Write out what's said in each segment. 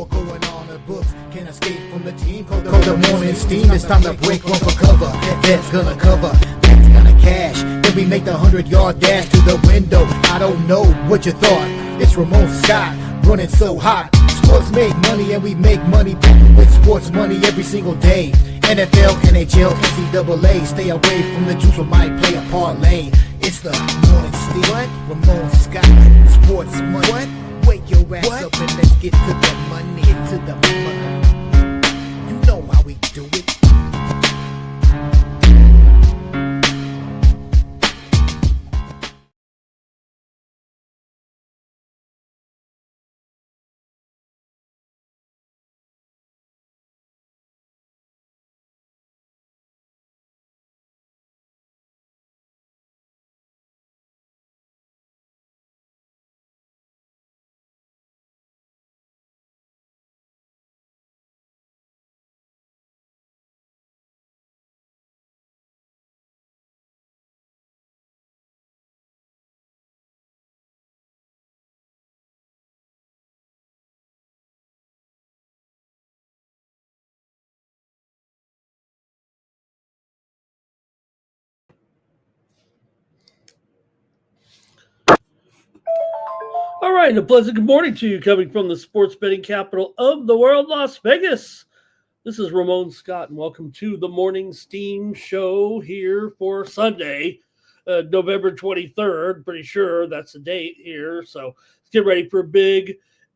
more going on the books. Can't escape from the team. Call the morning steam. It's time to break one for cover. That's gonna cover. That's gonna cash. Then we make the 100-yard dash to the window. I don't know what you thought. It's Ramon Scott running so hot. Sports make money and we make money with sports money every single day. NFL, NHL, NCAA. Stay away from the juice or might play a parlay. It's the morning steam. What? Ramon Scott. Sports money. What? Wake your ass up and let's get to the money. Get to the money. You know how we do it. All right, and a pleasant good morning to you coming from the sports betting capital of the world, Las Vegas. This is Ramon Scott, and welcome to the Morning Steam Show here for Sunday, November 23rd. Pretty sure that's the date here. So let's get ready for a big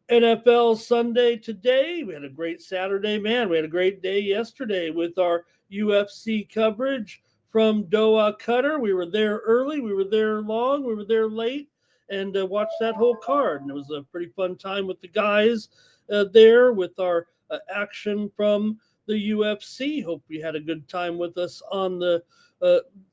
NFL Sunday today. We had a great Saturday, man. We had a great day yesterday with our UFC coverage from Doha, Qatar. We were there early, we were there long, we were there late, and watched that whole card. And it was a pretty fun time with the guys there with our action from the UFC. Hope you had a good time with us on the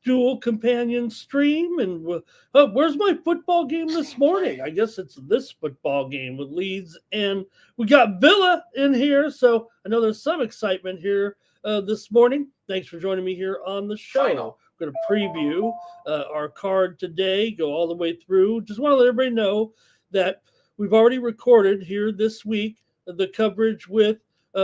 dual companion stream. And where's my football game this morning? I guess it's this football game with Leeds, and we got Villa in here, so I know there's some excitement here this morning. Thanks for joining me here on the show. We're going to preview our card today, go all the way through. Just want to let everybody know that we've already recorded here this week the coverage with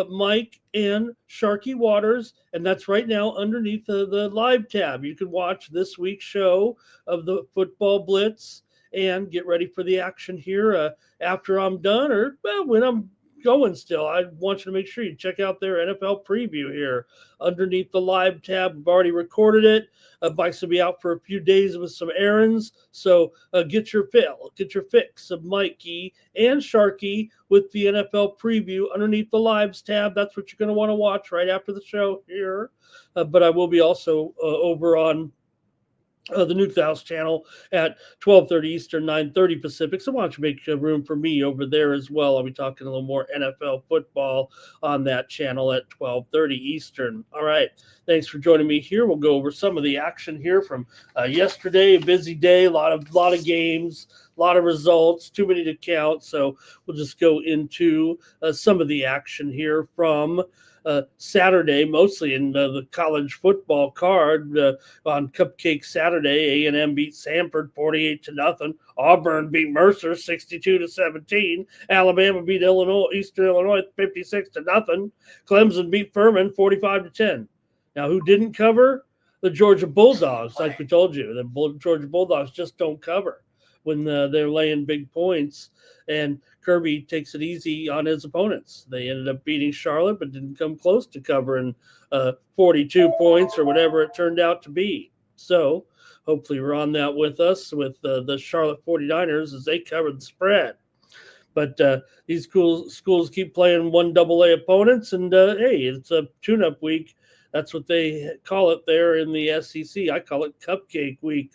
Mike and Sharky Waters, and that's right now underneath the live tab. You can watch this week's show of the Football Blitz and get ready for the action here after I'm done, or when I'm going still. I want you to make sure you check out their NFL preview here underneath the live tab. We've already recorded it. Mike's will be out for a few days with some errands, so get your fix of Mikey and Sharky with the NFL preview underneath the lives tab. That's what you're going to want to watch right after the show here. But I will be also over on the Nuke House channel at 12:30 Eastern, 9:30 Pacific. So why don't you make room for me over there as well? I'll be talking a little more NFL football on that channel at 12:30 Eastern. All right. Thanks for joining me here. We'll go over some of the action here from yesterday. A busy day, a lot of games, a lot of results, too many to count. So we'll just go into some of the action here from Saturday, mostly in the college football card. On Cupcake Saturday, A&M beat Samford 48-0. Auburn beat Mercer 62-17. Alabama beat Eastern Illinois 56-0. Clemson beat Furman 45-10. Now, who didn't cover? The Georgia Bulldogs. Like we told you, the Georgia Bulldogs just don't cover when they're laying big points. And Kirby takes it easy on his opponents. They ended up beating Charlotte, but didn't come close to covering 42 points or whatever it turned out to be. So hopefully you're on that with us with the Charlotte 49ers as they covered the spread. But these schools keep playing 1AA opponents, and hey, it's a tune-up week. That's what they call it there in the SEC. I call it Cupcake Week.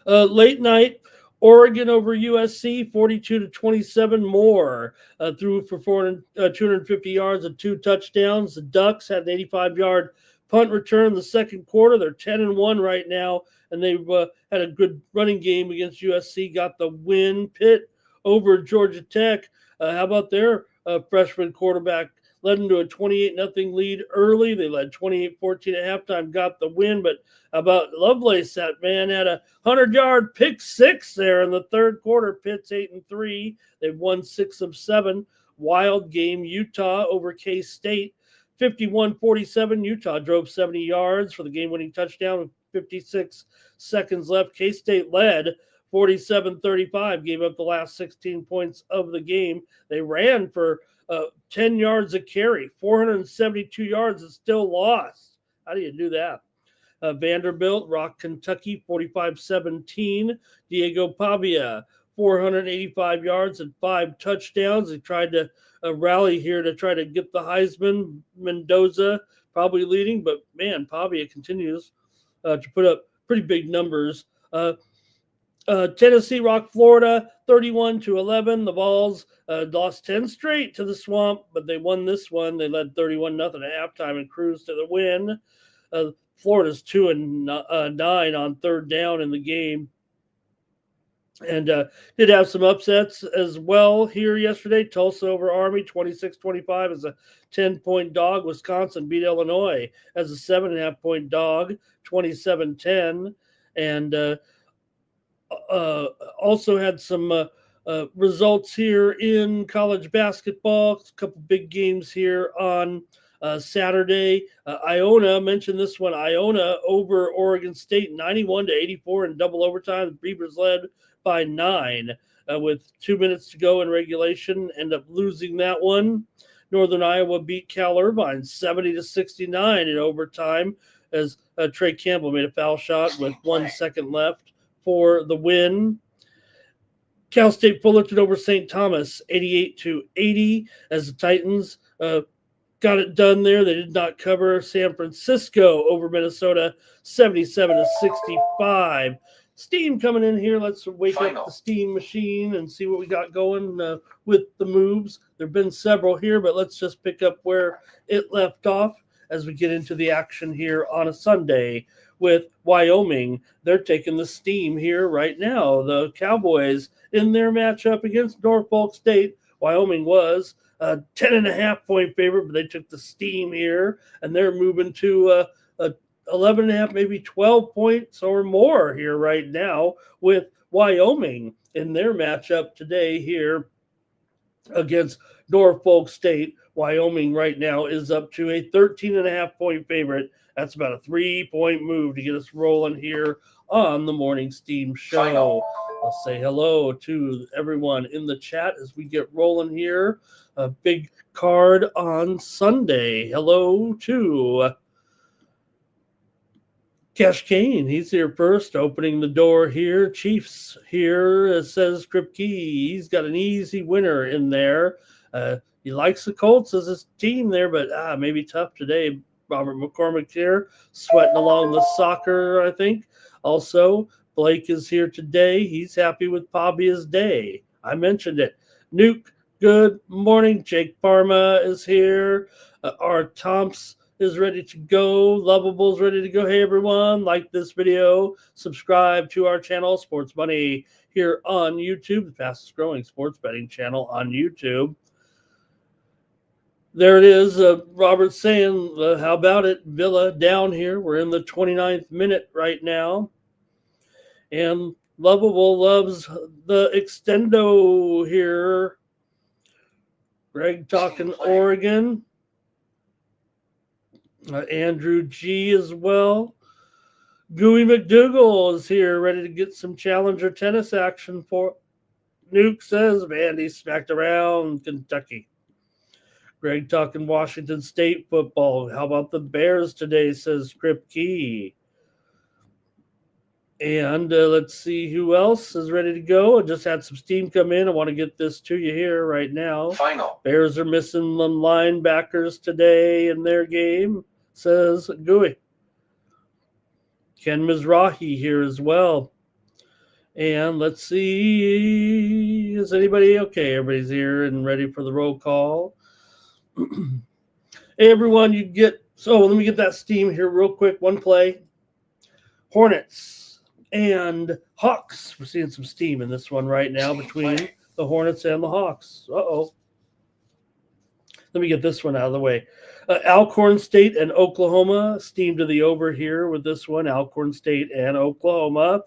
Late night, Oregon over USC, 42-27 more. Threw for 250 yards and 2 touchdowns. The Ducks had an 85-yard punt return in the second quarter. They're 10-1 right now, and they've had a good running game against USC. Got the win. Pitt over Georgia Tech. How about their freshman quarterback led them to a 28-0 lead early. They led 28-14 at halftime, got the win. But how about Lovelace? That man had a 100-yard pick six there in the third quarter. Pitt's 8-3. They've won 6 of 7. Wild game, Utah over K-State. 51-47. Utah drove 70 yards for the game-winning touchdown with 56 seconds left. K-State led 47-35, gave up the last 16 points of the game. They ran for 10 yards a carry, 472 yards, and still lost. How do you do that? Vanderbilt rocked Kentucky 45-17. Diego Pavia, 485 yards and 5 touchdowns. They tried to rally here to try to get the Heisman. Mendoza probably leading, but man, Pavia continues to put up pretty big numbers. Tennessee rocked Florida 31-11. The Vols lost 10 straight to the Swamp, but they won this one. They led 31-0 at halftime and cruised to the win. Florida's 2-9 on third down in the game. And did have some upsets as well here yesterday. Tulsa over Army, 26-25 as a 10-point dog. Wisconsin beat Illinois as a 7.5-point dog, 27-10. And also had some results here in college basketball. A couple big games here on Saturday. Iona, mentioned this one. Iona over Oregon State, 91-84 in double overtime. The Beavers led by 9 with 2 minutes to go in regulation. End up losing that one. Northern Iowa beat Cal Irvine 70-69 in overtime as Trey Campbell made a foul shot with 1 second left for the win. Cal State Fullerton over St. Thomas 88-80 as the Titans got it done there. They did not cover. San Francisco over Minnesota 77-65. Steam coming in here. Let's wake up the steam machine and see what we got going with the moves. There have been several here, but let's just pick up where it left off as we get into the action here on a Sunday with Wyoming. They're taking the steam here right now. The Cowboys in their matchup against Norfolk State. Wyoming was a 10.5-point favorite, but they took the steam here, and they're moving to 11.5, maybe 12 points or more here right now with Wyoming in their matchup today here against Norfolk State. Wyoming right now is up to a 13.5-point favorite. That's about a 3-point move to get us rolling here on the Morning Steam Show. I'll say hello to everyone in the chat as we get rolling here. A big card on Sunday. Hello to Cash Kane. He's here first, opening the door here. Chiefs here, says Kripke. He's got an easy winner in there. He likes the Colts as his team there, but maybe tough today. Robert McCormick here, sweating along the soccer, I think. Also, Blake is here today. He's happy with Pavia's day. I mentioned it. Nuke, good morning. Jake Parma is here. Art Tomps is ready to go. Lovable's ready to go. Hey, everyone, like this video. Subscribe to our channel, Sports Money, here on YouTube, the fastest growing sports betting channel on YouTube. There it is. Robert saying, how about it? Villa down here. We're in the 29th minute right now. And Lovable loves the extendo here. Greg talking Oregon. Andrew G as well. Gooey McDougal is here, ready to get some challenger tennis action for. Nuke says, Vandy smacked around Kentucky. Greg talking Washington State football. How about the Bears today, says Kripke. And let's see who else is ready to go. I just had some steam come in. I want to get this to you here right now. Final. Bears are missing the linebackers today in their game, says Gooey. Ken Mizrahi here as well. And let's see. Is anybody okay? Everybody's here and ready for the roll call. Hey, everyone, you get. So let me get that steam here real quick. One play. Hornets and Hawks. We're seeing some steam in this one right now between the Hornets and the Hawks. Let me get this one out of the way. Alcorn State and Oklahoma steam to the over here with this one. Alcorn State and Oklahoma.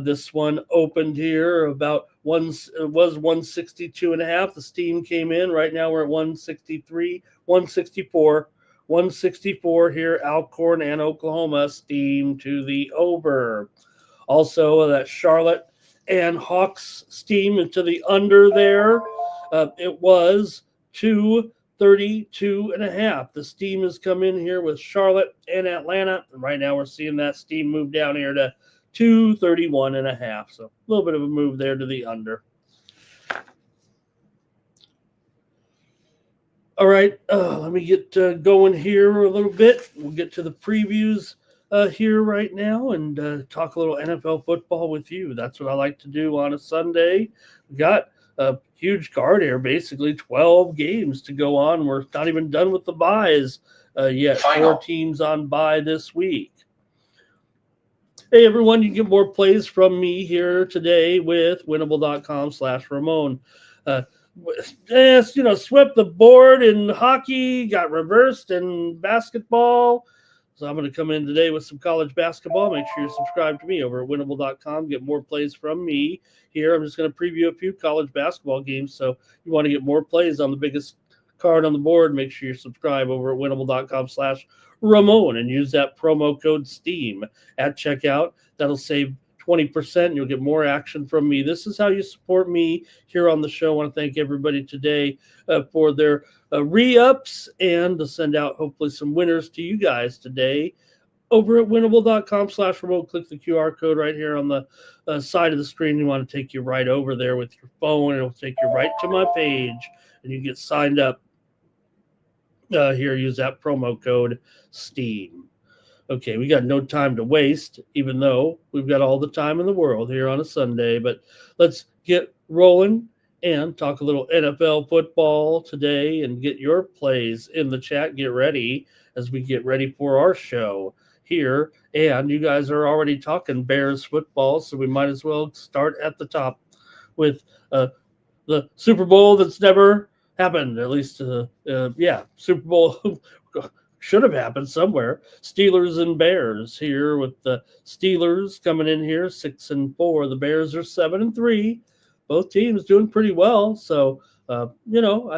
This one opened here about it was 162.5. The steam came in. Right now we're at 163, 164. 164 here, Alcorn and Oklahoma steam to the over. Also, that Charlotte and Hawks steam into the under there. It was 232.5. The steam has come in here with Charlotte and Atlanta. And right now we're seeing that steam move down here to 231.5. So a little bit of a move there to the under. All right, let me get going here a little bit. We'll get to the previews here right now and talk a little NFL football with you. That's what I like to do on a Sunday. We got a huge card here, basically 12 games to go on. We're not even done with the buys yet. Final. 4 teams on bye this week. Hey, everyone, you can get more plays from me here today with winnable.com/Ramon. Yes, swept the board in hockey, got reversed in basketball. So I'm going to come in today with some college basketball. Make sure you subscribe to me over at winnable.com. Get more plays from me here. I'm just going to preview a few college basketball games. So if you want to get more plays on the biggest card on the board, make sure you subscribe over at winnable.com/Ramon and use that promo code STEAM at checkout. That'll save 20%, and you'll get more action from me. This is how you support me here on the show. I want to thank everybody today for their re-ups and to send out hopefully some winners to you guys today over at winnable.com/Ramon. Click the QR code right here on the side of the screen. You want to take you right over there with your phone. It'll take you right to my page, and you get signed up here. Use that promo code STEAM. Okay, we got no time to waste, even though we've got all the time in the world here on a Sunday. But let's get rolling and talk a little NFL football today and get your plays in the chat. Get ready as we get ready for our show here. And you guys are already talking Bears football, so we might as well start at the top with the Super Bowl that's never happened. At least, Super Bowl should have happened somewhere. Steelers and Bears here with the Steelers coming in here 6-4. The Bears are 7-3. Both teams doing pretty well. So, I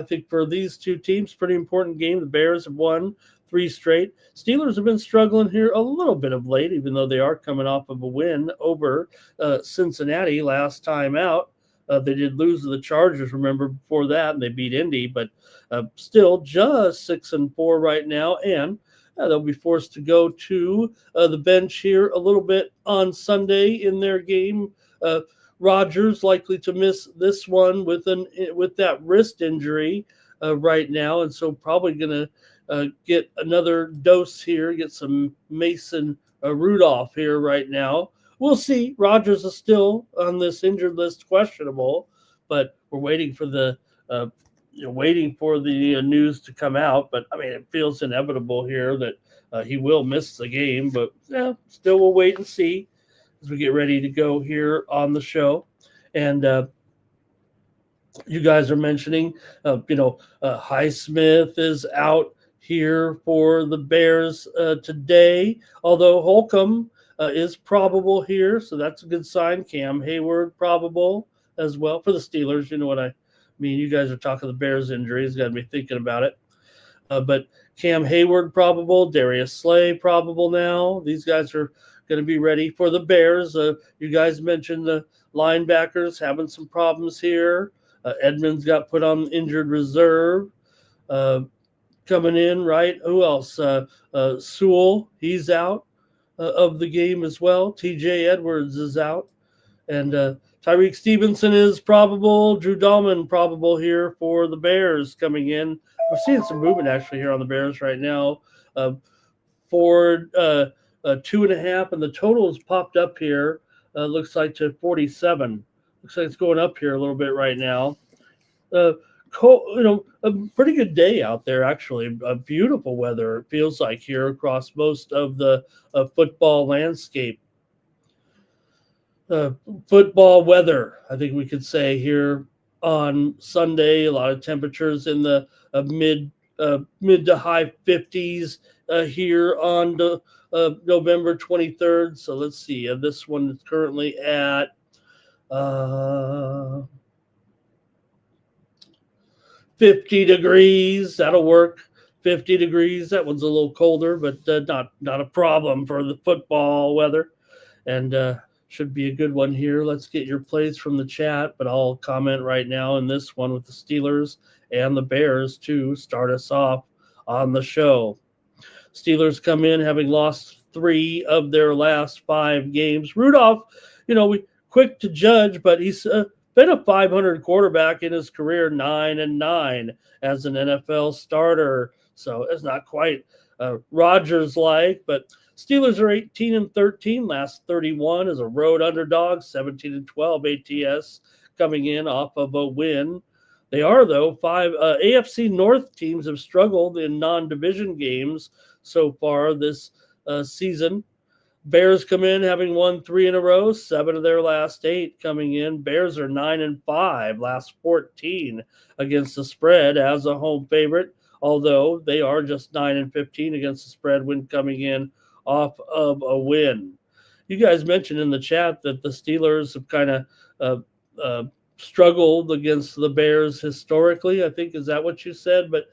think for these two teams, pretty important game. The Bears have won 3 straight. Steelers have been struggling here a little bit of late, even though they are coming off of a win over Cincinnati last time out. They did lose to the Chargers, remember, before that, and they beat Indy, but still just 6-4 right now, and they'll be forced to go to the bench here a little bit on Sunday in their game. Rodgers likely to miss this one with that wrist injury right now, and so probably going to get another dose here, get some Mason Rudolph here right now. We'll see. Rodgers is still on this injured list, questionable, but we're waiting for the news to come out. But I mean, it feels inevitable here that he will miss the game. But still, we'll wait and see as we get ready to go here on the show. And you guys are mentioning, Highsmith is out here for the Bears today, although Holcomb is probable here, so that's a good sign. Cam Hayward probable as well for the Steelers. You know what I mean? You guys are talking the Bears injuries. Got to be thinking about it. But Cam Hayward probable, Darius Slay probable now. These guys are going to be ready for the Bears. You guys mentioned the linebackers having some problems here. Edmonds got put on injured reserve. Coming in, right? Who else? Sewell, he's out of the game as well. TJ Edwards is out. And Tyreek Stevenson is probable. Drew Dahlman probable here for the Bears coming in. We're seeing some movement actually here on the Bears right now. Ford 2.5, and the total has popped up here. Looks like to 47. Looks like it's going up here a little bit right now. A pretty good day out there, actually. Beautiful weather, it feels like, here across most of the football landscape. Football weather, I think we could say here on Sunday. A lot of temperatures in the mid to high 50s here on November 23rd. So let's see. This one is currently at 50 degrees. That'll work. 50 degrees. That one's a little colder, but not a problem for the football weather. And should be a good one here. Let's get your plays from the chat, but I'll comment right now in this one with the Steelers and the Bears to start us off on the show. Steelers come in having lost 3 of their last 5 games. Rudolph, we quick to judge, but he's been a 500 quarterback in his career, 9-9 as an NFL starter. So it's not quite Rodgers-like, but Steelers are 18-13, last 31 as a road underdog, 17-12 ATS coming in off of a win. They are, though, 5 AFC North teams have struggled in non-division games so far this season. Bears come in having won 3 in a row, 7 of their last 8 coming in. Bears are 9-5, last 14 against the spread as a home favorite, although they are just 9-15 against the spread when coming in off of a win. You guys mentioned in the chat that the Steelers have kind of struggled against the Bears historically. I think, is that what you said? But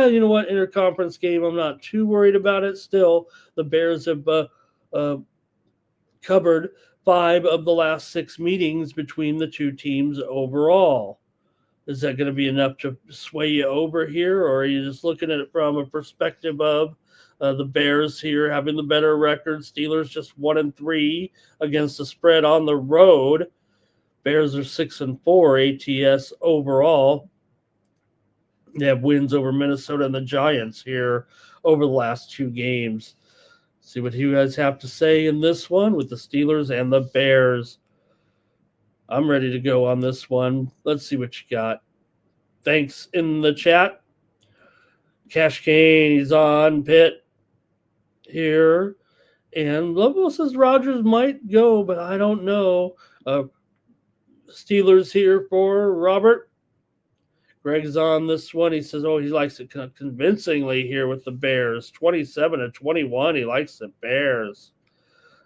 you know what? Interconference game, I'm not too worried about it. Still, the Bears have covered 5 of the last 6 meetings between the two teams overall. Is that going to be enough to sway you over here, or are you just looking at it from a perspective of the Bears here having the better record? Steelers just 1-3 against the spread on the road. Bears are 6-4 ATS overall. They have wins over Minnesota and the Giants here over the last 2 games. See what you guys have to say in this one with the Steelers and the Bears. I'm ready to go on this one. Let's see what you got. Thanks in the chat. Cash Kane, he's on. Pitt here. And Lobo says Rodgers might go, but I don't know. Steelers here for Robert. Greg's on this one. He says, he likes it convincingly here with the Bears. 27-21. He likes the Bears.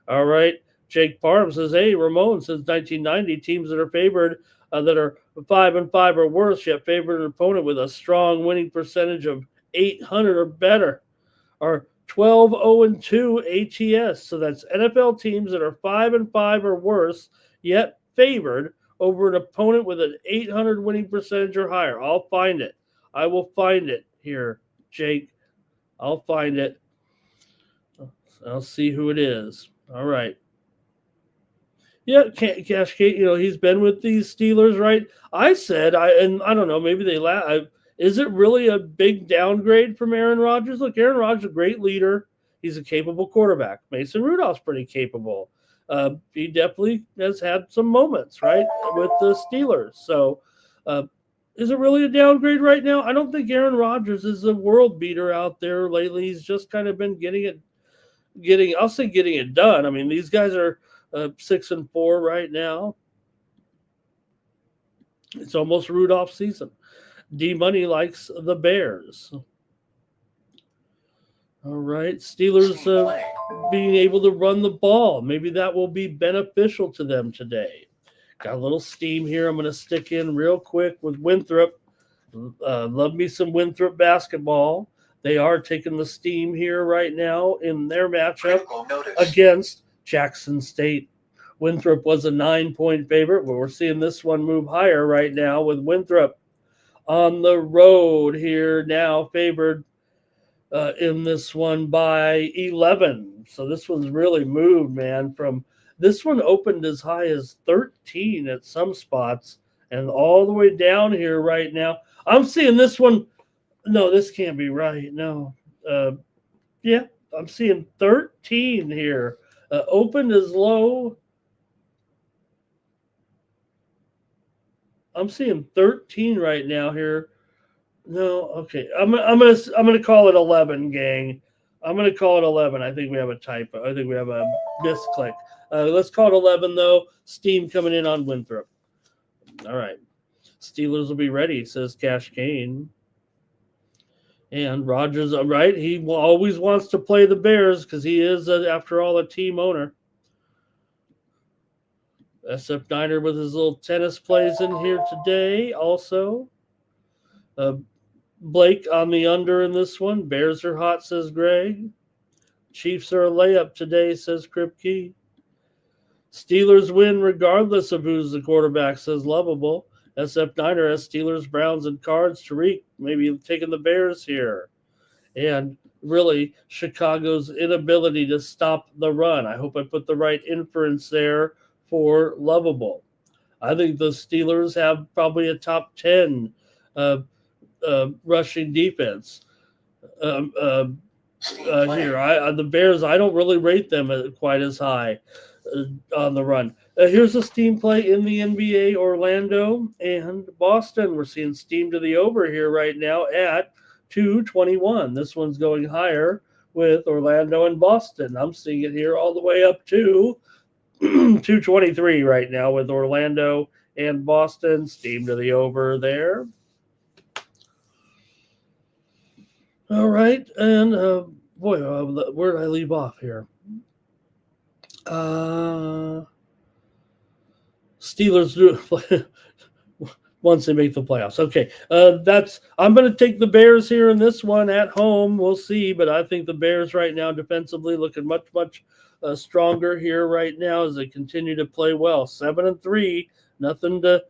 All right. Jake Parham says, hey, Ramon, since 1990, teams that are favored, that are 5-5 or worse, yet favored an opponent with a strong winning percentage of 800 or better, are 12-0-2 ATS. So that's NFL teams that are 5-5 or worse, yet favored over an opponent with an 800 winning percentage or higher. I'll find it. I will find it here, Jake. I'll find it. I'll see who it is. All right. Yeah, Cash Kate, he's been with these Steelers, right? I said, I don't know, maybe they laugh. Is it really a big downgrade from Aaron Rodgers? Look, Aaron Rodgers is a great leader. He's a capable quarterback. Mason Rudolph's pretty capable. He definitely has had some moments, right, with the Steelers. So is it really a downgrade right now? I don't think Aaron Rodgers is a world beater out there lately. He's just kind of been getting it done. I mean, these guys are 6-4 right now. It's almost Rudolph season. D-Money likes the Bears. All right, Steelers being able to run the ball. Maybe that will be beneficial to them today. Got a little steam here. I'm going to stick in real quick with Winthrop. Love me some Winthrop basketball. They are taking the steam here right now in their matchup against Jackson State. Winthrop was a 9-point favorite, but we're seeing this one move higher right now with Winthrop on the road here now favored in this one by 11. So this one's really moved, man. From this one opened as high as 13 at some spots and all the way down here right now. I'm seeing this one. No, this can't be right. No. Yeah, I'm seeing 13 here. Opened as low. I'm seeing 13 right now here. No, okay. I'm gonna call it 11, gang. I'm gonna call it 11. I think we have a typo. I think we have a misclick. Let's call it 11 though. Steam coming in on Winthrop. All right. Steelers will be ready, says Cash Kane. And Rogers, right, he always wants to play the Bears because he is, after all, a team owner. SF Niner with his little tennis plays in here today also. Blake on the under in this one. Bears are hot, says Greg. Chiefs are a layup today, says Kripke. Steelers win regardless of who's the quarterback, says Lovable. SF Niner has Steelers, Browns, and Cards. Tariq maybe taking the Bears here. And really, Chicago's inability to stop the run. I hope I put the right inference there for Lovable. I think the Steelers have probably a top 10 rushing defense. Here, the Bears, I don't really rate them quite as high on the run. Here's a steam play in the NBA, Orlando and Boston. We're seeing steam to the over here right now at 221. This one's going higher with Orlando and Boston. I'm seeing it here all the way up to 223 right now with Orlando and Boston. Steam to the over there. All right, and where did I leave off here? Steelers do once they make the playoffs. Okay, I'm going to take the Bears here in this one at home. We'll see, but I think the Bears right now defensively looking much stronger here right now as they continue to play well. 7-3, nothing to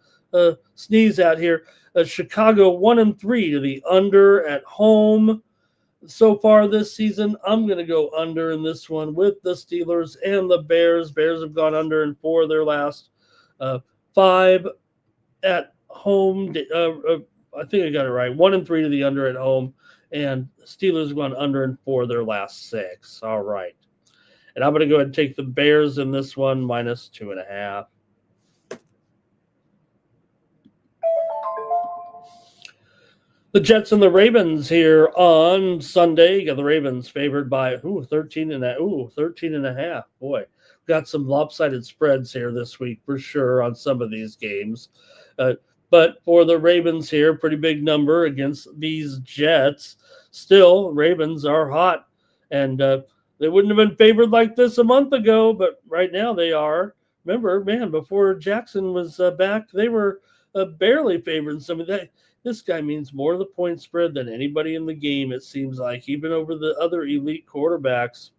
sneeze at here. Chicago 1-3 to the under at home. So far this season, I'm going to go under in this one with the Steelers and the Bears. Bears have gone under in 4 of their last 5 at home. I think I got it right. 1-3 to the under at home, and Steelers have gone under in 4 of their last 6. All right. And I'm going to go ahead and take the Bears in this one, -2.5. The Jets and the Ravens here on Sunday. You got the Ravens favored by 13.5. Boy, got some lopsided spreads here this week for sure on some of these games. But for the Ravens here, pretty big number against these Jets. Still, Ravens are hot, and they wouldn't have been favored like this a month ago, but right now they are. Remember, man, before Jackson was back, they were barely favored in some of that. This guy means more to the point spread than anybody in the game, it seems like, even over the other elite quarterbacks.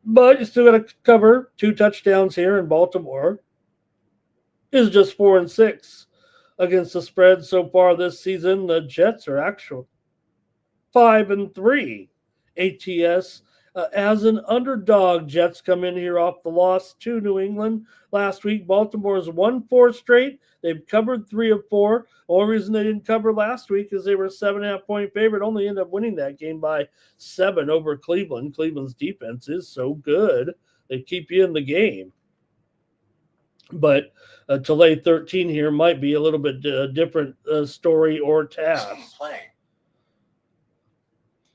But you still got to cover 2 touchdowns here in Baltimore. Is just 4-6 against the spread so far this season. The Jets are actual 5-3 ATS. As an underdog, Jets come in here off the loss to New England last week. Baltimore's won 4 straight. They've covered 3 of 4. The only reason they didn't cover last week is they were a 7.5-point favorite. Only ended up winning that game by 7 over Cleveland. Cleveland's defense is so good. They keep you in the game. But to lay 13 here might be a little bit different story or task.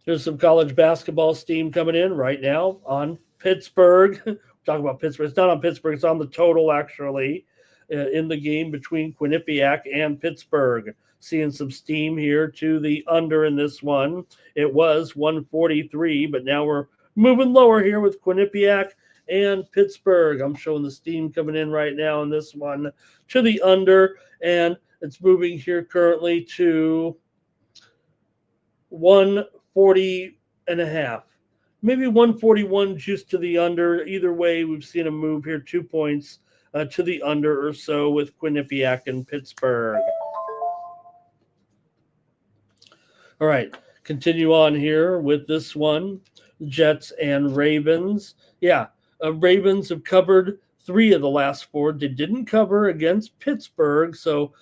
There's some college basketball steam coming in right now on Pittsburgh. Talk about Pittsburgh. It's not on Pittsburgh. It's on the total, actually, in the game between Quinnipiac and Pittsburgh. Seeing some steam here to the under in this one. It was 143, but now we're moving lower here with Quinnipiac and Pittsburgh. I'm showing the steam coming in right now in this one to the under, and it's moving here currently to 140.5. Maybe 141 just to the under. Either way, we've seen a move here, 2 points to the under or so with Quinnipiac and Pittsburgh. All right, continue on here with this one, Jets and Ravens. Yeah, Ravens have covered 3 of the last 4. They didn't cover against Pittsburgh, so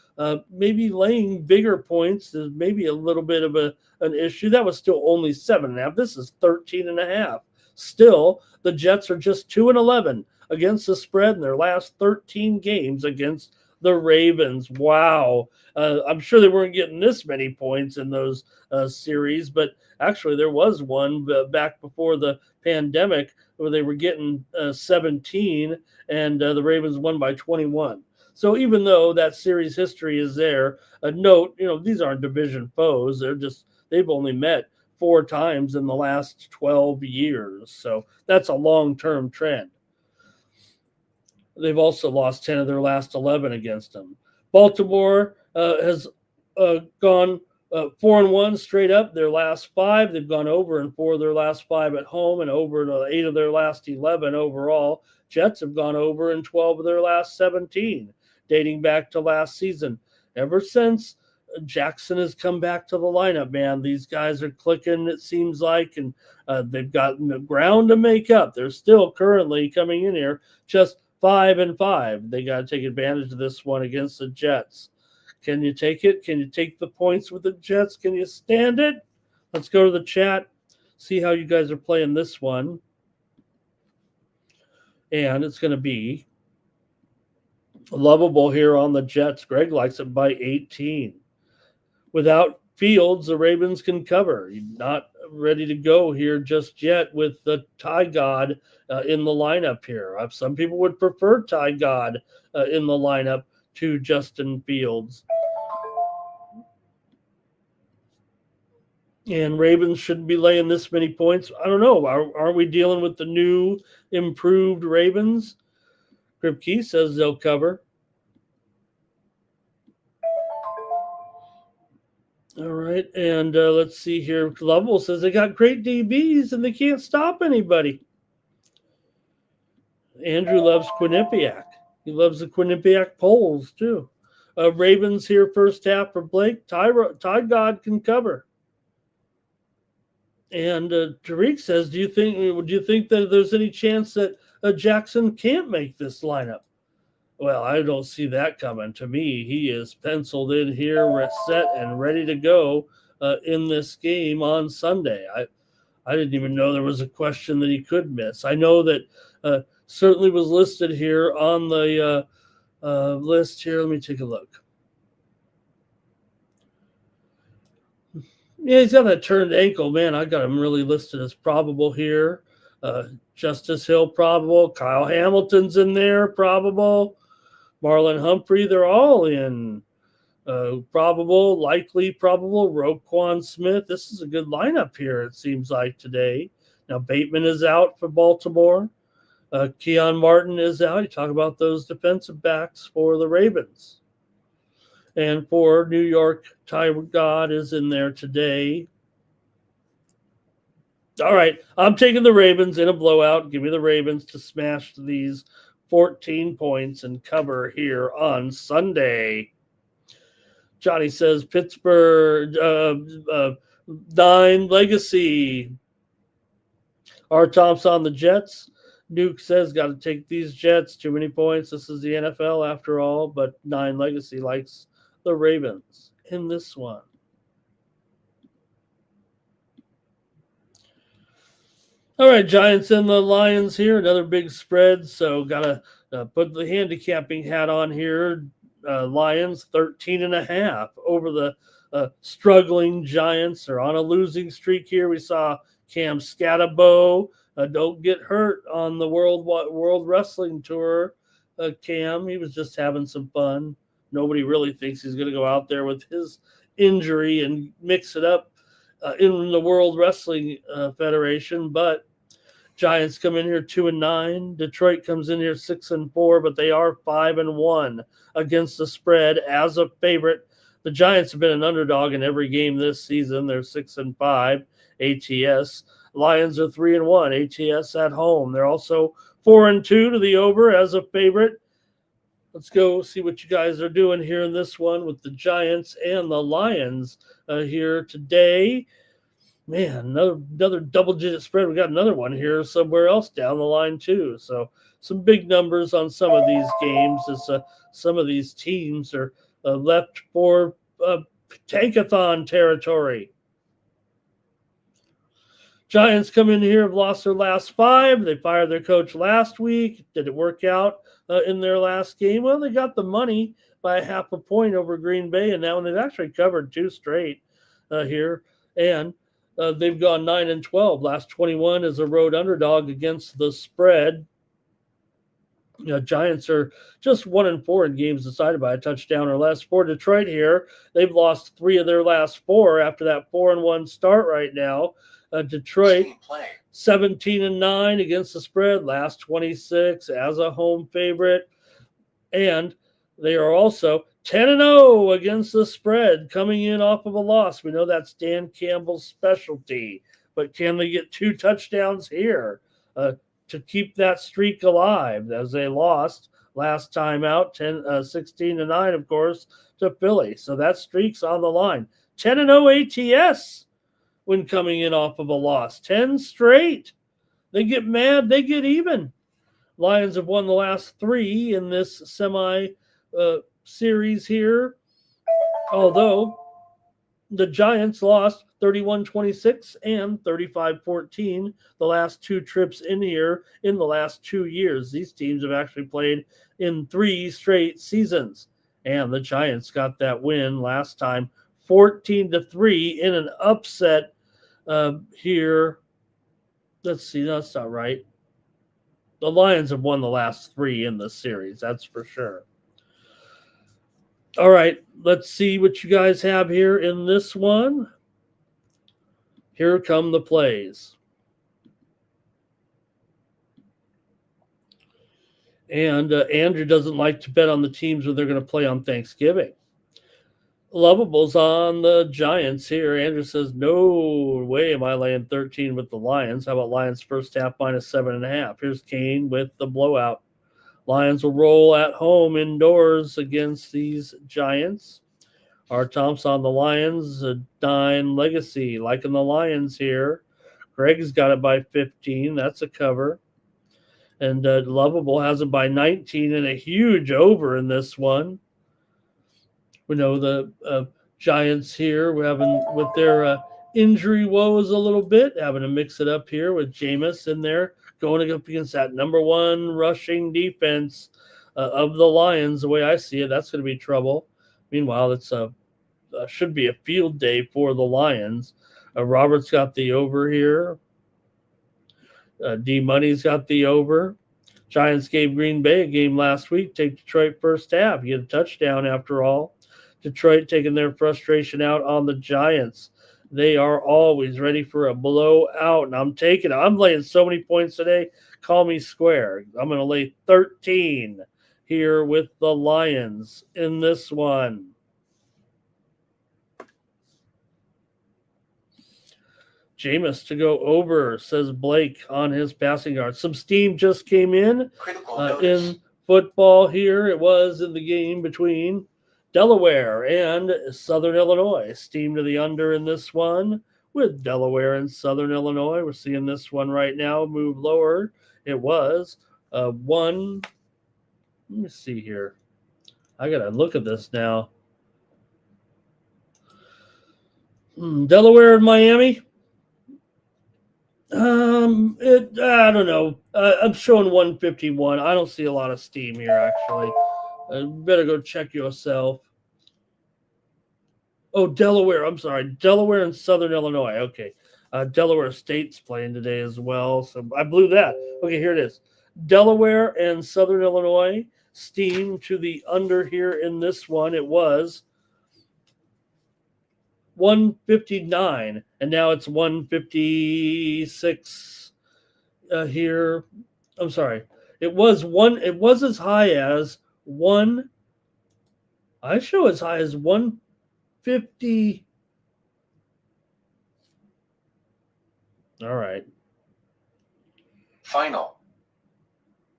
maybe laying bigger points is maybe a little bit of an issue. That was still only 7.5. This is 13.5. Still, the Jets are just 2-11 against the spread in their last 13 games against the Ravens. Wow. I'm sure they weren't getting this many points in those series, but actually there was one back before the pandemic where they were getting 17, and the Ravens won by 21. So even though that series history is there, a note, these aren't division foes. They've only met 4 times in the last 12 years. So that's a long-term trend. They've also lost 10 of their last 11 against them. Baltimore has gone 4-1 straight up their last 5. They've gone over in 4 of their last 5 at home and over in 8 of their last 11 overall. Jets have gone over in 12 of their last 17, dating back to last season. Ever since Jackson has come back to the lineup, man, these guys are clicking, it seems like, and they've gotten the ground to make up. They're still currently coming in here just 5-5. They got to take advantage of this one against the Jets. Can you take it? Can you take the points with the Jets? Can you stand it? Let's go to the chat, see how you guys are playing this one. And it's going to be lovable here on the Jets. Greg likes it by 18. Without Fields, the Ravens can cover. Not ready to go here just yet with the Ty God in the lineup here. Some people would prefer Ty God in the lineup to Justin Fields. And Ravens shouldn't be laying this many points. I don't know. Are we dealing with the new, improved Ravens? Kripke says they'll cover. All right, and let's see here. Lovell says they got great DBs and they can't stop anybody. Andrew loves Quinnipiac. He loves the Quinnipiac polls, too. Ravens here first half for Blake. Ty God can cover. And Tariq says, do you think that there's any chance that Jackson can't make this lineup? Well, I don't see that coming. To me, he is penciled in here, set and ready to go in this game on Sunday. I didn't even know there was a question that he could miss. I know that certainly was listed here on the list here. Let me take a look. Yeah, he's got that turned ankle. Man, I got him really listed as probable here. Justice Hill, probable. Kyle Hamilton's in there, probable. Marlon Humphrey, they're all in. Probable, likely, probable. Roquan Smith. This is a good lineup here, it seems like, today. Now, Bateman is out for Baltimore. Keon Martin is out. You talk about those defensive backs for the Ravens. And for New York, Ty God is in there today. All right, I'm taking the Ravens in a blowout. Give me the Ravens to smash these 14 points and cover here on Sunday. Johnny says Pittsburgh 9 legacy. R. Thompson on the Jets. Nuke says got to take these Jets. Too many points. This is the NFL after all, but 9 legacy likes the Ravens in this one. All right, Giants and the Lions here. Another big spread, so got to put the handicapping hat on here. Lions 13.5 over the struggling Giants. Are on a losing streak here. We saw Cam Scatterbo don't get hurt on the World Wrestling Tour. Cam, he was just having some fun. Nobody really thinks he's going to go out there with his injury and mix it up in the World Wrestling Federation. But Giants come in here 2-9. Detroit comes in here 6-4, but they are 5-1 against the spread as a favorite. The Giants have been an underdog in every game this season. They're 6-5. ATS. Lions are 3-1. ATS at home. They're also 4-2 to the over as a favorite. Let's go see what you guys are doing here in this one with the Giants and the Lions here today. Man, another double-digit spread. We got another one here somewhere else down the line too. So some big numbers on some of these games as some of these teams are left for tankathon territory. Giants come in here, have lost their last 5. They fired their coach last week. Did it work out in their last game? Well, they got the money by 0.5 point over Green Bay, and now they've actually covered 2 straight here. And they've gone 9-12. Last 21 is a road underdog against the spread. Giants are just 1-4 in games decided by a touchdown or less. For Detroit here, they've lost 3 of their last 4 after that 4-1 start right now. Detroit 17-9 against the spread, last 26 as a home favorite, and they are also 10-0 against the spread, coming in off of a loss. We know that's Dan Campbell's specialty, but can they get 2 touchdowns here to keep that streak alive, as they lost last time out 16-9, of course, to Philly. So that streak's on the line. 10-0 ATS when coming in off of a loss. 10 straight. They get mad, they get even. Lions have won the last 3 in this semi series here, although the Giants lost 31-26 and 35-14 the last 2 trips in here in the last 2 years. These teams have actually played in 3 straight seasons, and the Giants got that win last time 14-3 in an upset here. Let's see, that's not right. The Lions have won the last 3 in this series, that's for sure. All right, let's see what you guys have here in this one. Here come the plays. And Andrew doesn't like to bet on the teams where they're going to play on Thanksgiving. Lovable's on the Giants here. Andrew says, no way am I laying 13 with the Lions. How about Lions first half minus 7.5? Here's Kane with the blowout. Lions will roll at home indoors against these Giants. Our Tom's on the Lions, 9 legacy, liking the Lions here. Greg's got it by 15. That's a cover. And Lovable has it by 19 and a huge over in this one. We know the Giants here, we're having with their injury woes a little bit, having to mix it up here with Jameis in there, going up against that number 1 rushing defense of the Lions. The way I see it, that's going to be trouble. Meanwhile, it's should be a field day for the Lions. Robert's got the over here. D-Money's got the over. Giants gave Green Bay a game last week. Take Detroit first half. You get a touchdown after all. Detroit taking their frustration out on the Giants. They are always ready for a blowout, and I'm laying so many points today. Call me square. I'm going to lay 13 here with the Lions in this one. Jameis to go over, says Blake on his passing yard. Some steam just came in football here. It was in the game between Delaware and Southern Illinois. Steam to the under in this one with Delaware and Southern Illinois. We're seeing this one right now move lower. It was 1. Let me see here. I got to look at this now. Delaware and Miami. I don't know. I'm showing 151. I don't see a lot of steam here, actually. Better go check yourself. Oh, Delaware. I'm sorry. Delaware and Southern Illinois. Okay. Delaware State's playing today as well. So I blew that. Okay, here it is. Delaware and Southern Illinois. Steam to the under here in this one. It was 159, and now it's 156 here. I'm sorry. It was as high as 1. I show as high as 150. All right. Final.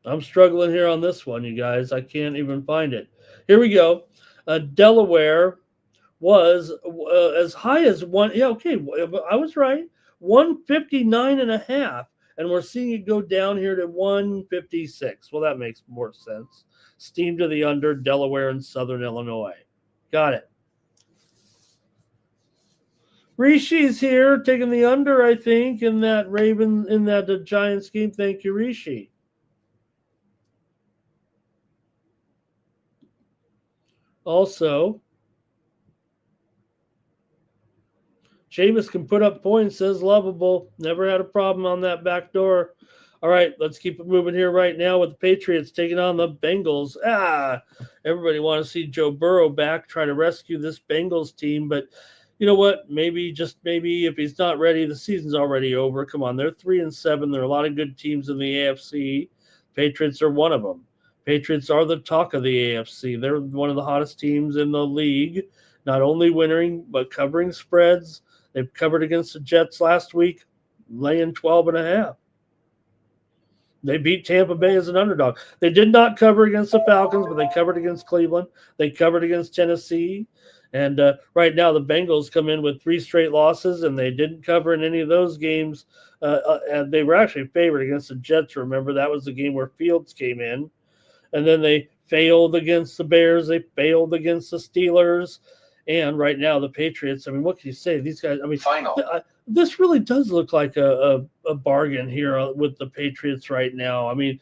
I'm struggling here on this one, you guys. I can't even find it. Here we go. Delaware was as high as 1. Yeah, okay. I was right. 159.5. And we're seeing it go down here to 156. Well, that makes more sense. Steam to the under, Delaware and Southern Illinois. Got it. Rishi's here taking the under, I think, in that Giants game. Thank you, Rishi. Also, Jameis can put up points, says Lovable. Never had a problem on that back door All right, let's keep it moving here right now with the Patriots taking on the Bengals. Everybody wants to see Joe Burrow back, try to rescue this Bengals team, but you know what? Maybe, just maybe, if he's not ready, the season's already over. Come on, they're 3-7. There are a lot of good teams in the AFC. Patriots are one of them. Patriots are the talk of the AFC. They're one of the hottest teams in the league, not only winning, but covering spreads. They've covered against the Jets last week, laying 12.5. They beat Tampa Bay as an underdog. They did not cover against the Falcons, but they covered against Cleveland. They covered against Tennessee. And right now, the Bengals come in with 3 straight losses, and they didn't cover in any of those games. And they were actually favored against the Jets. Remember, that was the game where Fields came in. And then they failed against the Bears. They failed against the Steelers. And right now, the Patriots, I mean, what can you say? These guys, I mean, this really does look like a bargain here with the Patriots right now. I mean,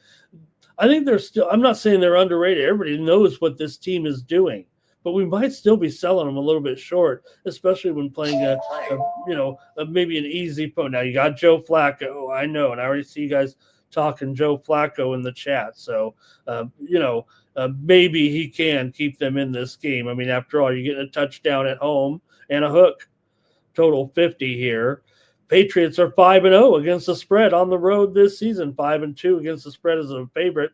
I think they're still, I'm not saying they're underrated. Everybody knows what this team is doing, but we might still be selling them a little bit short, especially when playing maybe an easy opponent. Now, you got Joe Flacco, I know, and I already see you guys talking Joe Flacco in the chat. So, maybe he can keep them in this game. I mean, after all, you're getting a touchdown at home and a hook. Total 50 here. Patriots are 5-0 against the spread on the road this season. 5-2 against the spread as a favorite.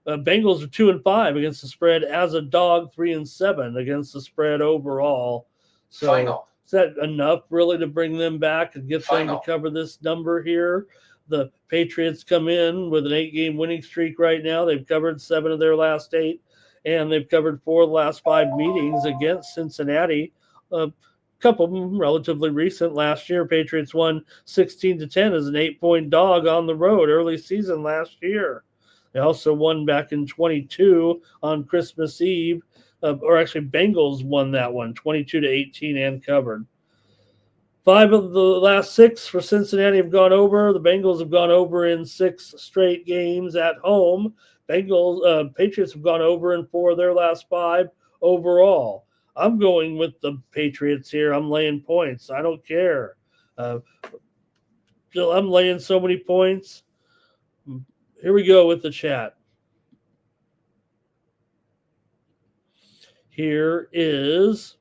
Bengals are 2-5 against the spread as a dog. 3-7 against the spread overall. So is that enough really to bring them back and get them to cover this number here? The Patriots come in with an 8-game winning streak right now. They've covered 7 of their last 8, and they've covered 4 of the last 5 meetings against Cincinnati. Couple of them relatively recent. Last year, Patriots won 16-10 as an 8-point dog on the road early season last year. They also won back in 22 on Christmas Eve, or actually Bengals won that one 22-18 and covered. 5 of the last 6 for Cincinnati have gone over. The Bengals have gone over in 6 straight games at home. Patriots have gone over in 4 of their last 5 overall. I'm going with the Patriots here. I'm laying points. I don't care. I'm laying so many points. Here we go with the chat. Here is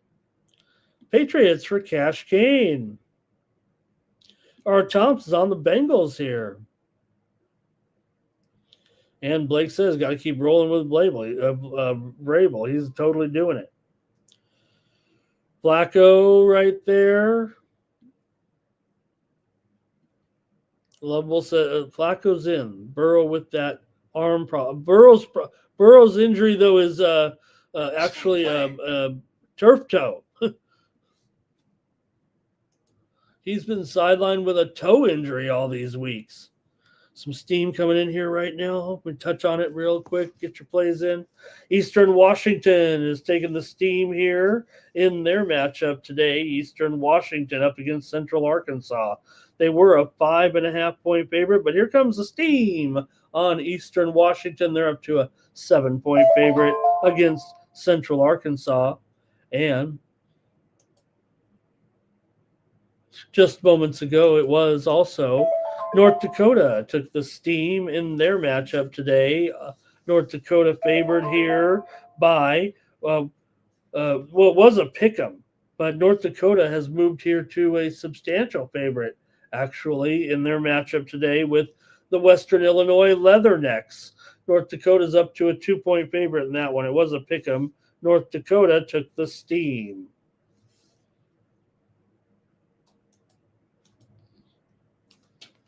Patriots for Cash Kane. R. Thompson's on the Bengals here. And Blake says, got to keep rolling with Vrabel. He's totally doing it. Flacco right there. Lovell said Flacco's in. Burrow with that arm problem. Burrow's injury, though, is actually turf toe. He's been sidelined with a toe injury all these weeks. Some steam coming in here right now. We touch on it real quick. Get your plays in. Eastern Washington is taking the steam here in their matchup today. Eastern Washington up against Central Arkansas. They were a 5.5-point favorite, but here comes the steam on Eastern Washington. They're up to a 7-point favorite against Central Arkansas. And just moments ago, it was also North Dakota took the steam in their matchup today. North Dakota favored here by, it was a pick'em, but North Dakota has moved here to a substantial favorite, actually, in their matchup today with the Western Illinois Leathernecks. North Dakota's up to a 2-point favorite in that one. It was a pick'em. North Dakota took the steam.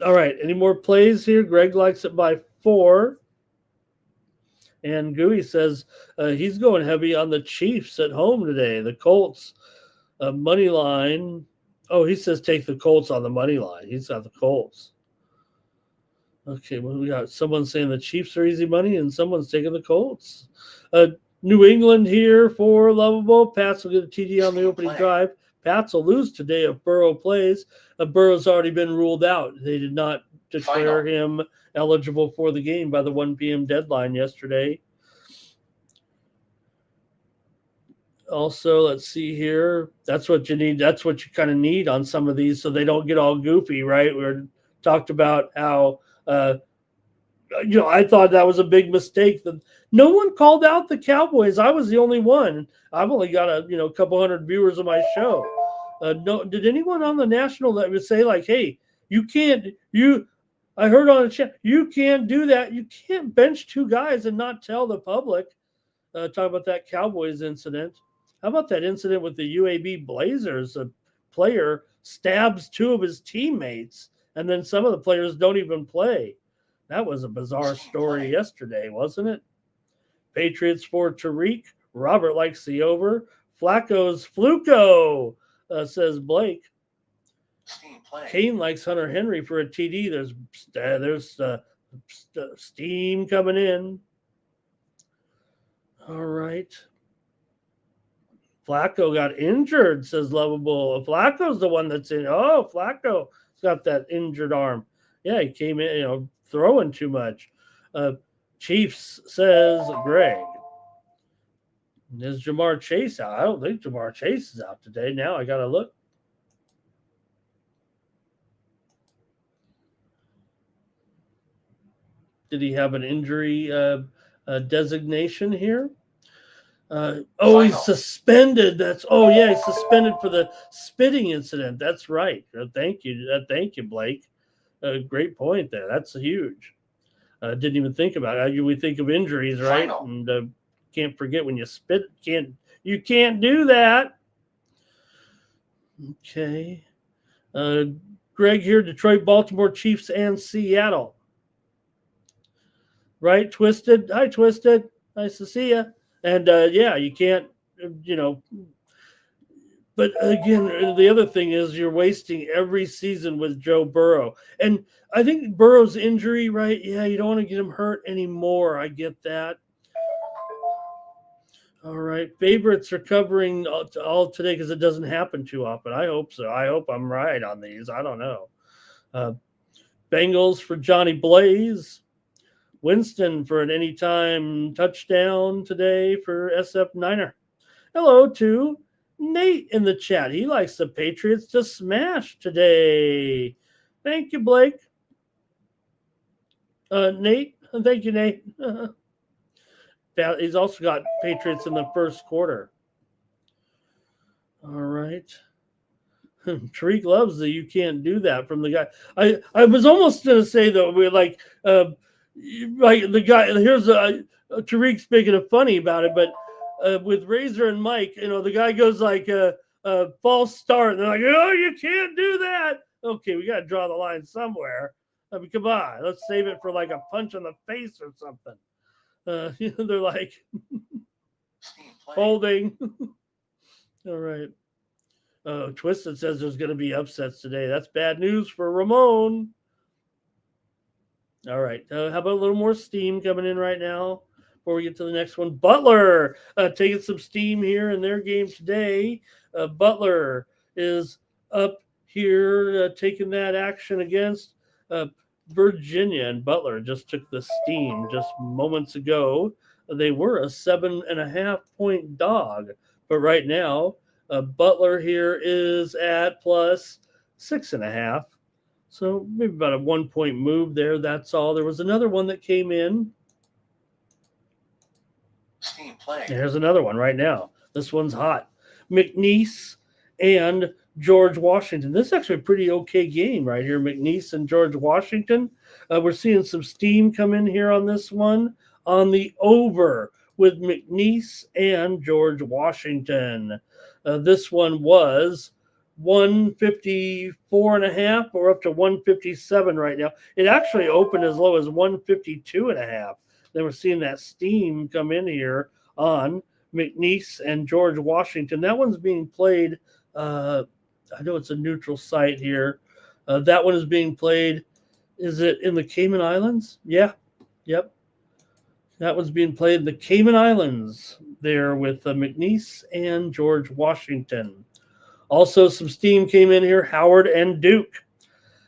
All right, any more plays here? Greg likes it by 4. And Gooey says he's going heavy on the Chiefs at home today. The Colts money line. Oh, he says take the Colts on the money line. He's got the Colts. Okay, well, we got someone saying the Chiefs are easy money, and someone's taking the Colts. New England here for Lovable. Pats will get a TD on the opening drive. Pats will lose today if Burrow plays. Burrow's already been ruled out. They did not declare him eligible for the game by the 1 p.m. deadline yesterday. Also, let's see here. That's what you need. That's what you kind of need on some of these so they don't get all goofy, right? We talked about how I thought that was a big mistake. That no one called out the Cowboys. I was the only one. I've only got a couple hundred viewers of my show. No, did anyone on the national that would say like, "Hey, you can't you"? I heard on the chat, you can't do that. You can't bench two guys and not tell the public. Talk about that Cowboys incident. How about that incident with the UAB Blazers? A player stabs two of his teammates, and then some of the players don't even play. That was a bizarre story yesterday, wasn't it? Patriots for Tariq. Robert likes the over. Flacco's Fluco, says Blake. Kane likes Hunter Henry for a TD. There's steam coming in. All right. Flacco got injured, says Lovable. Flacco's the one that's in. Oh, Flacco's got that injured arm. Yeah, he came in, throwing too much. Chiefs, says Greg. Is Jamar Chase out? I don't think Jamar Chase is out today. Now I got to look. Did he have an injury designation here? He's suspended. He's suspended for the spitting incident. That's right. Thank you, Blake. Great point there. That's huge. Didn't even think about it. We think of injuries, right? And can't forget when you spit. You can't do that. Okay. Greg here, Detroit, Baltimore, Chiefs, and Seattle. Right, Twisted. Hi, Twisted. Nice to see you. And you can't, But again, the other thing is you're wasting every season with Joe Burrow. And I think Burrow's injury, right? Yeah, you don't want to get him hurt anymore. I get that. All right. Favorites are covering all today because it doesn't happen too often. I hope so. I hope I'm right on these. I don't know. Bengals for Johnny Blaze. Winston for an anytime touchdown today for SF Niner. Hello to Nate in the chat. He likes the Patriots to smash today. Thank you, Blake. Nate. Thank you, Nate. He's also got Patriots in the first quarter. All right. Tariq loves the you can't do that from the guy. I was almost going to say, though, we're like the guy, here's Tariq's making it funny about it, but with Razor and Mike, the guy goes like a false start, and they're like, oh, you can't do that. Okay, we got to draw the line somewhere. I mean, come on, let's save it for like a punch on the face or something. They're like holding. All right. Twisted says there's going to be upsets today. That's bad news for Ramon. All right. How about a little more steam coming in right now before we get to the next one? Butler taking some steam here in their game today. Butler is up here taking that action against Virginia, and Butler just took the steam just moments ago. They were a 7.5 point dog, but right now Butler here is at plus 6.5. So maybe about a 1 point move there. That's all. There was another one that came in. Steam play. There's another one right now. This one's hot. McNeese and George Washington. This is actually a pretty okay game right here. McNeese and George Washington. We're seeing some steam come in here on this one on the over with McNeese and George Washington. This one was 154.5. We're up to 157 right now. It actually opened as low as 152.5. Then we're seeing that steam come in here on McNeese and George Washington. That one's being played. I know it's a neutral site here. That one is being played. Is it in the Cayman Islands? Yeah. Yep. That one's being played in the Cayman Islands there with McNeese and George Washington. Also, some steam came in here. Howard and Duke.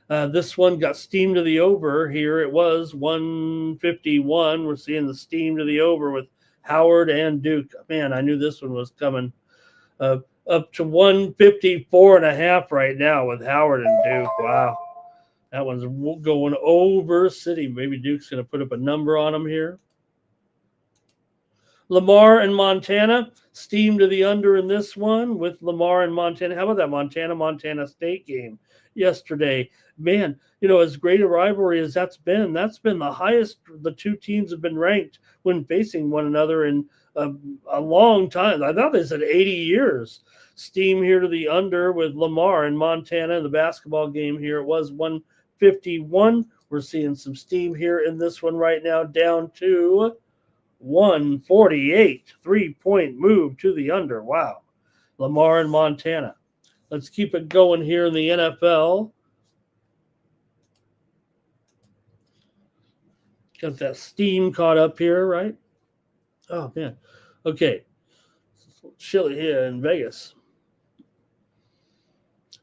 This one got steam to the over here. It was 151. We're seeing the steam to the over with Howard and Duke. Man, I knew this one was coming. Up to 154.5 right now with Howard and Duke. Wow. That one's going over City. Maybe Duke's going to put up a number on them here. Lamar and Montana, steam to the under in this one with Lamar and Montana. How about that Montana State game yesterday? Man, as great a rivalry as that's been the highest the two teams have been ranked when facing one another in a long time. I thought they said 80 years. Steam here to the under with Lamar and Montana. The basketball game here, it was 151. We're seeing some steam here in this one right now, down to 148, 3-point move to the under. Wow. Lamar and Montana. Let's keep it going here in the NFL. Got that steam caught up here, right? Oh, man. Okay. It's a little chilly here in Vegas.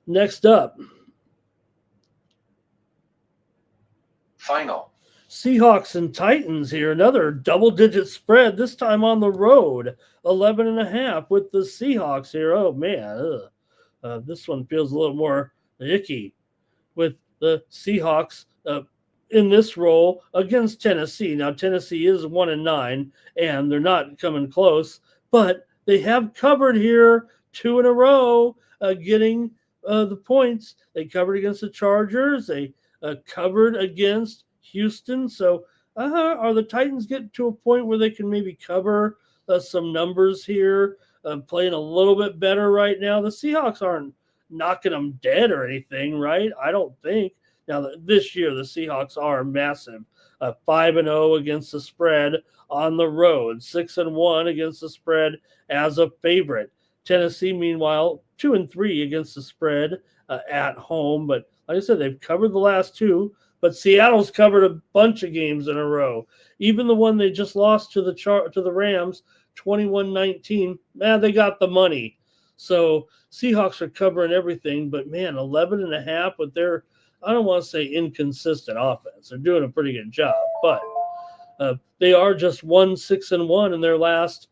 Next up. Final. Seahawks and Titans here. Another double-digit spread, this time on the road. 11.5 with the Seahawks here. Oh, man. This one feels a little more icky with the Seahawks in this role against Tennessee. Now, Tennessee is 1-9, and they're not coming close, but they have covered here 2 in a row, getting the points. They covered against the Chargers. They covered against Houston. So are the Titans getting to a point where they can maybe cover some numbers here, playing a little bit better right now? The Seahawks aren't knocking them dead or anything, right? I don't think. Now, this year, the Seahawks are massive. 5-0 against the spread on the road, 6-1 against the spread as a favorite. Tennessee, meanwhile, 2-3 against the spread at home. But like I said, they've covered the last 2. But Seattle's covered a bunch of games in a row. Even the one they just lost to the Rams, 21-19. Man, they got the money. So Seahawks are covering everything. But man, 11.5 with their, I don't want to say inconsistent offense. They're doing a pretty good job. But they are just 1-6-1 in their last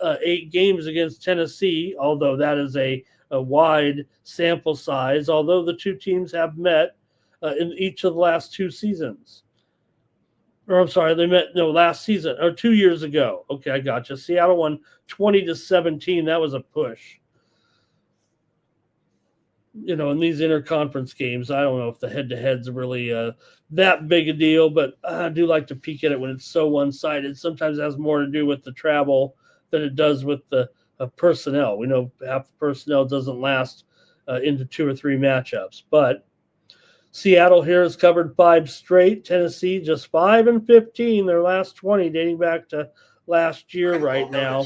8 games against Tennessee. Although that is a wide sample size. Although the two teams have met in each of the last 2 seasons. Or I'm sorry, they met last season or 2 years ago. Okay, I got you. Seattle won 20-17. That was a push. In these interconference games, I don't know if the head-to-heads are really that big a deal, but I do like to peek at it when it's so one-sided. Sometimes it has more to do with the travel than it does with the personnel. We know half the personnel doesn't last into 2 or 3 matchups, but Seattle here has covered 5 straight. Tennessee just 5-15, their last 20, dating back to last year right now.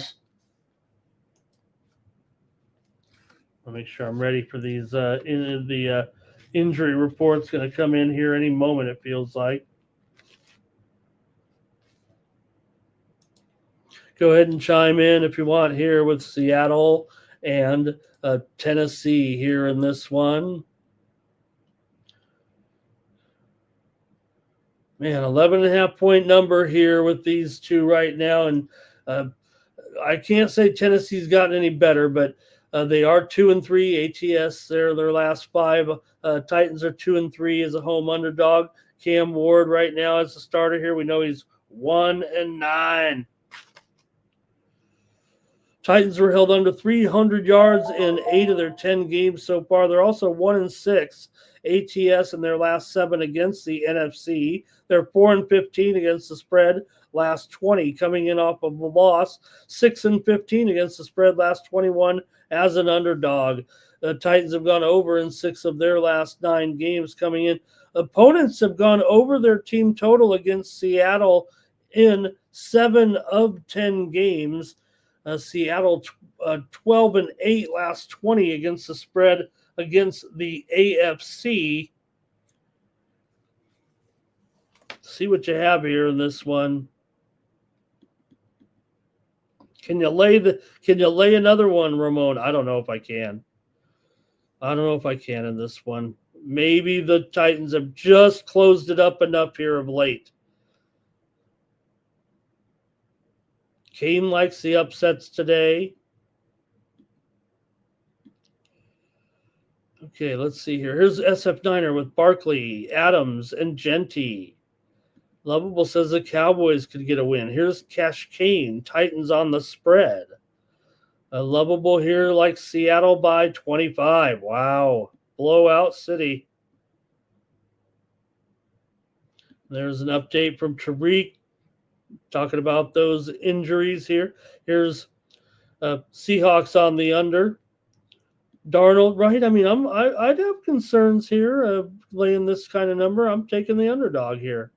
I'll make sure I'm ready for these. The injury report's going to come in here any moment, it feels like. Go ahead and chime in if you want here with Seattle and Tennessee here in this one. Man, 11.5 point number here with these two right now. And I can't say Tennessee's gotten any better, but they are 2-3 ATS. They're their last 5. Titans are 2-3 as a home underdog. Cam Ward right now as the starter here. We know he's 1-9. Titans were held under 300 yards in 8 of their 10 games so far. They're also 1-6 ATS in their last 7 against the NFC. They're 4-15 against the spread, last 20 coming in off of a loss. 6-15 against the spread, last 21 as an underdog. The Titans have gone over in 6 of their last 9 games coming in. Opponents have gone over their team total against Seattle in 7 of 10 games. Seattle 12-8 last 20 against the spread against the AFC. See what you have here in this one. Can you lay another one, Ramon? I don't know if I can. In this one. Maybe the Titans have just closed it up enough here of late. Kane likes the upsets today. Okay, let's see here. Here's SF Niner with Barkley, Adams, and Genty. Lovable says the Cowboys could get a win. Here's Cash Kane, Titans on the spread. Lovable here like Seattle by 25. Wow. Blowout city. There's an update from Tariq talking about those injuries here. Here's Seahawks on the under. Darnold, right? I mean, I'd have concerns here laying this kind of number. I'm taking the underdog here.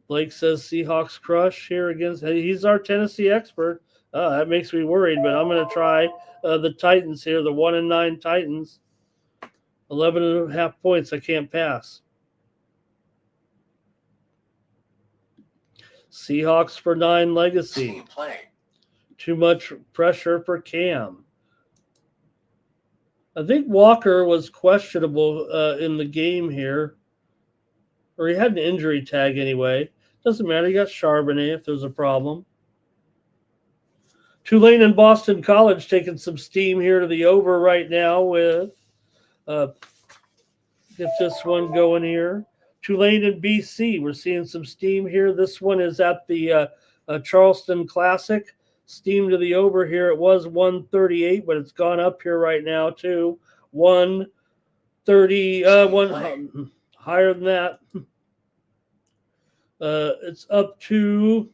Blake says Seahawks crush here against. He's our Tennessee expert. That makes me worried, but I'm going to try the Titans here, the 1-9 Titans. 11.5 points. I can't pass. Seahawks for 9 legacy. Too much pressure for Cam. I think Walker was questionable in the game here. Or he had an injury tag anyway. Doesn't matter. He got Charbonnet if there's a problem. Tulane and Boston College taking some steam here to the over right now with get this one going here. Tulane and BC, we're seeing some steam here. This one is at the Charleston Classic. Steam to the over here. It was 138, but it's gone up here right now to 130. Higher than that. It's up to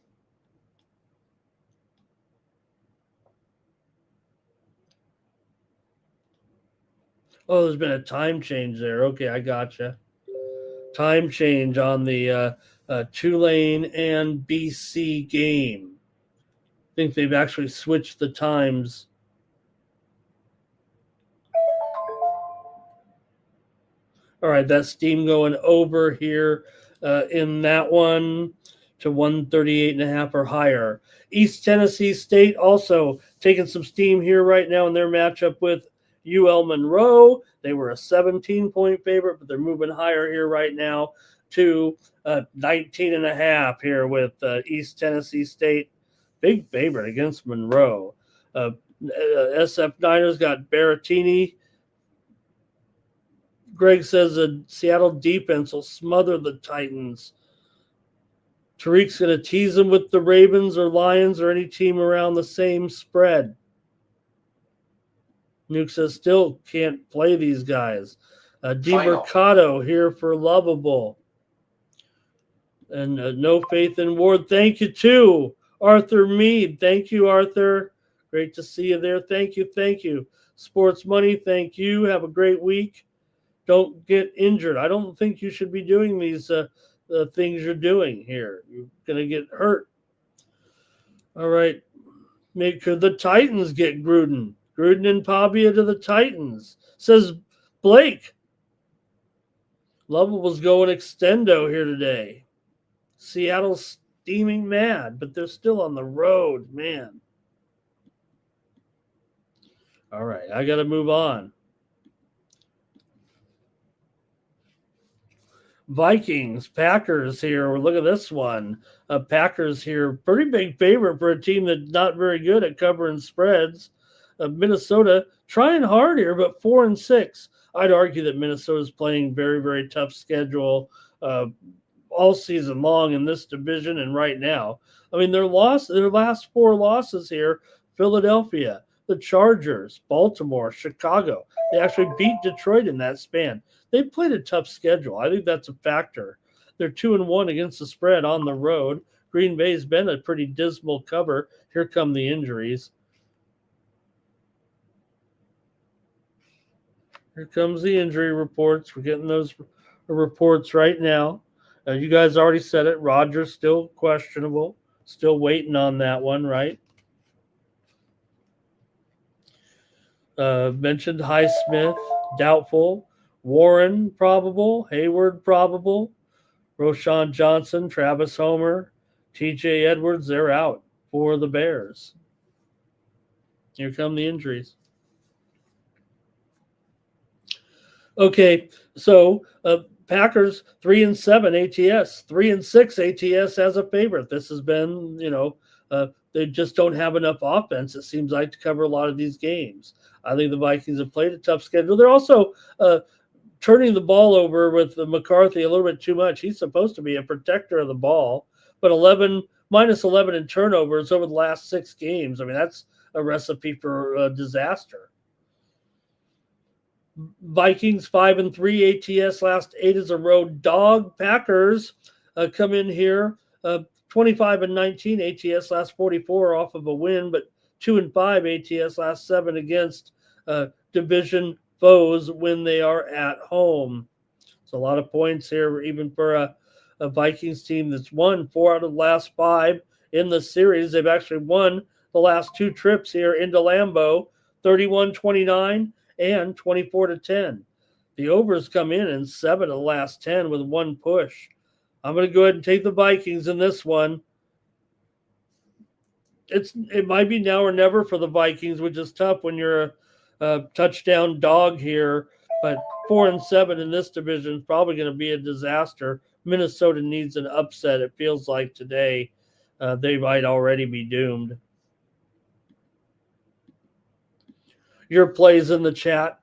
there's been a time change there. Okay, I gotcha. Time change on the Tulane and BC game. I think they've actually switched the times. All right, that's steam going over here in that one to 138.5 or higher. East Tennessee State also taking some steam here right now in their matchup with UL Monroe. They were a 17-point favorite, but they're moving higher here right now to 19.5 here with East Tennessee State. Big favorite against Monroe. SF Niners got Berrettini. Greg says the Seattle defense will smother the Titans. Tariq's going to tease them with the Ravens or Lions or any team around the same spread. Nuke says still can't play these guys. DeMercado here for Lovable. And no faith in Ward. Thank you, too. Arthur Mead. Thank you, Arthur. Great to see you there. Thank you. Thank you. Sports Money. Thank you. Have a great week. Don't get injured. I don't think you should be doing these things you're doing here. You're going to get hurt. All right. Make sure the Titans get Gruden. Gruden and Pavia to the Titans. Says Blake. Lovable's going extendo here today. Seattle's steaming mad, but they're still on the road, man. All right, I got to move on. Vikings, Packers here. Look at this one. Packers here, pretty big favorite for a team that's not very good at covering spreads. Minnesota trying hard here, but 4-6. I'd argue that Minnesota's playing very, very tough schedule all season long in this division and right now. I mean, their last 4 losses here: Philadelphia, the Chargers, Baltimore, Chicago. They actually beat Detroit in that span. They played a tough schedule. I think that's a factor. They're 2-1 against the spread on the road. Green Bay's been a pretty dismal cover. Here come the injuries. Here comes the injury reports. We're getting those reports right now. You guys already said it. Rodgers still questionable. Still waiting on that one, right? Mentioned Highsmith, doubtful. Warren, probable. Hayward, probable. Roshan Johnson, Travis Homer, TJ Edwards, they're out for the Bears. Here come the injuries. Okay, so Packers 3-7 ATS, 3-6 ATS as a favorite. This has been, they just don't have enough offense, it seems like, to cover a lot of these games. I think the Vikings have played a tough schedule. They're also turning the ball over with McCarthy a little bit too much. He's supposed to be a protector of the ball, but minus 11 in turnovers over the last 6 games. I mean, that's a recipe for disaster. Vikings 5-3 ATS last 8 as a road dog. Packers come in here 25-19 ATS last 44 off of a win, but 2-5 ATS last 7 against division foes when they are at home. It's a lot of points here, even for a Vikings team that's won 4 out of the last 5 in the series. They've actually won the last 2 trips here into Lambeau, 31-29 and 24-10. The overs come in 7 of the last 10 with 1 push. I'm going to go ahead and take the Vikings in this one. It might be now or never for the Vikings, which is tough when you're a touchdown dog here. But 4-7 in this division is probably going to be a disaster. Minnesota needs an upset. It feels like today they might already be doomed. Your plays in the chat.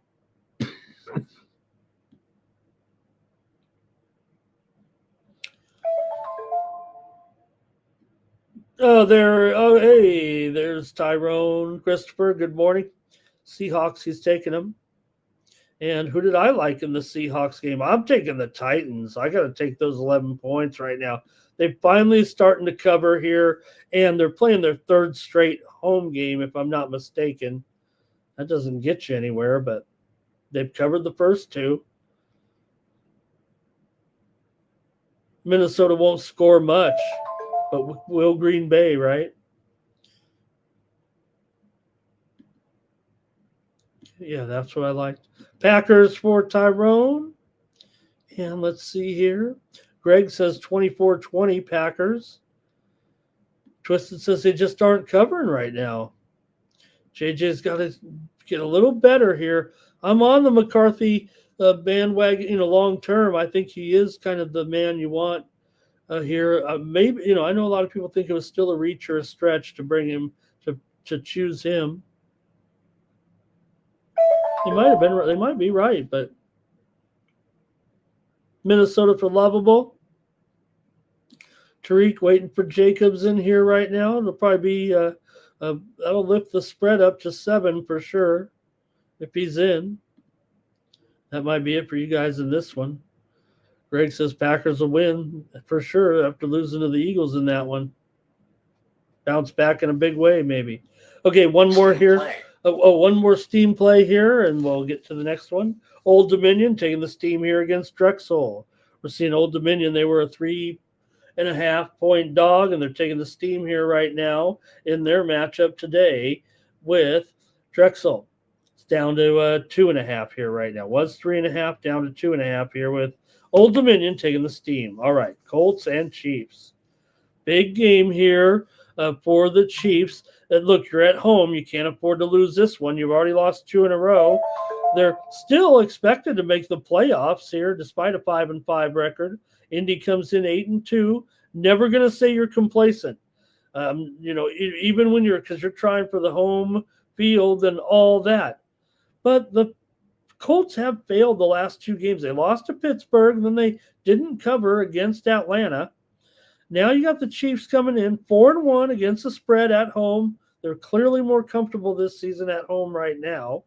Hey, there's Tyrone Christopher. Good morning. Seahawks, he's taking them. And who did I like in the Seahawks game? I'm taking the Titans. I got to take those 11 points right now. They're finally starting to cover here, and they're playing their 3rd straight home game, if I'm not mistaken. That doesn't get you anywhere, but they've covered the first 2. Minnesota won't score much, but will Green Bay, right? Yeah, that's what I liked. Packers for Tyrone. And let's see here. Greg says 24-20 Packers. Twisted says they just aren't covering right now. JJ's got to get a little better here. I'm on the McCarthy bandwagon, long term. I think he is kind of the man you want here. Maybe, I know a lot of people think it was still a reach or a stretch to bring him, to choose him. They might be right, but Minnesota for Lovable. Tariq waiting for Jacobs in here right now. It'll probably be that'll lift the spread up to 7 for sure if he's in. That might be it for you guys in this one. Greg says Packers will win for sure after losing to the Eagles in that one. Bounce back in a big way, maybe. Okay, one more here. One more steam play here, and we'll get to the next one. Old Dominion taking the steam here against Drexel. We're seeing Old Dominion. They were a 3.5-point dog, and they're taking the steam here right now in their matchup today with Drexel. It's down to 2.5 here right now. Was 3.5, down to 2.5 here with Old Dominion taking the steam. All right, Colts and Chiefs. Big game here for the Chiefs. Look, you're at home. You can't afford to lose this one. You've already lost 2 in a row. They're still expected to make the playoffs here despite a 5-5 record. Indy comes in 8-2. Never going to say you're complacent. Even when because you're trying for the home field and all that. But the Colts have failed the last 2 games. They lost to Pittsburgh, and then they didn't cover against Atlanta. Now you got the Chiefs coming in 4-1 against the spread at home. They're clearly more comfortable this season at home right now.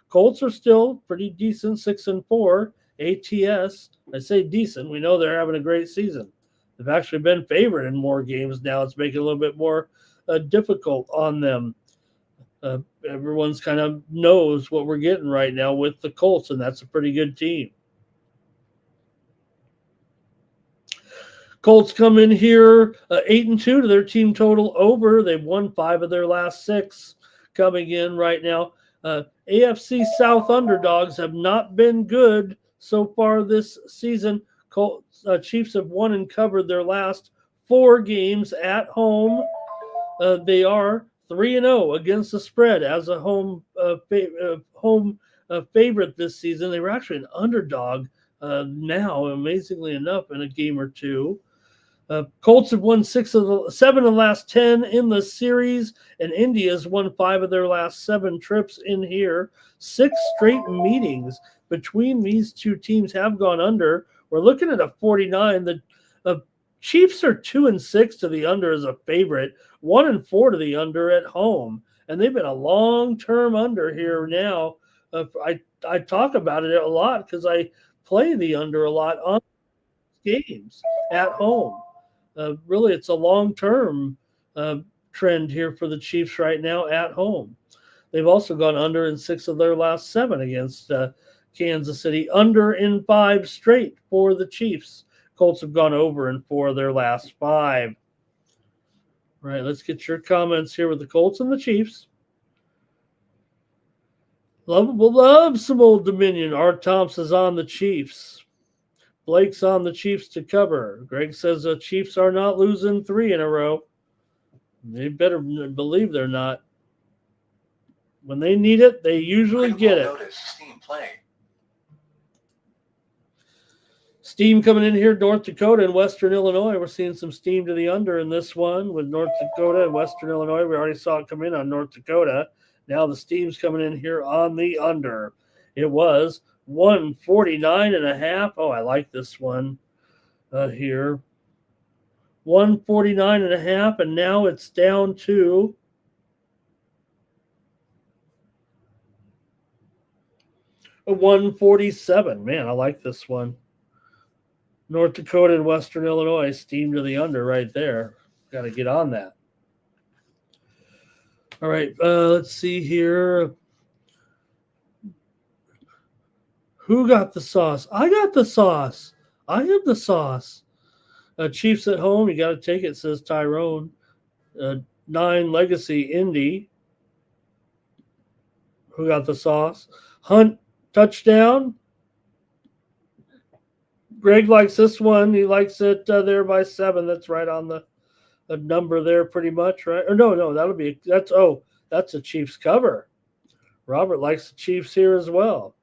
Colts are still pretty decent, 6-4. ATS, I say decent. We know they're having a great season. They've actually been favored in more games now. It's making it a little bit more difficult on them. Everyone's kind of knows what we're getting right now with the Colts, and that's a pretty good team. Colts come in here 8-2 to their team total over. They've won 5 of their last 6 coming in right now. AFC South underdogs have not been good so far this season. Chiefs have won and covered their last 4 games at home. They are 3-0 against the spread as a home favorite this season. They were actually an underdog now, amazingly enough, in a game or 2. Colts have won 7 of the last 10 in the series, and India's won 5 of their last 7 trips in here. 6 straight meetings between these two teams have gone under. We're looking at a 49. The Chiefs are 2-6 to the under as a favorite, 1-4 to the under at home, and they've been a long-term under here now. I talk about it a lot because I play the under a lot on games at home. Really, it's a long-term trend here for the Chiefs right now at home. They've also gone under in 6 of their last 7 against Kansas City, under in 5 straight for the Chiefs. Colts have gone over in 4 of their last 5. All right, let's get your comments here with the Colts and the Chiefs. Love some Old Dominion. Art Thompson's on the Chiefs. Blake's on the Chiefs to cover. Greg says the Chiefs are not losing 3 in a row. They better believe they're not. When they need it, they usually get it. Steam play. Steam coming in here, North Dakota and Western Illinois. We're seeing some steam to the under in this one with North Dakota and Western Illinois. We already saw it come in on North Dakota. Now the steam's coming in here on the under. It was 149.5. Oh, I like this one here. 149.5, and now it's down to 147. Man, I like this one. North Dakota and Western Illinois steam to the under right there. Got to get on that. All right, let's see here. Who got the sauce? I got the sauce. I am the sauce. Chiefs at home, you got to take it, says Tyrone. 9 Legacy Indy. Who got the sauce? Hunt touchdown. Greg likes this one. He likes it there by 7. That's right on the number there, pretty much, right? Or no, that's a Chiefs cover. Robert likes the Chiefs here as well.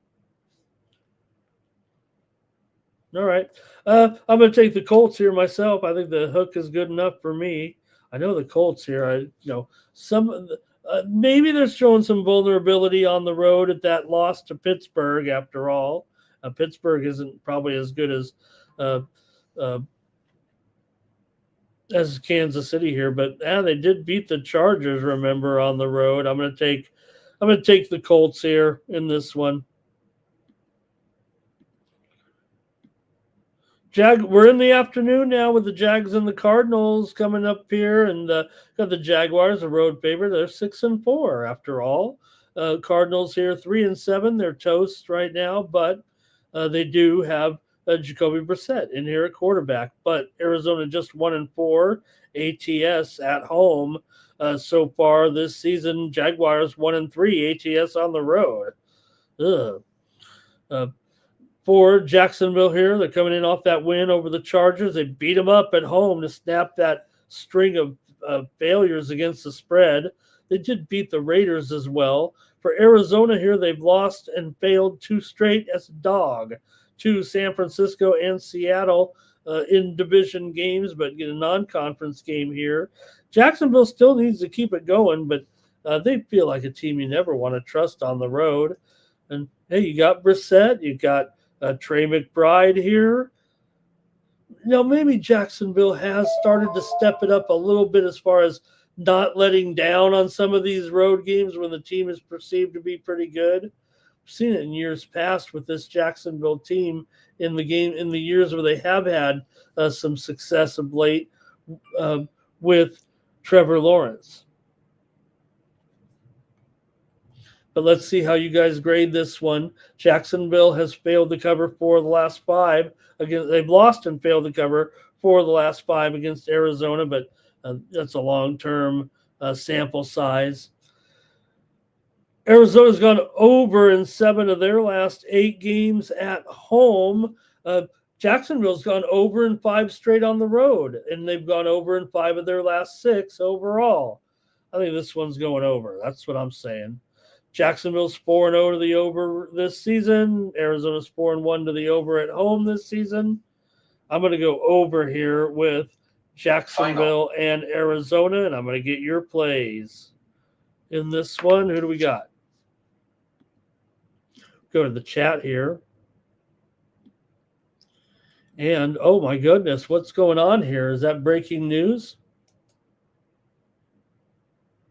All right. I'm going to take the Colts here myself. I think the hook is good enough for me. I know the Colts here. Maybe they're showing some vulnerability on the road at that loss to Pittsburgh. After all, Pittsburgh isn't probably as good as Kansas City here, but they did beat the Chargers. Remember, on the road. I'm going to take the Colts here in this one. We're in the afternoon now with the Jags and the Cardinals coming up here, and got the Jaguars, a road favorite. They're 6-4 after all. Cardinals here 3-7. They're toast right now, but they do have Jacoby Brissett in here at quarterback. But Arizona just 1-4 ATS at home so far this season. Jaguars 1-3 ATS on the road. For Jacksonville here, they're coming in off that win over the Chargers. They beat them up at home to snap that string of failures against the spread. They did beat the Raiders as well. For Arizona here, they've lost and failed 2 straight as a dog to San Francisco and Seattle in division games, but get a non-conference game here. Jacksonville still needs to keep it going, but they feel like a team you never want to trust on the road. And, hey, you got Brissett, you got Trey McBride here. Maybe Jacksonville has started to step it up a little bit as far as not letting down on some of these road games when the team is perceived to be pretty good. We've seen it in years past with this Jacksonville team in the years where they have had some success of late with Trevor Lawrence. But let's see how you guys grade this one. Jacksonville has failed to cover 4 of the last 5. Again, they've lost and failed to cover 4 of the last 5 against Arizona, but that's a long-term sample size. Arizona's gone over in 7 of their last 8 games at home. Jacksonville's gone over in 5 straight on the road, and they've gone over in 5 of their last 6 overall. I think this one's going over. That's what I'm saying. Jacksonville's 4-0 to the over this season. Arizona's 4-1 to the over at home this season. I'm going to go over here with Jacksonville and Arizona, and I'm going to get your plays in this one. Who do we got? Go to the chat here. And, oh my goodness, what's going on here? Is that breaking news?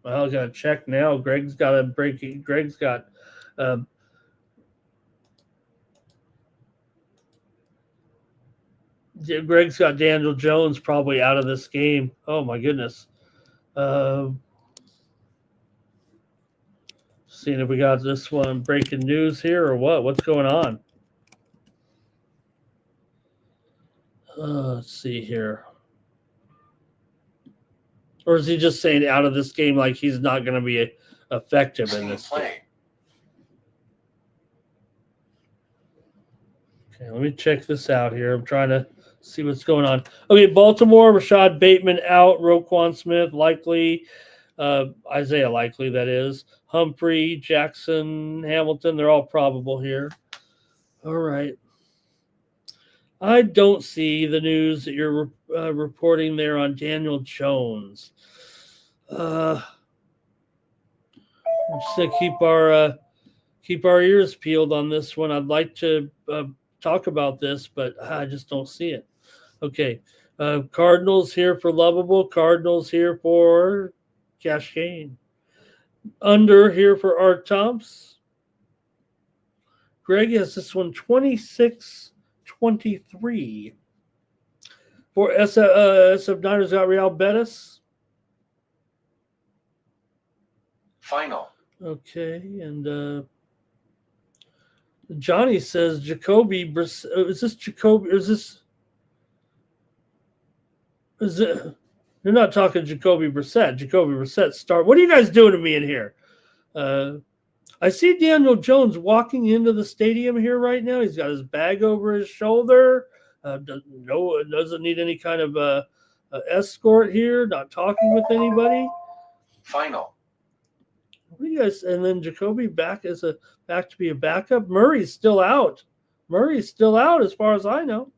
Well, I got to check now. Greg's got Greg's got Daniel Jones probably out of this game. Oh my goodness. Seeing if we got this one breaking news here or what. What's going on? Let's see here. Or is he just saying out of this game like he's not going to be effective in this game? Okay, let me check this out here. I'm trying to see what's going on. Okay, Baltimore, Rashad Bateman out, Roquan Smith likely, Isaiah likely, that is, Humphrey, Jackson, Hamilton, they're all probable here. All right. I don't see the news that you're reporting there on Daniel Jones. I'm just gonna keep our ears peeled on this one. I'd like to talk about this, but I just don't see it. Okay, Cardinals here for Lovable. Cardinals here for Cash Game. Under here for Art Tomps. Greg has this one 26-23. For SF Niners got Real Betis. Final. Okay, and Johnny says Jacoby. Is this Jacoby? Is it? You're not talking Jacoby Brissett. Jacoby Brissett start. What are you guys doing to me in here? I see Daniel Jones walking into the stadium here right now. He's got his bag over his shoulder. Doesn't need any kind of escort here. Not talking with anybody. Final. What do you guys? And then Jacoby back to be a backup. Murray's still out. As far as I know.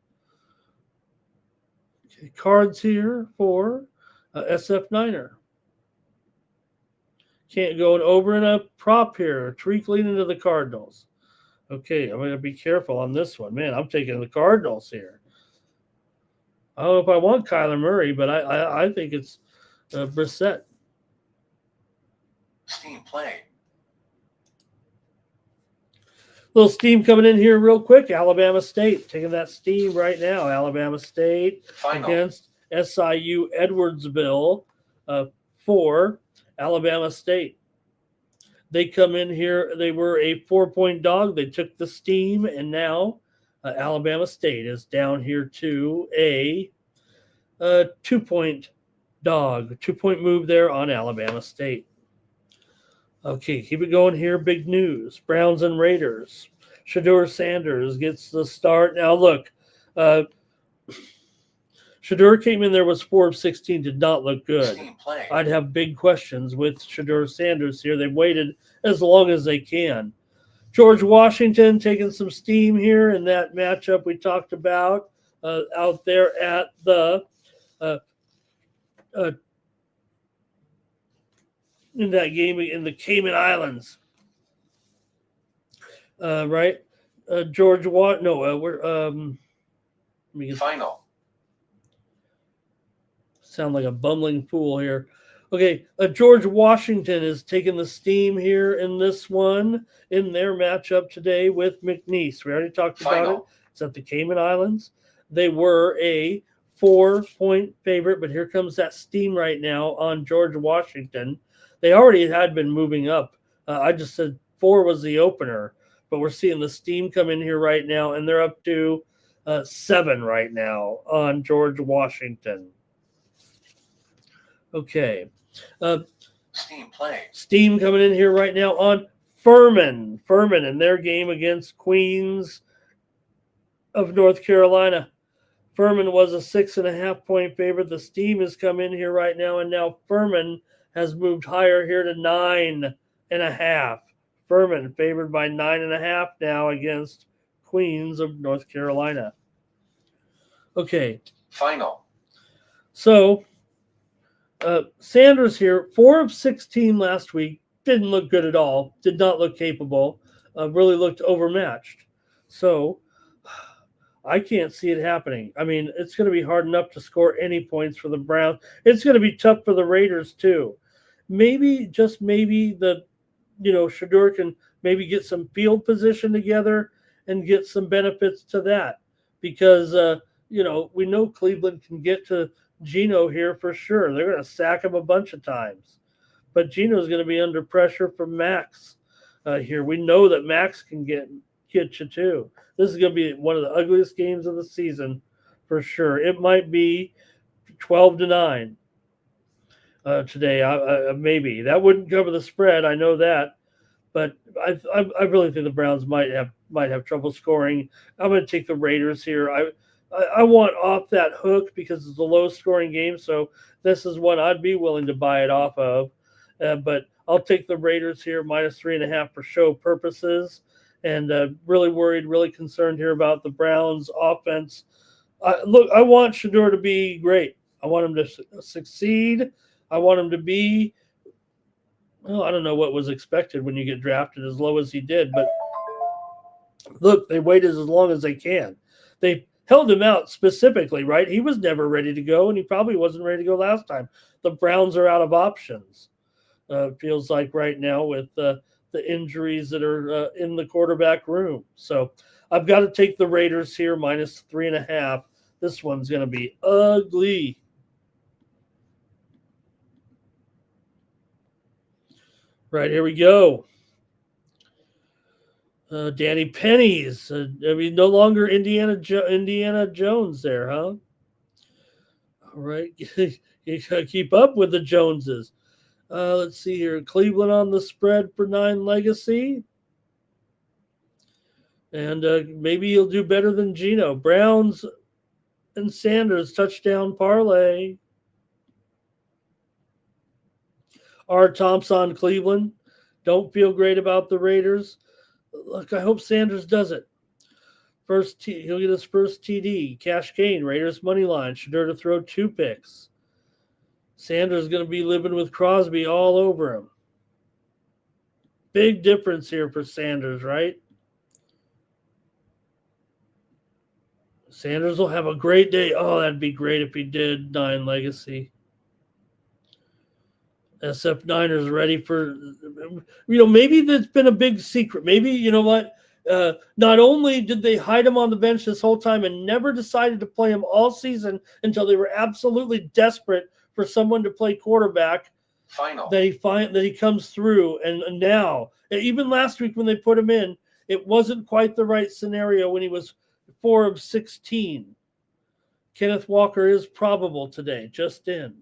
Okay, cards here for SF Niner. Can't go over in a prop here. Tariq leading to the Cardinals. Okay, I'm going to be careful on this one. Man, I'm taking the Cardinals here. I don't know if I want Kyler Murray, but I think it's Brissett. Steam play. Little steam coming in here real quick. Alabama State taking that steam right now. Alabama State against SIU Edwardsville for Alabama State. They come in here. They were a 4-point dog. They took the steam, and now Alabama State is down here to a 2-point dog. 2-point move there on Alabama State. Okay, keep it going here. Big news. Browns and Raiders. Shedeur Sanders gets the start. Now, look, Shedeur came in there, was 4 of 16, did not look good. I'd have big questions with Shedeur Sanders here. They've waited as long as they can. George Washington taking some steam here in that matchup we talked about out there at the in that game in the Cayman Islands. Right? George Watt. No, Final. Sound like a bumbling fool here. Okay, George Washington is taking the steam here in this one in their matchup today with McNeese. We already talked about it. It's at the Cayman Islands. They were a 4-point favorite, but here comes that steam right now on George Washington. They already had been moving up. I just said 4 was the opener, but we're seeing the steam come in here right now, and they're up to 7 right now on George Washington. Okay. Steam play. Steam coming in here right now on Furman. Furman in their game against Queens of North Carolina. Furman was a 6.5-point favorite. The steam has come in here right now, and now Furman has moved higher here to 9.5. Furman favored by 9.5 now against Queens of North Carolina. Okay. Final. So Sanders here, 4 of 16 last week, didn't look good at all, did not look capable, really looked overmatched. So I can't see it happening. I mean, it's going to be hard enough to score any points for the Browns. It's going to be tough for the Raiders too. Maybe, just maybe, Shador can maybe get some field position together and get some benefits to that because, we know Cleveland can get to Geno here for sure. They're going to sack him a bunch of times. But Geno's going to be under pressure from Max here. We know that Max can get you too. This is going to be one of the ugliest games of the season for sure. It might be 12-9 today. Maybe that wouldn't cover the spread. I know that, but I really think the Browns might have trouble scoring. I'm going to take the Raiders here. I want off that hook because it's a low scoring game. So this is one I'd be willing to buy it off of. But I'll take the Raiders here -3.5 for show purposes. And really worried, really concerned here about the Browns offense. I want Shador to be great. I want him to succeed. I want him to be, I don't know what was expected when you get drafted as low as he did. But look, they waited as long as they can. They held him out specifically, right? He was never ready to go, and he probably wasn't ready to go last time. The Browns are out of options. Feels like right now with the injuries that are in the quarterback room. So I've got to take the Raiders here -3.5. This one's going to be ugly. Right, here we go. Danny Pennies. No longer Indiana Jones there, huh? All right. You got to keep up with the Joneses. Let's see here. Cleveland on the spread for 9 legacy. And maybe he'll do better than Geno. Browns and Sanders touchdown parlay. R. Thompson, Cleveland. Don't feel great about the Raiders. Look, I hope Sanders does it. He'll get his first TD. Cash Kane, Raiders money line. Shador to throw 2 picks. Sanders is going to be living with Crosby all over him. Big difference here for Sanders, right? Sanders will have a great day. Oh, that'd be great if he did 9 legacy. SF Niners ready for, maybe that's been a big secret. Maybe, you know what? Not only did they hide him on the bench this whole time and never decided to play him all season until they were absolutely desperate for someone to play quarterback, that he comes through, and now, even last week when they put him in, it wasn't quite the right scenario when he was 4 of 16. Kenneth Walker is probable today, just in.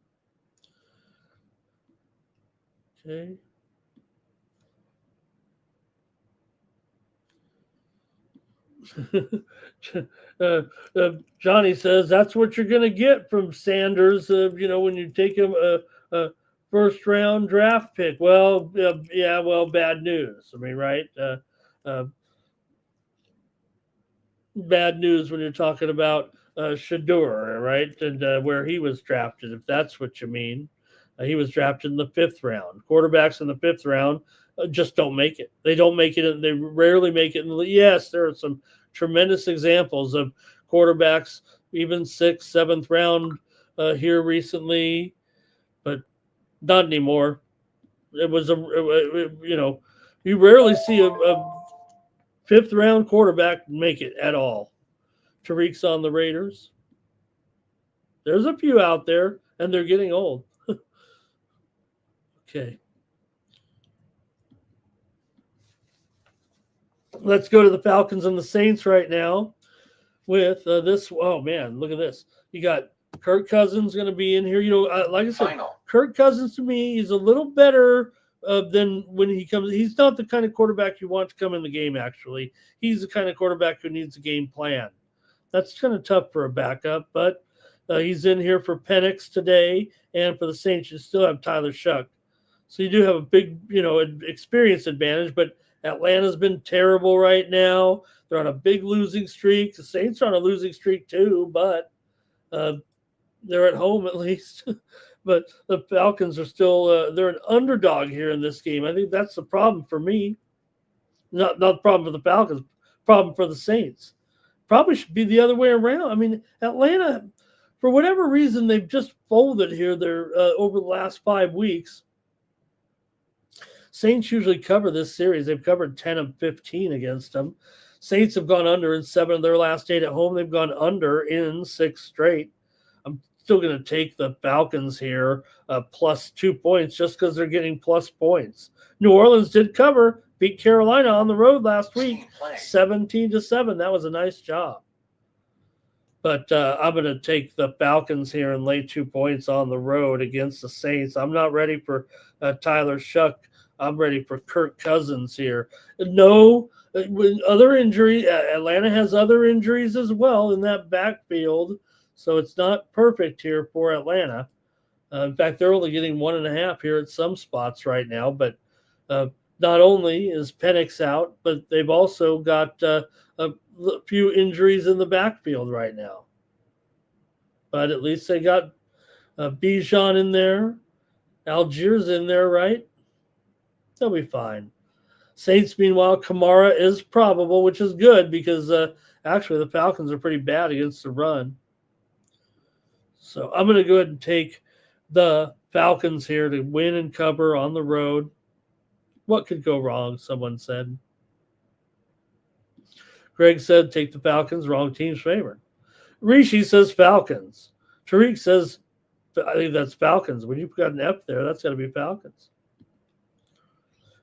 Okay. Johnny says that's what you're going to get from Sanders, when you take him a first-round draft pick. Well, bad news. I mean, right? Bad news when you're talking about Shador, right? And where he was drafted, if that's what you mean. He was drafted in the 5th round. Quarterbacks in the 5th round just don't make it. They don't make it. They rarely make it. Yes, there are some tremendous examples of quarterbacks, even 6th, 7th round here recently, but not anymore. It was you rarely see a 5th round quarterback make it at all. Tariq's on the Raiders. There's a few out there, and they're getting old. Okay. Let's go to the Falcons and the Saints right now with this. Oh, man, look at this. You got Kirk Cousins going to be in here. Like I said, Kirk Cousins to me, he's a little better than when he comes. He's not the kind of quarterback you want to come in the game, actually. He's the kind of quarterback who needs a game plan. That's kind of tough for a backup, but he's in here for Penix today, and for the Saints, you still have Tyler Shuck. So you do have a big, experience advantage, but Atlanta's been terrible right now. They're on a big losing streak. The Saints are on a losing streak too, but, They're at home at least. But the Falcons are still they're an underdog here in this game. I think that's the problem for me. Not the problem for the Falcons, problem for the Saints. Probably should be the other way around. I mean, Atlanta, for whatever reason, they've just folded here. They're over the last 5 weeks. Saints usually cover this series. They've covered 10 of 15 against them. Saints have gone under in 7 of their last 8 at home. They've gone under in 6 straight. I'm still going to take the Falcons here plus 2 points just because they're getting plus points. New Orleans did cover, beat Carolina on the road last week, 17-7. That was a nice job. But I'm going to take the Falcons here and lay 2 points on the road against the Saints. I'm not ready for Tyler Shuck. I'm ready for Kirk Cousins here. No, with other injury, Atlanta has other injuries as well in that backfield, so it's not perfect here for Atlanta. In fact, they're only getting 1.5 here at some spots right now. But not only is Penix out, but they've also got a few injuries in the backfield right now. But at least they got Bijan in there. Algiers in there, right? They'll be fine. Saints, meanwhile, Kamara is probable, which is good because actually the Falcons are pretty bad against the run. So I'm going to go ahead and take the Falcons here to win and cover on the road. What could go wrong, someone said. Greg said take the Falcons, wrong team's favorite. Rishi says Falcons. Tariq says, I think that's Falcons. When you've got an F there, that's got to be Falcons.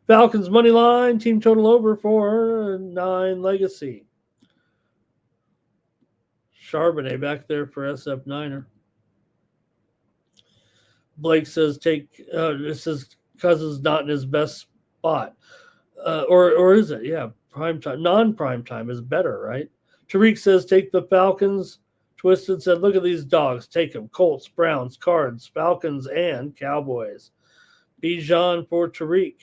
Falcons money line, team total over for 9 legacy. Charbonnet back there for SF Niner. Blake says this is Cousins not in his best spot. Or is it? Yeah, prime time. Non-prime time is better, right? Tariq says take the Falcons. Twisted said, look at these dogs. Take them. Colts, Browns, Cards, Falcons, and Cowboys. Bijan for Tariq.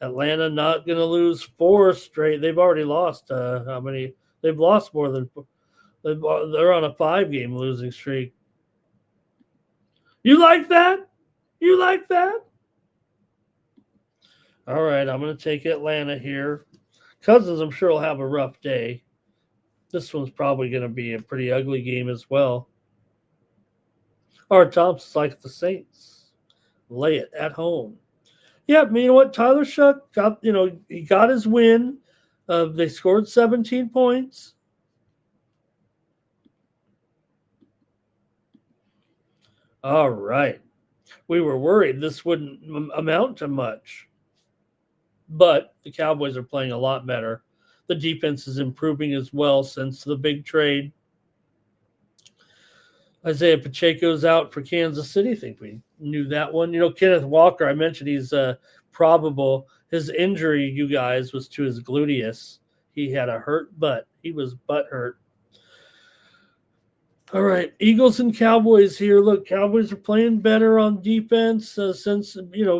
Atlanta not going to lose 4 straight. They've already lost how many? They've lost more than – they're on a 5-game losing streak. You like that? You like that? All right, I'm going to take Atlanta here. Cousins, I'm sure, will have a rough day. This one's probably going to be a pretty ugly game as well. Art Thompson's like the Saints. Lay it at home. Yeah, you know what? Tyler Shuck got, he got his win. They scored 17 points. All right. We were worried this wouldn't amount to much. But the Cowboys are playing a lot better. The defense is improving as well since the big trade. Isaiah Pacheco's out for Kansas City. I think we knew that one. Kenneth Walker, I mentioned he's probable. His injury, you guys, was to his gluteus. He had a hurt butt. He was butt hurt. All right, Eagles and Cowboys here. Look, Cowboys are playing better on defense since,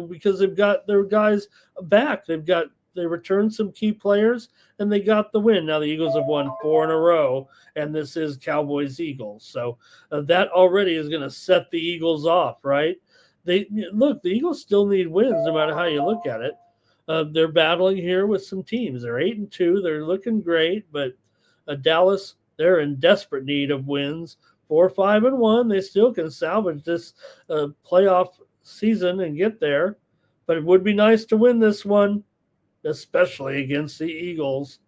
because they've got their guys back. They returned some key players, and they got the win. Now the Eagles have won 4 in a row, and this is Cowboys-Eagles. So that already is going to set the Eagles off, right? The Eagles still need wins no matter how you look at it. They're battling here with some teams. They're 8-2. They're looking great, but Dallas, they're in desperate need of wins. 4-5-1. They still can salvage this playoff season and get there, but it would be nice to win this one, especially against the Eagles.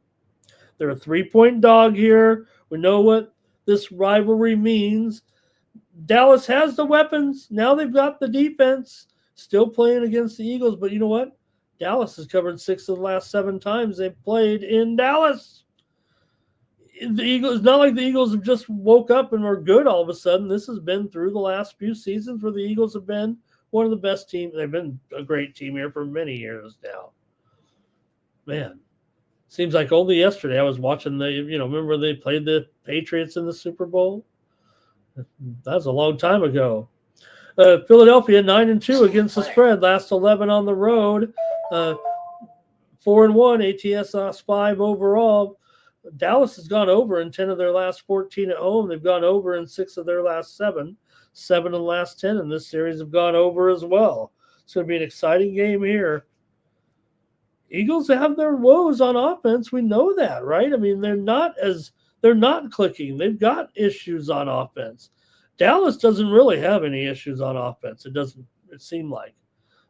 They're a 3-point dog here. We know what this rivalry means. Dallas has the weapons. Now they've got the defense. Still playing against the Eagles, but you know what? Dallas has covered 6 of the last 7 times they've played in Dallas. The Eagles, it's not like the Eagles have just woke up and are good all of a sudden. This has been through the last few seasons where the Eagles have been one of the best teams. They've been a great team here for many years now. Man, seems like only yesterday I was watching remember they played the Patriots in the Super Bowl? That was a long time ago. Philadelphia 9-2 against the spread. Last 11 on the road. 4-1 ATS lost 5 overall. Dallas has gone over in 10 of their last 14 at home. They've gone over in 6 of their last 7. 7 of the last 10 in this series have gone over as well. It's going to be an exciting game here. Eagles have their woes on offense. We know that, right? I mean, they're not clicking. They've got issues on offense. Dallas doesn't really have any issues on offense. It seem like.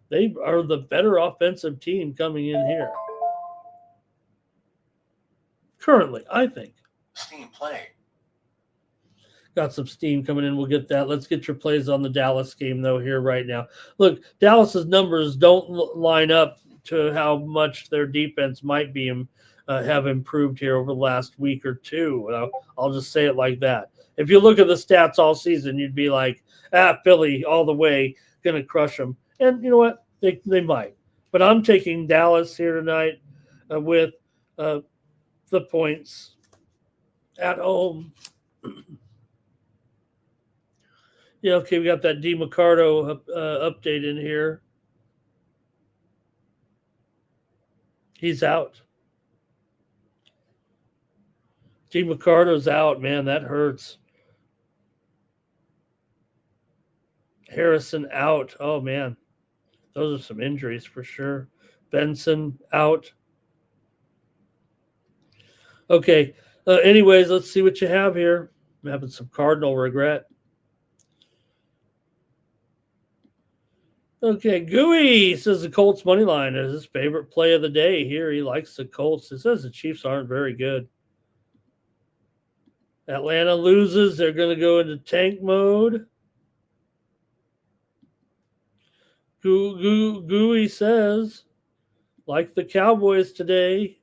They are the better offensive team coming in here. Currently, I think. Steam play. Got some steam coming in. We'll get that. Let's get your plays on the Dallas game, though, here right now. Look, Dallas's numbers don't line up to how much their defense might be have improved here over the last week or two. I'll just say it like that. If you look at the stats all season, you'd be like, Philly all the way, going to crush them. And you know what? They might. But I'm taking Dallas here tonight with the points at home. Yeah, okay, we got that DeMarcado update in here. He's out. DeMarcado's out, man. That hurts. Harrison out. Oh, man. Those are some injuries for sure. Benson out. Okay. Anyways, let's see what you have here. I'm having some Cardinal regret. Okay, Gooey says the Colts money line is his favorite play of the day here. He likes the Colts. He says the Chiefs aren't very good. Atlanta loses. They're going to go into tank mode. Gooey says, like the Cowboys today.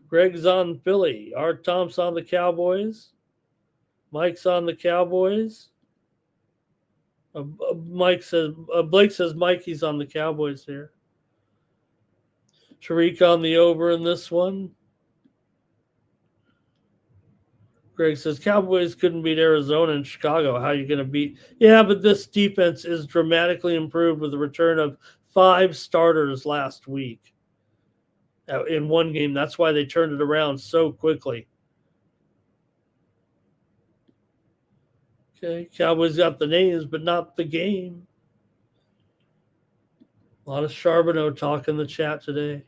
Greg's on Philly. Art Tom's on the Cowboys. Mike's on the Cowboys. Blake says Mikey's on the Cowboys here. Tariq on the over in this one. Greg says Cowboys couldn't beat Arizona and Chicago. How are you going to beat? Yeah, but this defense is dramatically improved with the return of 5 starters last week in one game. That's why they turned it around so quickly. Okay, Cowboys got the names, but not the game. A lot of Charbonneau talk in the chat today.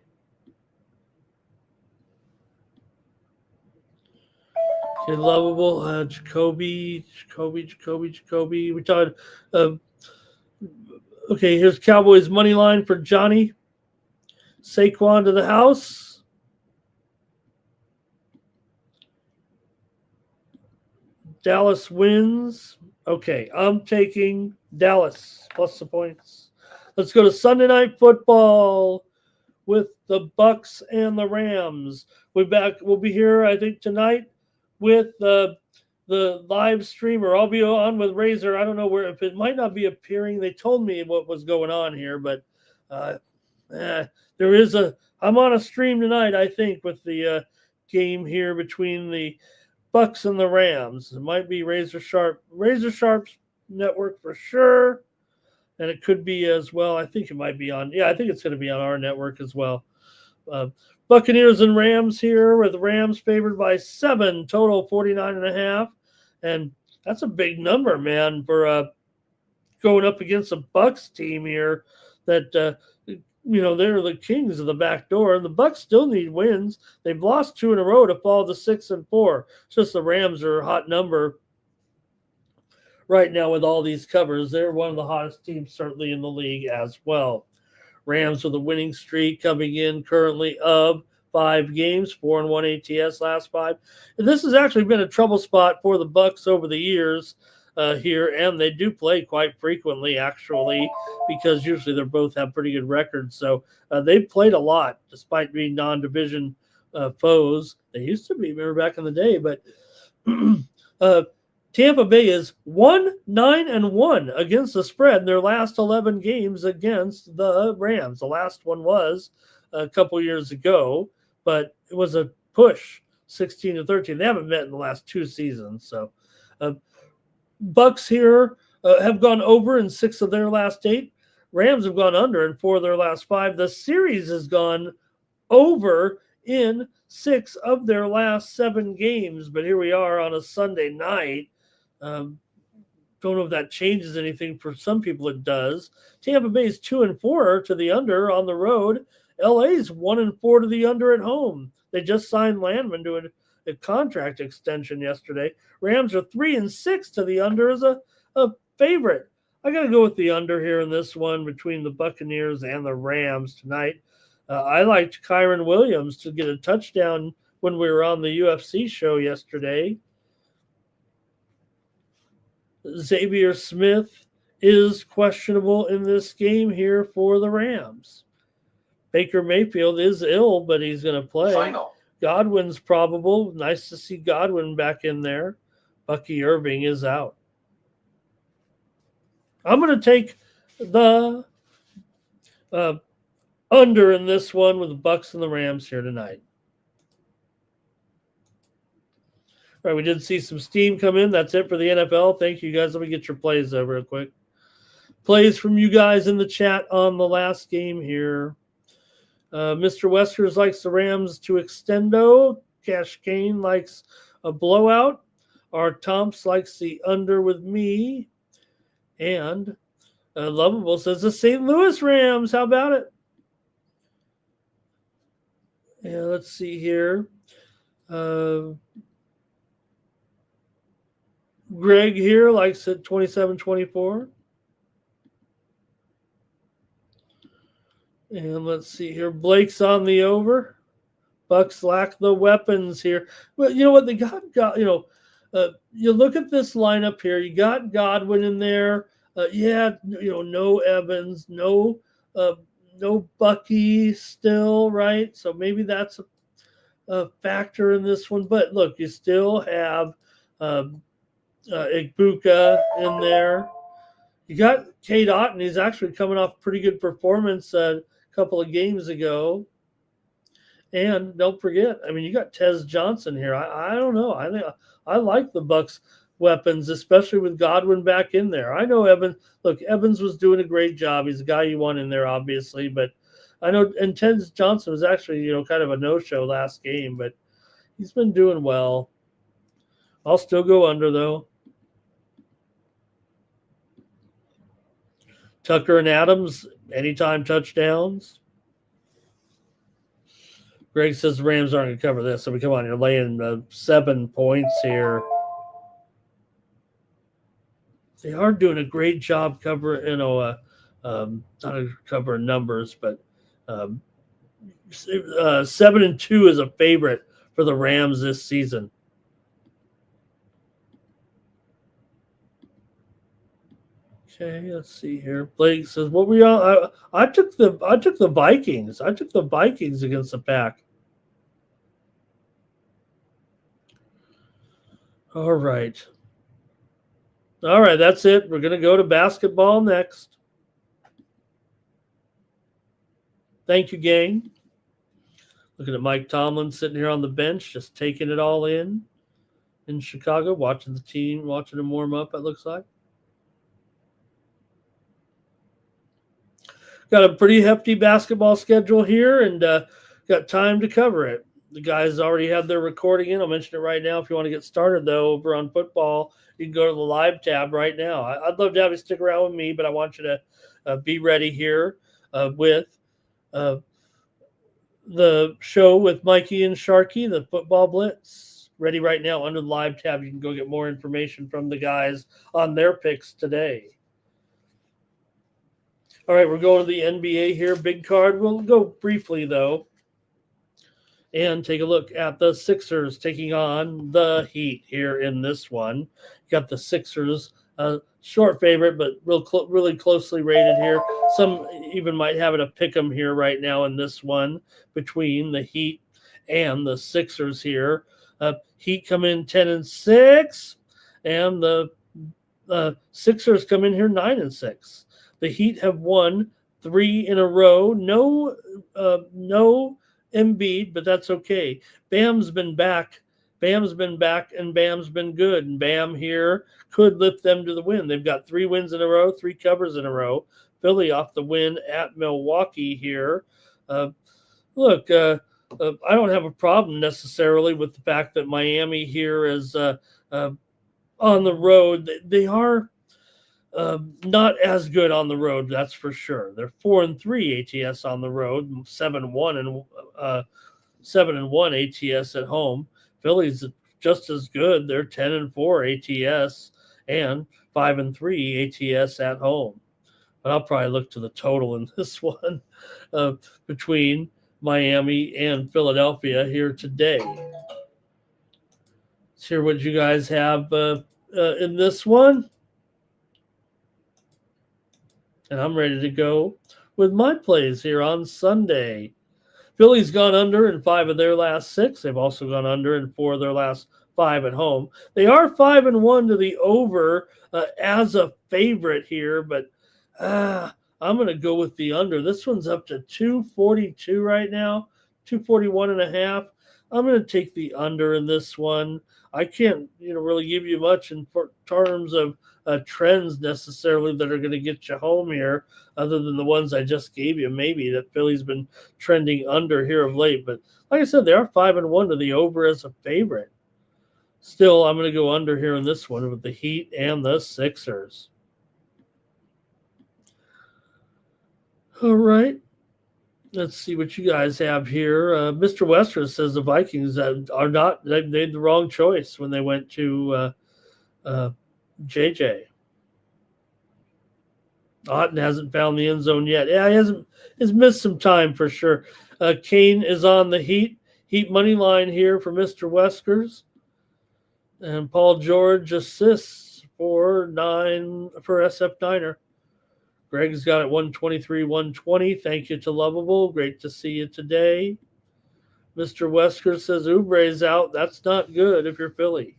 Okay, lovable. Jacoby. We talked. Okay, here's Cowboys money line for Johnny. Saquon to the house. Dallas wins. Okay, I'm taking Dallas plus the points. Let's go to Sunday Night Football with the Bucks and the Rams. We'll be here, I think, tonight with the live streamer. I'll be on with Razor. I don't know where, if it might not be appearing. They told me what was going on here, but I'm on a stream tonight, I think, with the game here between the Bucks and the Rams. It might be Razor Sharp's network for sure. And it could be as well. I think it might be on. Yeah, I think it's going to be on our network as well. Buccaneers and Rams here, with the Rams favored by 7, total 49.5. And that's a big number, man, for going up against a Bucks team here that they're the kings of the back door, and the Bucks still need wins. They've lost 2 in a row to fall to 6-4. It's just the Rams are a hot number right now with all these covers. They're one of the hottest teams certainly in the league as well. Rams with a winning streak coming in currently of 5 games, 4-1 ATS last 5. And this has actually been a trouble spot for the Bucks over the years here, and they do play quite frequently actually, because usually they both have pretty good records. So they've played a lot despite being non-division foes. They used to be, remember back in the day, but Tampa Bay is 1-9-1 against the spread in their last 11 games against the Rams. The last one was a couple years ago, but it was a push, 16-13. They haven't met in the last 2 seasons. So Bucks here have gone over in 6 of their last 8. Rams have gone under in 4 of their last 5. The series has gone over in 6 of their last 7 games. But here we are on a Sunday night. Don't know if that changes anything. For some people, it does. Tampa Bay's 2-4 to the under on the road. LA's 1-4 to the under at home. They just signed Landman to a contract extension yesterday. Rams are 3-6 to the under as a favorite. I got to go with the under here in this one between the Buccaneers and the Rams tonight. I liked Kyron Williams to get a touchdown when we were on the UFC show yesterday. Xavier Smith is questionable in this game here for the Rams. Baker Mayfield is ill, but he's going to play. Final. Godwin's probable. Nice to see Godwin back in there. Bucky Irving is out. I'm going to take the under in this one with the Bucs and the Rams here tonight. All right, we did see some steam come in. That's it for the NFL. Thank you, guys. Let me get your plays real quick. Plays from you guys in the chat on the last game here. Mr. Westers likes the Rams to extendo. Cash Kane likes a blowout. R. Tomps likes the under with me. And Lovable says the St. Louis Rams. How about it? Yeah, let's see here. Greg here likes it 27-24. And let's see here. Blake's on the over. Bucks lack the weapons here. Well, you know what? They got you look at this lineup here. You got Godwin in there. No Evans, no Bucky still, right? So maybe that's a factor in this one. But look, you still have Igbuka in there. You got Cade Otton. He's actually coming off a pretty good performance a couple of games ago. And don't forget, you got Tez Johnson here. I don't know. I think I like the Bucs weapons, especially with Godwin back in there. I know Evans. Look, Evans was doing a great job. He's a guy you want in there, obviously. But I know, and Tez Johnson was actually, kind of a no-show last game, but he's been doing well. I'll still go under, though. Tucker and Adams, anytime touchdowns. Greg says the Rams aren't going to cover this. So come on, you're laying 7 points here. They are doing a great job covering, not covering numbers, but 7-2 is a favorite for the Rams this season. Okay, let's see here. Blake says, "What were you on?" I took the Vikings. I took the Vikings against the Pack. All right, that's it. We're gonna go to basketball next. Thank you, gang. Looking at Mike Tomlin sitting here on the bench, just taking it all in Chicago, watching the team, watching them warm up. It looks like. Got a pretty hefty basketball schedule here and got time to cover it. The guys already have their recording in. I'll mention it right now. If you want to get started, though, over on football, you can go to the live tab right now. I'd love to have you stick around with me, but I want you to be ready here with the show with Mikey and Sharky, the Football Blitz. Ready right now under the live tab. You can go get more information from the guys on their picks today. All right, we're going to the NBA here. Big card. We'll go briefly, though, and take a look at the Sixers taking on the Heat here in this one. You got the Sixers, short favorite, but really closely rated here. Some even might have it a pick 'em here right now in this one between the Heat and the Sixers here. Heat come in 10-6, and the Sixers come in here 9-6. The Heat have won 3 in a row. No Embiid, but that's okay. Bam's been back. And Bam's been good. And Bam here could lift them to the win. They've got 3 wins in a row, 3 covers in a row. Philly off the win at Milwaukee here. I don't have a problem necessarily with the fact that Miami here is on the road. They are not as good on the road, that's for sure. They're 4-3 ATS on the road, 7-1 ATS at home. Philly's just as good. They're 10-4 ATS and 5-3 ATS at home. But I'll probably look to the total in this one between Miami and Philadelphia here today. Let's hear what you guys have in this one. And I'm ready to go with my plays here on Sunday. Philly's gone under in 5 of their last 6. They've also gone under in 4 of their last 5 at home. They are 5-1 to the over as a favorite here, but I'm going to go with the under. This one's up to 242 right now, 241.5. I'm going to take the under in this one. I can't, really give you much in terms of trends necessarily that are going to get you home here, other than the ones I just gave you. Maybe that Philly's been trending under here of late, but like I said, they are 5-1 to the over as a favorite. Still, I'm going to go under here in this one with the Heat and the Sixers. All right. Let's see what you guys have here. Mr. Wester says the Vikings they made the wrong choice when they went to JJ. Otten hasn't found the end zone yet. Yeah, he's missed some time for sure. Kane is on the Heat money line here for Mr. Weskers. And Paul George assists for SF Niner. Greg's got it 123-120. Thank you to Lovable. Great to see you today. Mr. Wesker says Oubre's out. That's not good if you're Philly.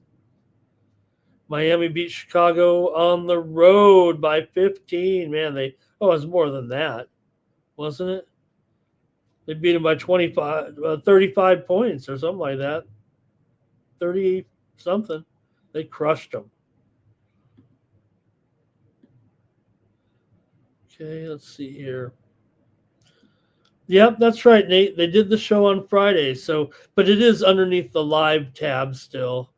Miami beat Chicago on the road by 15. Man, it was more than that, wasn't it? They beat him by 35 points or something like that. 30-something. They crushed them. Okay, let's see here. Yep, that's right, Nate. They did the show on Friday, but it is underneath the live tab still.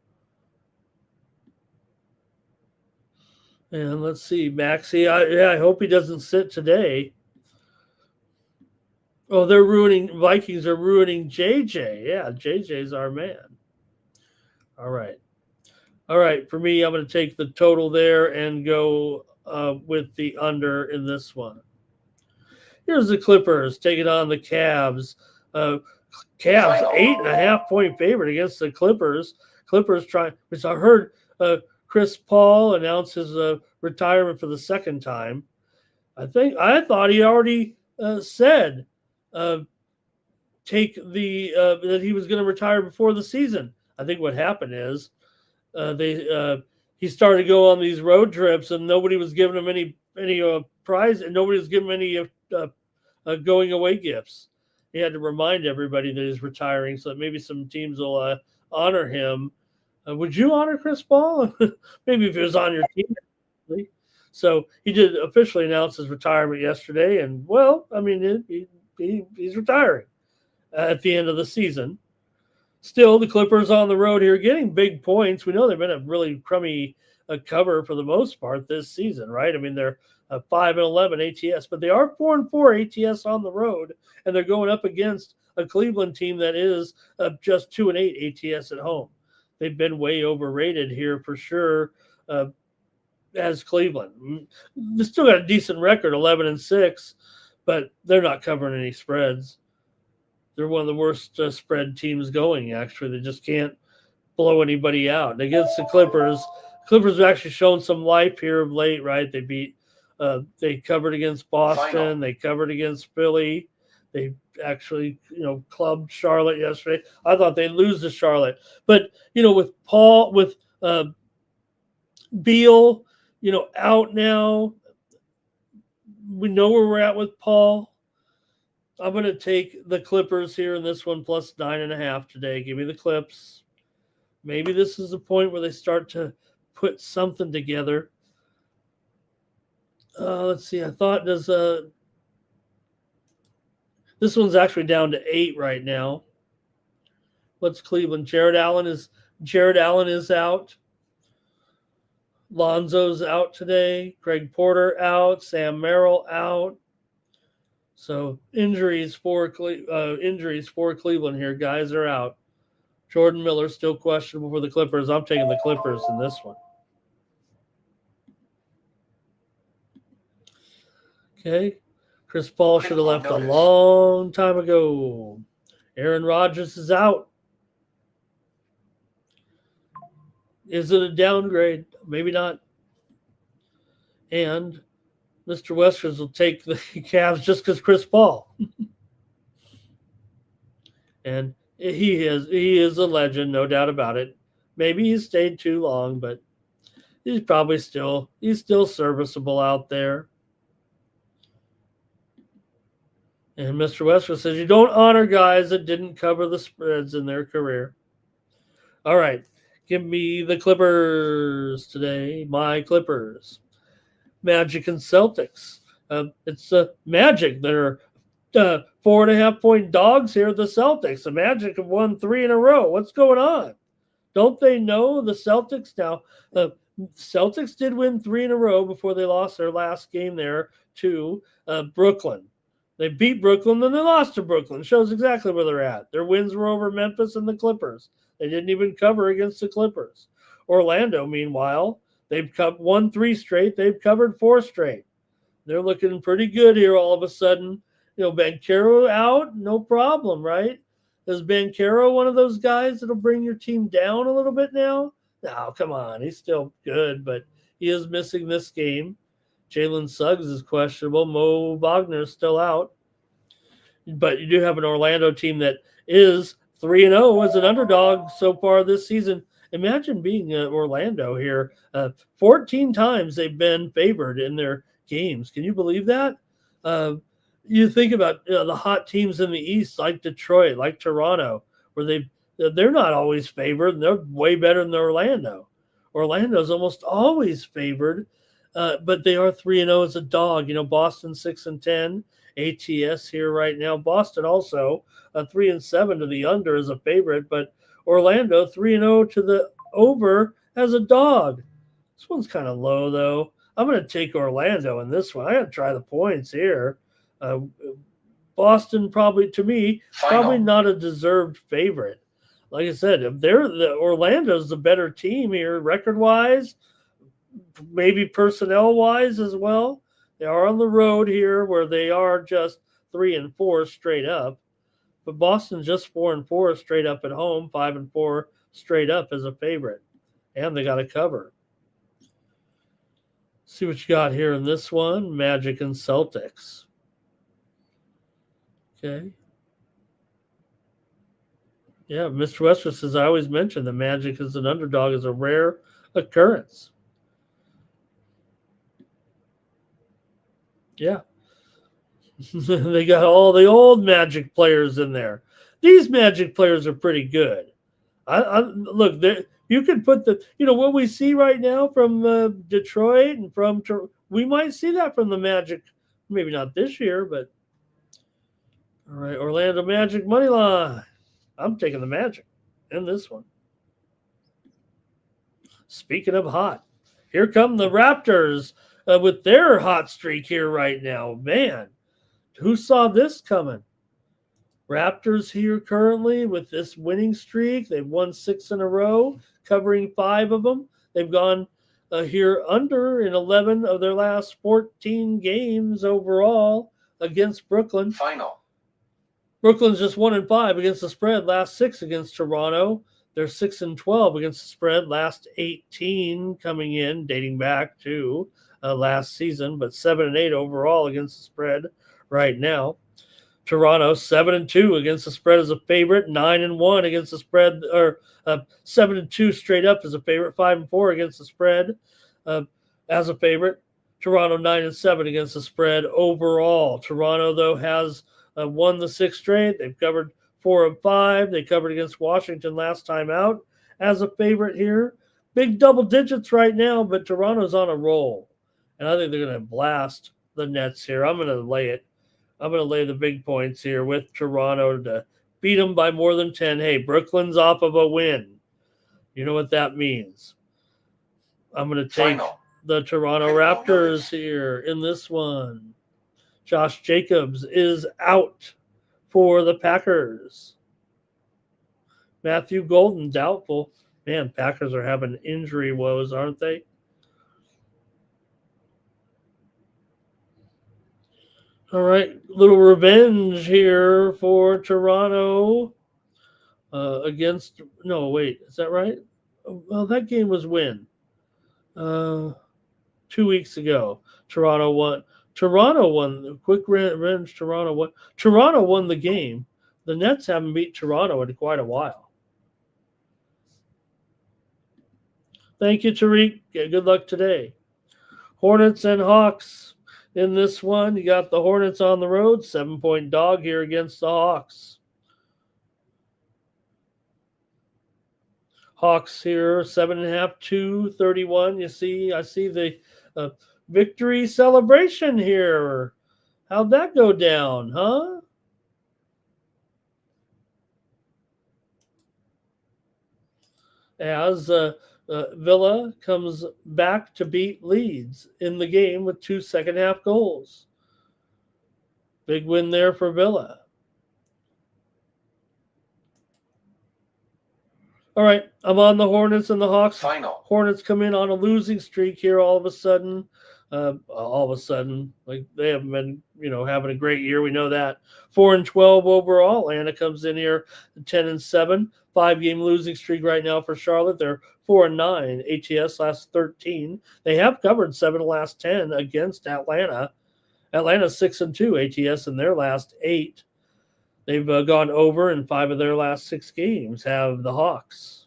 And let's see, Maxie. I hope he doesn't sit today. Oh, Vikings are ruining JJ. Yeah, JJ's our man. All right. For me, I'm going to take the total there and go with the under in this one. Here's the Clippers taking on the Cavs. Cavs 8.5-point favorite against the Clippers. Clippers trying. Which I heard Chris Paul announce his retirement for the second time. I thought he already said that he was going to retire before the season. I think what happened is he started to go on these road trips, and nobody was giving him any prize, and nobody was giving him any going away gifts. He had to remind everybody that he's retiring, so that maybe some teams will honor him. Would you honor Chris Paul? Maybe if he was on your team. So he did officially announce his retirement yesterday, and he's retiring at the end of the season. Still, the Clippers on the road here getting big points. We know they've been a really crummy cover for the most part this season, right? They're 5-11 ATS, but they are 4-4 ATS on the road, and they're going up against a Cleveland team that is just 2-8 ATS at home. They've been way overrated here for sure as Cleveland. They still got a decent record, 11-6, but they're not covering any spreads. They're one of the worst spread teams going, actually. They just can't blow anybody out. And against the Clippers have actually shown some life here of late, right? They covered against Boston. Final. They covered against Philly. They actually, clubbed Charlotte yesterday. I thought they'd lose to Charlotte. But, with Paul, with Beal, out now, we know where we're at with Paul. I'm going to take the Clippers here in this one plus 9.5 today. Give me the Clips. Maybe this is the point where they start to put something together. Let's see. I thought this one's actually down to 8 right now. What's Cleveland? Jared Allen is out. Lonzo's out today. Craig Porter out. Sam Merrill out. So injuries for Cleveland here. Guys are out. Jordan Miller still questionable for the Clippers. I'm taking the Clippers in this one. Okay. Chris Paul should have left a long time ago. Aaron Rodgers is out. Is it a downgrade? Maybe not. And Mr. Westers will take the Cavs just because Chris Paul. And he is a legend, no doubt about it. Maybe he stayed too long, but he's probably still serviceable out there. And Mr. Westwood says you don't honor guys that didn't cover the spreads in their career. All right. Give me the Clippers today. My Clippers. Magic and Celtics. It's Magic. They're 4.5-point dogs here. The Celtics. The Magic have won 3 in a row. What's going on? Don't they know the Celtics now? The Celtics did win 3 in a row before they lost their last game there to Brooklyn. They beat Brooklyn, then they lost to Brooklyn. Shows exactly where they're at. Their wins were over Memphis and the Clippers. They didn't even cover against the Clippers. Orlando, meanwhile, they've won 3 straight. They've covered 4 straight. They're looking pretty good here all of a sudden. You know, Banchero out, no problem, right? Is Banchero one of those guys that'll bring your team down a little bit now? No, come on. He's still good, but he is missing this game. Jalen Suggs is questionable. Mo Wagner's still out. But you do have an Orlando team that is 3-0 as an underdog so far this season. Imagine being Orlando here. 14 times they've been favored in their games. Can you believe that? You think about the hot teams in the East like Detroit, like Toronto, where they're not always favored, and they're way better than Orlando. Orlando's almost always favored. But they are 3-0 as a dog. You know, Boston 6-10, ATS here right now. Boston also 3-7 to the under as a favorite, but Orlando 3-0 to the over as a dog. This one's kind of low though. I'm going to take Orlando in this one. I got to try the points here. Boston probably not a deserved favorite. Like I said, if Orlando's the better team here record-wise. Maybe personnel-wise as well. They are on the road here where they are just 3-4 straight up. But Boston's just 4-4 straight up at home, 5-4 straight up as a favorite. And they got to cover. See what you got here in this one. Magic and Celtics. Okay. Yeah, Mr. Westwood says, I always mention the Magic as an underdog is a rare occurrence. Yeah. They got all the old Magic players in there. These Magic players are pretty good. Look, you can put what we see right now from Detroit and we might see that from the Magic. Maybe not this year, but all right, Orlando Magic money line. I'm taking the Magic in this one. Speaking of hot, here come the Raptors. With their hot streak here right now. Man, who saw this coming? Raptors here currently with this winning streak. They've won 6 in a row, covering 5 of them. They've gone here under in 11 of their last 14 games overall against Brooklyn. Final. Brooklyn's just 1-5 against the spread, last 6 against Toronto. They're 6-12 against the spread, last 18 coming in, dating back to last season, but 7-8 overall against the spread right now. Toronto 7-2 against the spread as a favorite, 9-1 against the spread, or 7-2 straight up as a favorite, 5-4 against the spread as a favorite. Toronto 9-7 against the spread overall. Toronto though has won the 6 straight. They've covered 4 of 5. They covered against Washington last time out as a favorite here. Big double digits right now, but Toronto's on a roll. And I think they're going to blast the Nets here. I'm going to lay it. I'm going to lay the big points here with Toronto to beat them by more than 10. Hey, Brooklyn's off of a win. You know what that means. I'm going to take Final. the Toronto Raptors here in this one. Josh Jacobs is out for the Packers. Matthew Golden, doubtful. Man, Packers are having injury woes, aren't they? All right, little revenge here for Toronto against. No, wait, is that right? Well, that game was when? 2 weeks ago. Toronto won. Toronto won. Quick revenge. Toronto won. Toronto won the game. The Nets haven't beat Toronto in quite a while. Thank you, Tariq. Good luck today. Hornets and Hawks in this one. You got the Hornets on the road. 7-point dog here against the Hawks. Hawks here, 7.5, 231. I see the victory celebration here. How'd that go down, huh? As Villa comes back to beat Leeds in the game with 2 second-half goals. Big win there for Villa. All right, I'm on the Hornets and the Hawks. Final. Hornets come in on a losing streak here all of a sudden. Like they haven't been, having a great year. We know that. 4-12 overall. Atlanta comes in here 10-7. 5-game losing streak right now for Charlotte. They're 4-9. ATS last 13. They have covered 7 of the last 10 against Atlanta. Atlanta's 6-2. ATS in their last 8. They've gone over in 5 of their last 6 games, have the Hawks.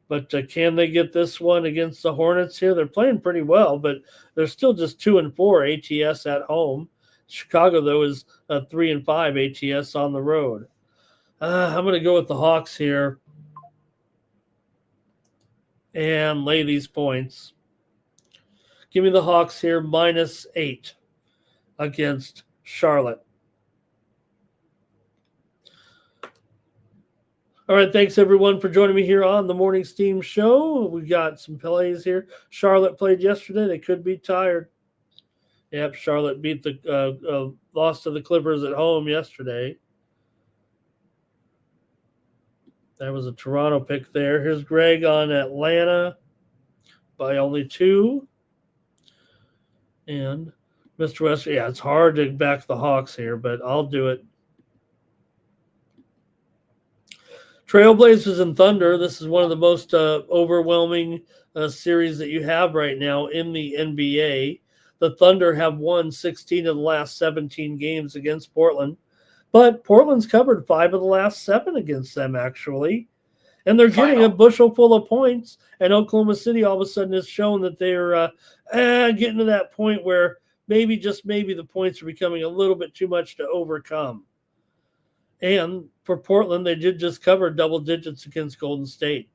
But can they get this one against the Hornets here? They're playing pretty well, but they're still just 2-4 ATS at home. Chicago, though, is 3-5 ATS on the road. I'm going to go with the Hawks here and lay these points. Give me the Hawks here, -8 against Charlotte. All right, thanks everyone for joining me here on the Morning Steam Show. We got some plays here. Charlotte played yesterday. They could be tired. Yep, Charlotte beat the lost to the Clippers at home yesterday. That was a Toronto pick there. Here's Greg on Atlanta by only 2. And Mr. West, yeah, it's hard to back the Hawks here, but I'll do it. Trailblazers and Thunder. This is one of the most overwhelming series that you have right now in the NBA. The Thunder have won 16 of the last 17 games against Portland, but Portland's covered 5 of the last 7 against them, actually. And they're getting a bushel full of points, and Oklahoma City all of a sudden has shown that they're getting to that point where maybe, just maybe, the points are becoming a little bit too much to overcome. And for Portland, they did just cover double digits against Golden State.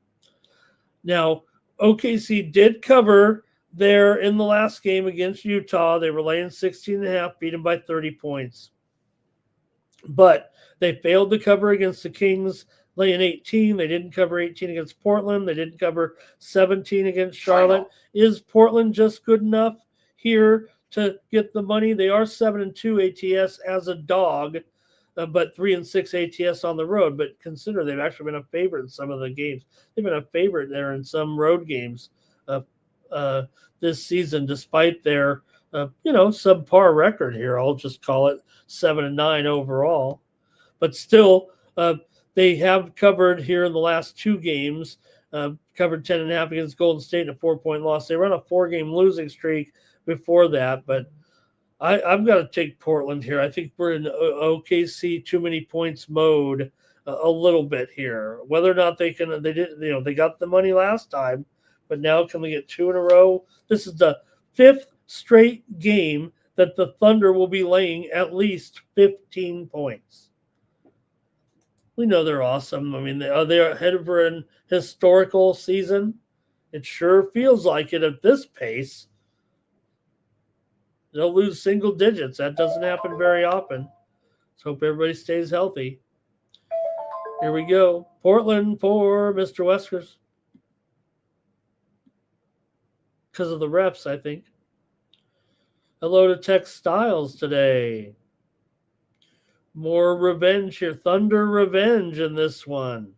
Now, OKC did cover there in the last game against Utah. They were laying 16.5, beat them by 30 points. But they failed to cover against the Kings, laying 18. They didn't cover 18 against Portland. They didn't cover 17 against Charlotte. Is Portland just good enough here to get the money? They are 7-2 ATS as a dog, but 3-6 ATS on the road. But consider they've actually been a favorite in some of the games. They've been a favorite there in some road games this season, despite their subpar record here. I'll just call it 7-9 overall. But still, they have covered here in the last 2 games. Covered 10.5 against Golden State in a 4-point loss. They run a 4-game losing streak before that, but I've got to take Portland here. I think we're in OKC too many points mode a little bit here. Whether or not they got the money last time, but now can they get 2 in a row? This is the 5th straight game that the Thunder will be laying at least 15 points. We know they're awesome. I mean, they're headed for an historical season. It sure feels like it at this pace. They'll lose single digits. That doesn't happen very often. Let's hope everybody stays healthy. Here we go. Portland for Mr. Weskers. Because of the reps, I think. Hello to Tex Styles today. More revenge here. Thunder revenge in this one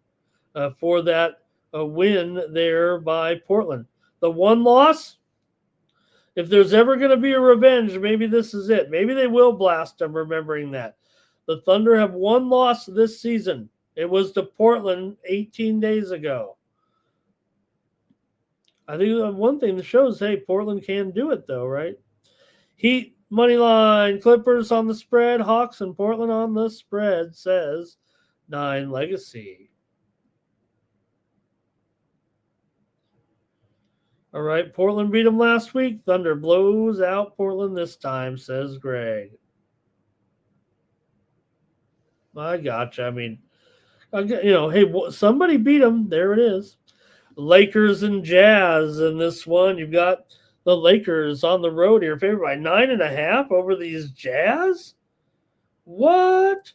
for that win there by Portland. The one loss, if there's ever going to be a revenge, maybe this is it. Maybe they will blast them, remembering that. The Thunder have one loss this season. It was to Portland 18 days ago. I think one thing that shows, hey, Portland can do it though, right? Heat, money line, Clippers on the spread, Hawks and Portland on the spread, says 9 Legacy. All right, Portland beat them last week. Thunder blows out Portland this time, says Greg. I gotcha. I mean, hey, somebody beat them. There it is. Lakers and Jazz in this one. You've got the Lakers on the road here, favored by 9.5 over these Jazz. What?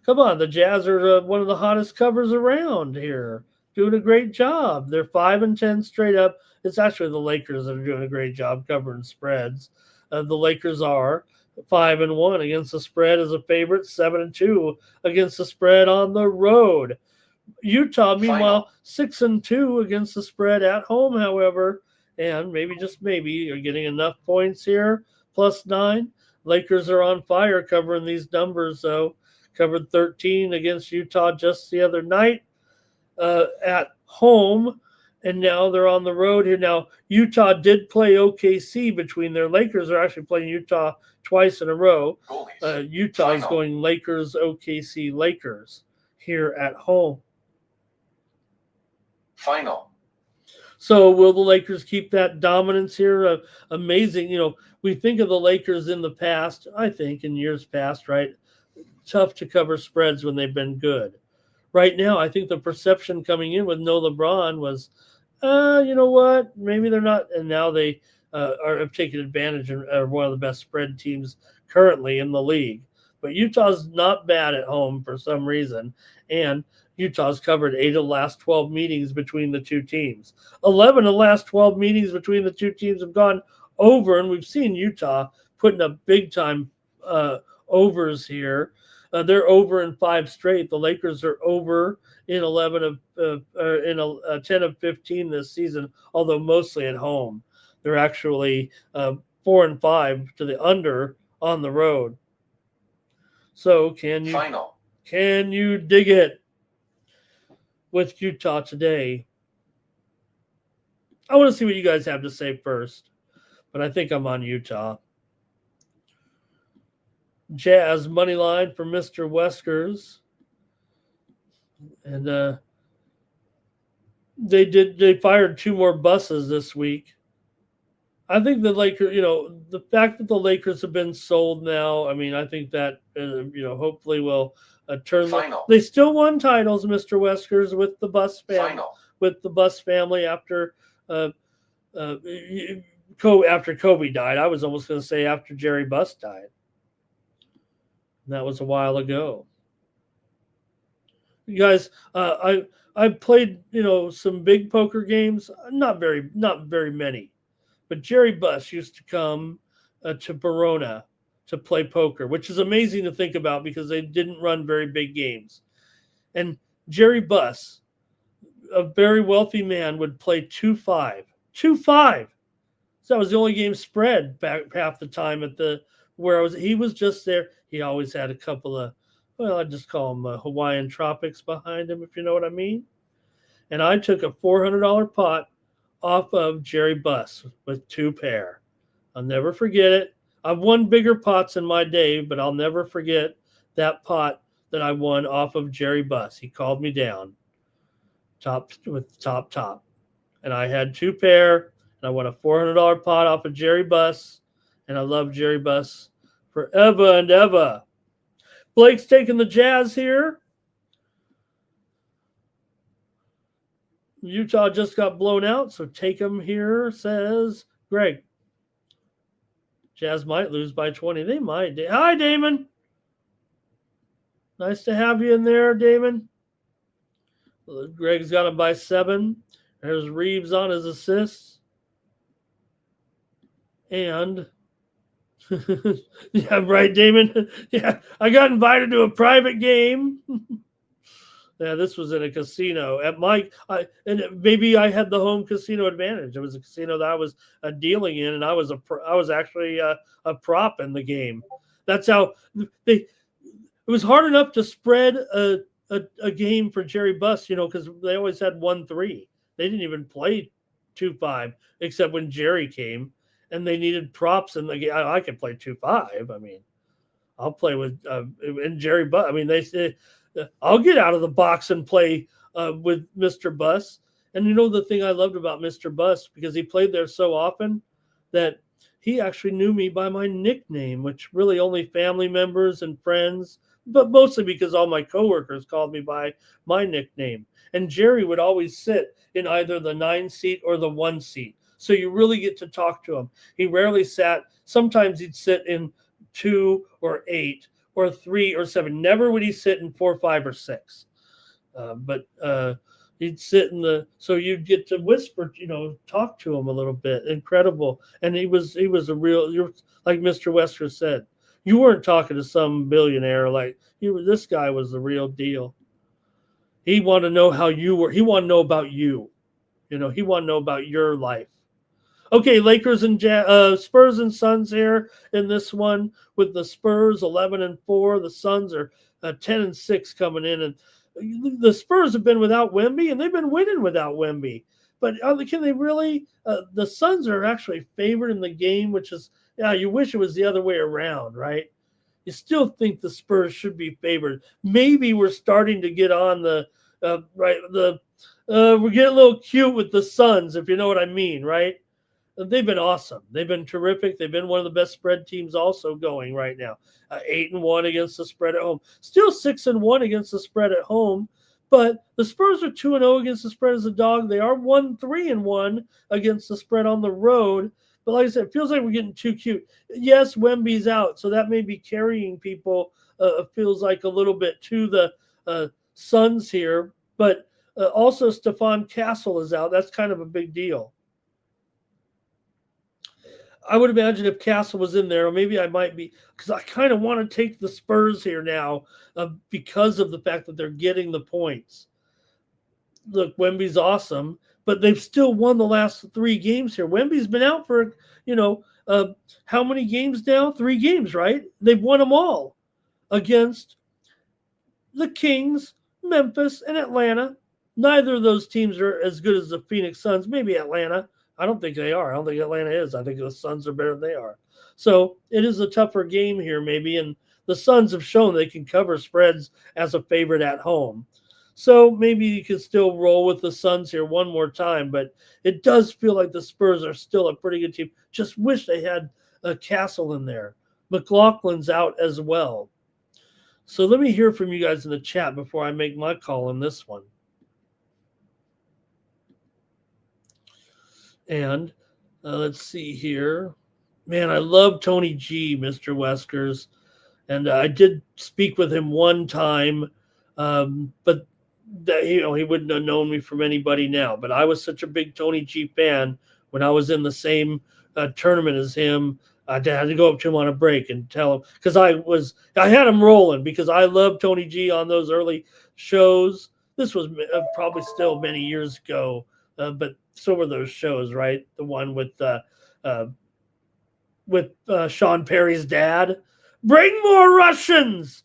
Come on, the Jazz are one of the hottest covers around here, doing a great job. They're 5-10 straight up. It's actually the Lakers that are doing a great job covering spreads. The Lakers are 5-1 against the spread as a favorite, 7-2 against the spread on the road. Utah, meanwhile, 6-2 against the spread at home, however, and maybe, just maybe, you're getting enough points here, +9. Lakers are on fire covering these numbers, though. Covered 13 against Utah just the other night at home, and now they're on the road here. Now, Utah did play OKC between their Lakers are actually playing Utah twice in a row. Utah is going Lakers, OKC, Lakers here at home. Final. So will the Lakers keep that dominance here? Amazing. We think of the Lakers in the past, I think in years past, right? Tough to cover spreads when they've been good. Right now, I think the perception coming in with no LeBron was, you know what? Maybe they're not. And now they have taken advantage and are one of the best spread teams currently in the league. But Utah's not bad at home for some reason. And Utah's covered 8 of the last 12 meetings between the two teams. 11 of the last 12 meetings between the two teams have gone over, and we've seen Utah putting up big-time overs here. They're over in 5 straight. The Lakers are over in 10 of 15 this season, although mostly at home. They're actually 4-5 to the under on the road. So can you dig it with Utah today? I want to see what you guys have to say first, but I think I'm on Utah. Jazz money line for Mr. Weskers, and they fired 2 more buses this week. I think the Lakers, the fact that the Lakers have been sold now, I mean, I think that hopefully will turn. They still won titles, Mr. Weskers, with the Bus family after after Kobe died. I was almost going to say after Jerry Buss died. And that was a while ago. You guys, I played some big poker games. Not very many. But Jerry Buss used to come to Verona to play poker, which is amazing to think about because they didn't run very big games. And Jerry Buss, a very wealthy man, would play 2-5. 2-5. So that was the only game spread back half the time at where I was. He was just there. He always had a couple of, I just call them Hawaiian tropics behind him, if you know what I mean. And I took a $400 pot off of Jerry Buss with 2 pair. I'll never forget it. I've won bigger pots in my day, but I'll never forget that pot that I won off of Jerry Buss. He called me down top. And I had 2 pair, and I won a $400 pot off of Jerry Buss, and I love Jerry Buss forever and ever. Blake's taking the Jazz here. Utah just got blown out, so take them here, says Greg. Jazz might lose by 20. They might. Hi, Damon. Nice to have you in there, Damon. Greg's got him by 7. There's Reeves on his assists. And yeah, right, Damon. Yeah, I got invited to a private game. Yeah, this was in a casino at and maybe I had the home casino advantage. It was a casino that I was dealing in, and I was actually a prop in the game. That's how they. It was hard enough to spread a game for Jerry Buss, because they always had 1-3. They didn't even play 2-5 except when Jerry came, and they needed props in the game. I could play 2-5. I mean, I'll play with and Jerry Buss. I mean, they say I'll get out of the box and play with Mr. Buss. And the thing I loved about Mr. Buss, because he played there so often, that he actually knew me by my nickname, which really only family members and friends, but mostly because all my coworkers called me by my nickname. And Jerry would always sit in either the 9 seat or the 1 seat. So you really get to talk to him. He rarely sat. Sometimes he'd sit in 2 or 8 or 3 or 7. Never would he sit in 4, 5, or 6. But he'd sit in so you'd get to whisper, talk to him a little bit. Incredible. And he was a real, like Mr. Wesker said, you weren't talking to some billionaire. Like this guy was the real deal. He wanted to know how you were. He wanted to know about you. He wanted to know about your life. Okay, Lakers and Spurs and Suns here in this one, with the Spurs 11-4. The Suns are 10-6 coming in, and the Spurs have been without Wemby, and they've been winning without Wemby. But can they really? The Suns are actually favored in the game, which is, you wish it was the other way around, right? You still think the Spurs should be favored. Maybe we're starting to get on the right. We're getting a little cute with the Suns, if you know what I mean, right? They've been awesome. They've been terrific. They've been one of the best spread teams also going right now. 8-1 against the spread at home. Still 6-1 against the spread at home. But the Spurs are 2-0 against the spread as a dog. They are 1-3-1 against the spread on the road. But like I said, it feels like we're getting too cute. Yes, Wemby's out, so that may be carrying people, feels like a little bit to the Suns here. But also Stephon Castle is out. That's kind of a big deal. I would imagine if Castle was in there, or maybe I might be, because I kind of want to take the Spurs here now because of the fact that they're getting the points. Look, Wemby's awesome, but they've still won the last 3 games here. Wemby's been out for, how many games now? 3 games, right? They've won them all against the Kings, Memphis, and Atlanta. Neither of those teams are as good as the Phoenix Suns. Maybe Atlanta. I don't think they are. I don't think Atlanta is. I think the Suns are better than they are. So it is a tougher game here, maybe. And the Suns have shown they can cover spreads as a favorite at home. So maybe you can still roll with the Suns here one more time. But it does feel like the Spurs are still a pretty good team. Just wish they had a Castle in there. McLaughlin's out as well. So let me hear from you guys in the chat before I make my call on this one. And let's see here. Man, I love Tony G, Mr. Weskers. And I did speak with him one time, but he wouldn't have known me from anybody now. But I was such a big Tony G fan when I was in the same tournament as him. I had to go up to him on a break and tell him, because I had him rolling because I loved Tony G on those early shows. This was probably still many years ago, but so were those shows, right? The one with Sean Perry's dad. Bring more Russians.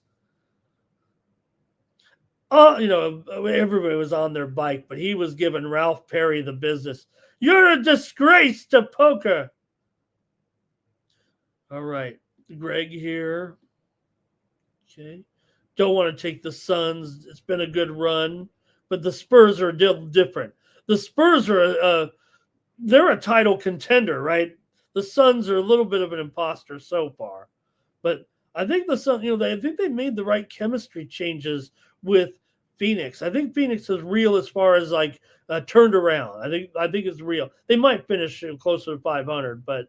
Everybody was on their bike, but he was giving Ralph Perry the business. You're a disgrace to poker. All right. Greg here. Okay. Don't want to take the Suns. It's been a good run, but the Spurs are different. The Spurs are they're a title contender, right? The Suns are a little bit of an imposter so far. But I think the Suns, I think they made the right chemistry changes with Phoenix. I think Phoenix is real as far as turned around. I think it's real. They might finish closer to 500, but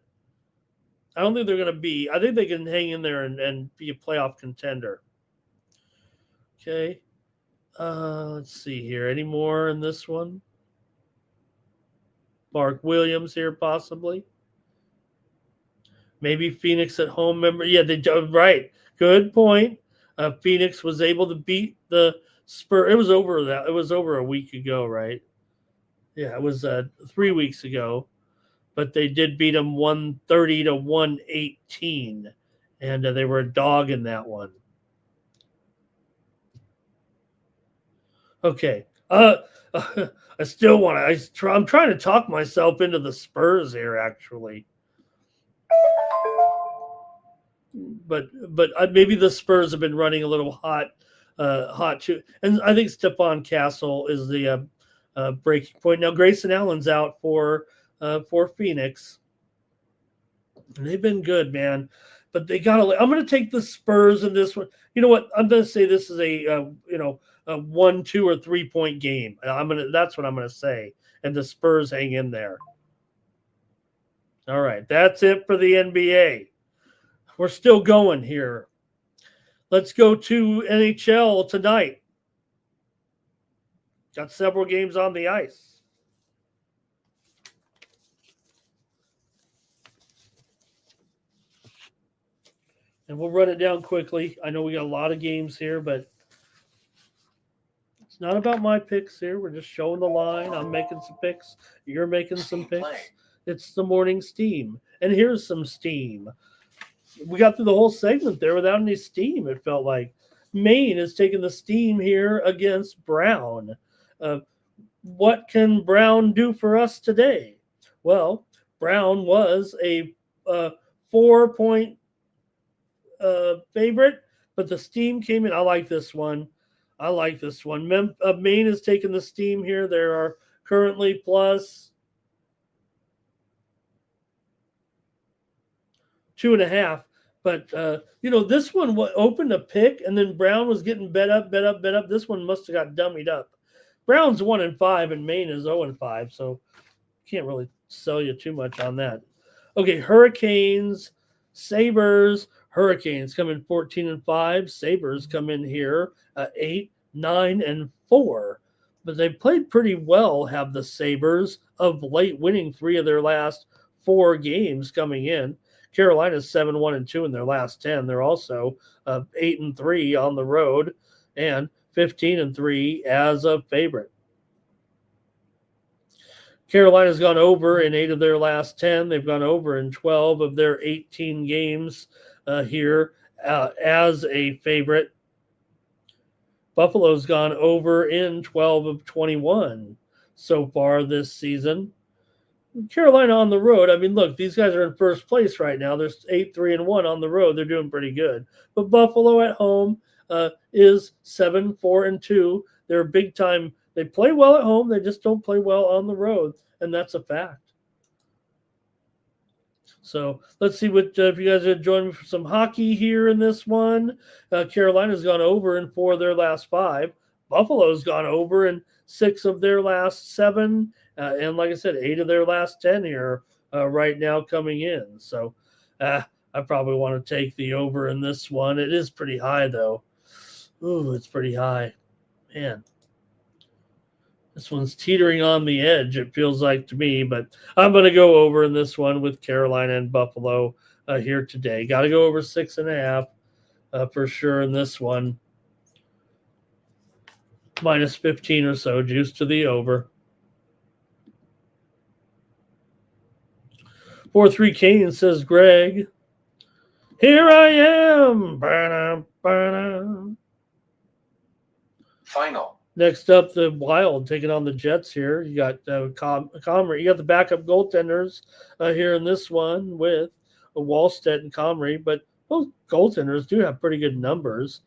I don't think they're going to be. I think they can hang in there and be a playoff contender. Okay. Let's see here. Any more in this one? Mark Williams here, possibly. Maybe Phoenix at home. Member, yeah, they right. Good point. Phoenix was able to beat the Spur. It was over that. It was over a week ago, right? Yeah, it was 3 weeks ago, but they did beat them 130 to 118, and they were a dog in that one. Okay. I still want to. I'm trying to talk myself into the Spurs here, actually. But maybe the Spurs have been running a little hot too. And I think Stephon Castle is the breaking point. Now Grayson Allen's out for Phoenix, and they've been good, man. But they got to. I'm going to take the Spurs in this one. You know what? I'm going to say this is a 1, 2, or 3 point game. That's what I'm going to say. And the Spurs hang in there. All right, that's it for the NBA. We're still going here. Let's go to NHL tonight. Got several games on the ice. And we'll run it down quickly. I know we got a lot of games here, but it's not about my picks here. We're just showing the line. I'm making some picks. You're making some picks. Play. It's the morning steam. And here's some steam. We got through the whole segment there without any steam, it felt like. Maine is taking the steam here against Brown. What can Brown do for us today? Well, Brown was a 4-point favorite, but the steam came in. I like this one. Maine is taking the steam here. There are currently plus 2.5. But, this one opened a pick, and then Brown was getting bet up. This one must have got dummied up. Brown's 1-5, and Maine is 0-5, so can't really sell you too much on that. Okay, Hurricanes, Sabres. Hurricanes come in 14-5. Sabres come in here 8, 9, and 4. But they played pretty well, have the Sabres, of late, winning 3 of their last 4 games coming in. Carolina's 7-1-2 in their last 10. They're also 8-3 on the road and 15-3 as a favorite. Carolina's gone over in 8 of their last 10. They've gone over in 12 of their 18 games here as a favorite. Buffalo's gone over in 12 of 21 so far this season. Carolina on the road. I mean, look, these guys are in first place right now. They're 8-3-1 on the road. They're doing pretty good. But Buffalo at home is 7-4-2. They're big time. They play well at home. They just don't play well on the road, and that's a fact. So let's see what if you guys are joining me for some hockey here in this one. Carolina's gone over in 4 of their last 5. Buffalo's gone over in 6 of their last 7. And like I said, 8 of their last 10 here right now coming in. So I probably want to take the over in this one. It is pretty high, though. Ooh, it's pretty high. Man, this one's teetering on the edge, it feels like to me. But I'm going to go over in this one with Carolina and Buffalo here today. Got to go over 6.5 for sure in this one. Minus 15 or so, juice to the over. 4-3 Kane, says Greg. Here I am. Ba-da. Final. Next up, the Wild taking on the Jets here. You got Comrie. You got the backup goaltenders here in this one with Wallstedt and Comrie. But both goaltenders do have pretty good numbers.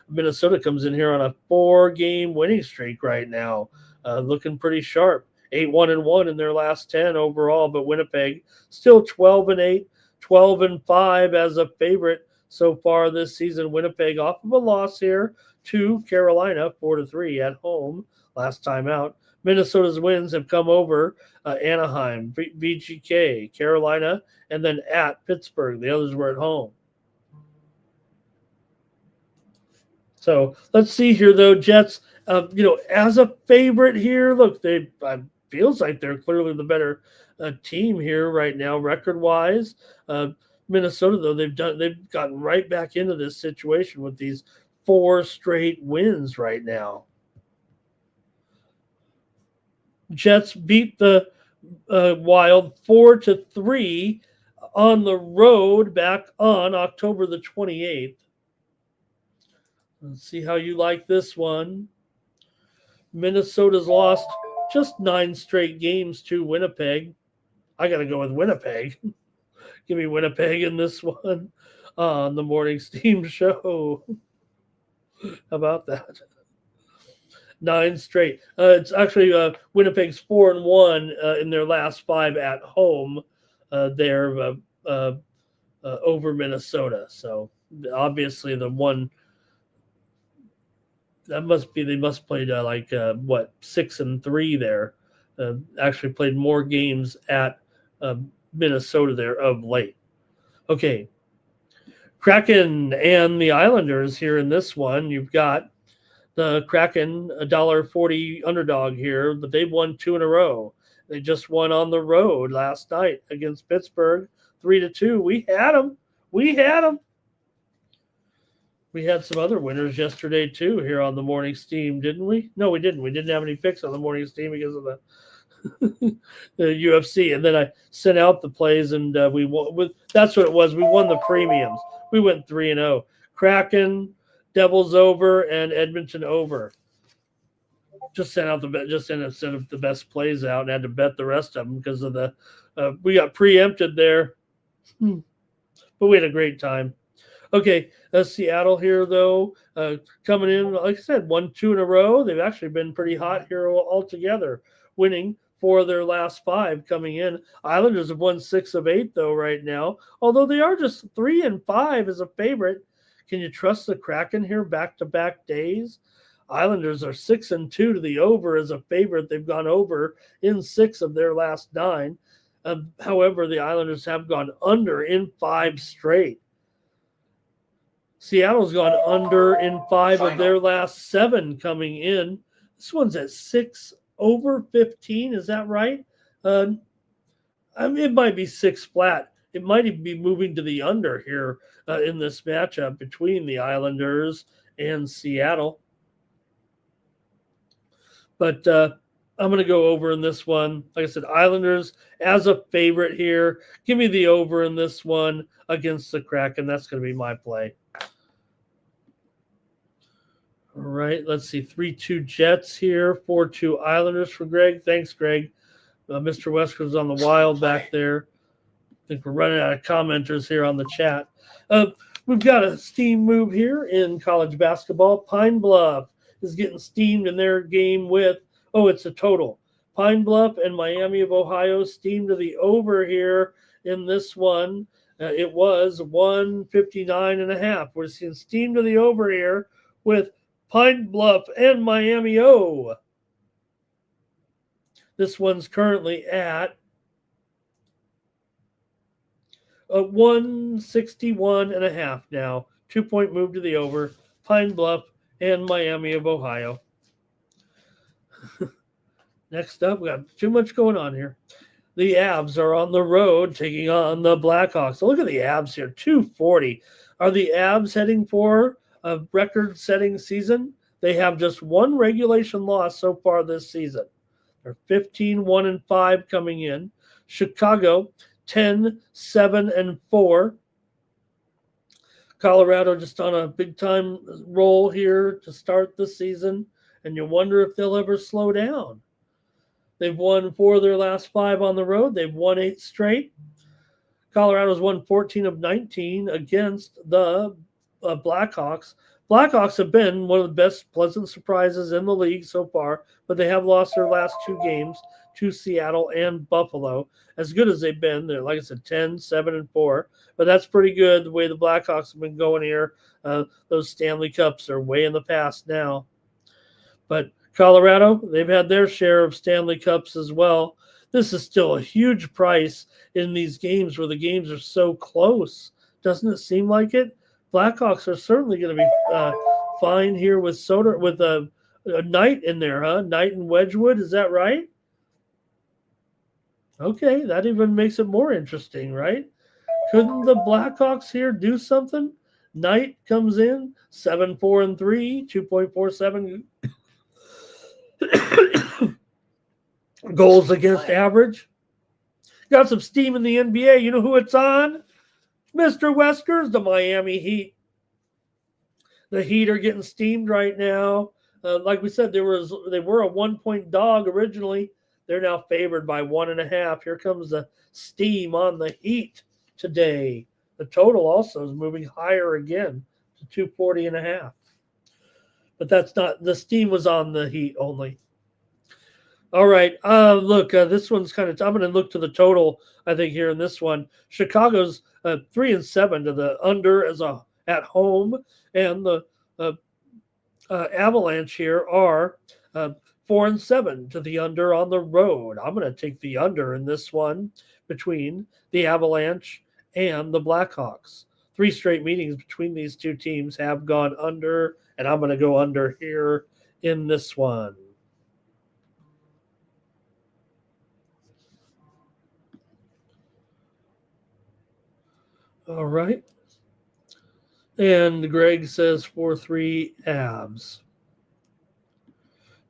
Minnesota comes in here on a 4-game winning streak right now, looking pretty sharp. 8-1-1 in their last 10 overall, but Winnipeg still 12-8, 12-5 as a favorite so far this season. Winnipeg off of a loss here to Carolina, 4-3 at home last time out. Minnesota's wins have come over Anaheim, VGK, Carolina, and then at Pittsburgh. The others were at home. So let's see here, though. Jets, as a favorite here, look, they feels like they're clearly the better team here right now, record-wise. Minnesota, though, they've gotten right back into this situation with these 4 straight wins right now. Jets beat the Wild 4-3 on the road back on October the 28th. Let's see how you like this one. Minnesota's lost just 9 straight games to Winnipeg. I got to go with Winnipeg. Give me Winnipeg in this one on the Morning Steam Show. How about that? 9 straight. It's actually Winnipeg's 4-1 in their last 5 at home. There over Minnesota. So obviously the one that must be, they must play 6-3 there. Actually played more games at Minnesota there of late. Okay. Kraken and the Islanders here in this one. You've got the Kraken, $1.40 underdog here, but they've won 2 in a row. They just won on the road last night against Pittsburgh, 3-2. We had them. We had some other winners yesterday, too, here on the Morning Steam, didn't we? No, we didn't. We didn't have any picks on the Morning Steam because of the the UFC. And then I sent out the plays, and we won. That's what it was. We won the premiums. We went 3-0. Kraken, Devils over, and Edmonton over. Just sent out sent the best plays out and had to bet the rest of them because of the we got preempted there. But we had a great time. Okay, Seattle here, though, coming in, like I said, 1-2 in a row. They've actually been pretty hot here altogether, winning 4 of their last 5 coming in. Islanders have won 6 of 8, though, right now, although they are just 3-5 as a favorite. Can you trust the Kraken here back-to-back days? Islanders are 6-2 to the over as a favorite. They've gone over in 6 of their last 9. However, the Islanders have gone under in 5 straight. Seattle's gone under in 5 of their last 7 coming in. This one's at 6 over 15. Is that right? It might be 6 flat. It might even be moving to the under here in this matchup between the Islanders and Seattle. But I'm going to go over in this one. Like I said, Islanders as a favorite here. Give me the over in this one against the Kraken. That's going to be my play. All right, let's see. 3-2 Jets here, 4-2 Islanders for Greg. Thanks, Greg. Mr. Wesker's on the Wild back there. I think we're running out of commenters here on the chat. We've got a steam move here in college basketball. Pine Bluff is getting steamed in their game with, it's a total. Pine Bluff and Miami of Ohio steamed to the over here in this one. It was 159.5. We're seeing steam to the over here with Pine Bluff and Miami O. This one's currently at 161.5 now. 2-point move to the over. Pine Bluff and Miami of Ohio. Next up, we got too much going on here. The Avs are on the road taking on the Blackhawks. So look at the Avs here, 240. Are the Avs heading for a record-setting season? They have just 1 regulation loss so far this season. They're 15-1-5 coming in. Chicago, 10-7-4. Colorado just on a big-time roll here to start the season, and you wonder if they'll ever slow down. They've won 4 of their last 5 on the road. They've won 8 straight. Colorado's won 14 of 19 against the Blackhawks. Blackhawks have been one of the best pleasant surprises in the league so far, but they have lost their last 2 games to Seattle and Buffalo. As good as they've been, they're, like I said, 10-7-4, but that's pretty good the way the Blackhawks have been going here. Those Stanley Cups are way in the past now. But Colorado, they've had their share of Stanley Cups as well. This is still a huge price in these games where the games are so close. Doesn't it seem like it? Blackhawks are certainly going to be fine here with Soder with a Knight in there, huh? Knight and Wedgwood, is that right? Okay, that even makes it more interesting, right? Couldn't the Blackhawks here do something? Knight comes in 7-4-3, 2.47 goals against average. Got some steam in the NBA. You know who it's on? Mr. Weskers, the Miami Heat. The Heat are getting steamed right now. Like we said, they were a 1-point dog originally. They're now favored by 1.5. Here comes the steam on the Heat today. The total also is moving higher again to 240.5. But that's not, the steam was on the Heat only. All right. Look, this one's kind of, I'm going to look to the total, I think, here in this one. Chicago's 3-7 to the under at home, and the Avalanche here are 4-7 to the under on the road. I'm going to take the under in this one between the Avalanche and the Blackhawks. 3 straight meetings between these two teams have gone under, and I'm going to go under here in this one. All right. And Greg says 4-3 Abs.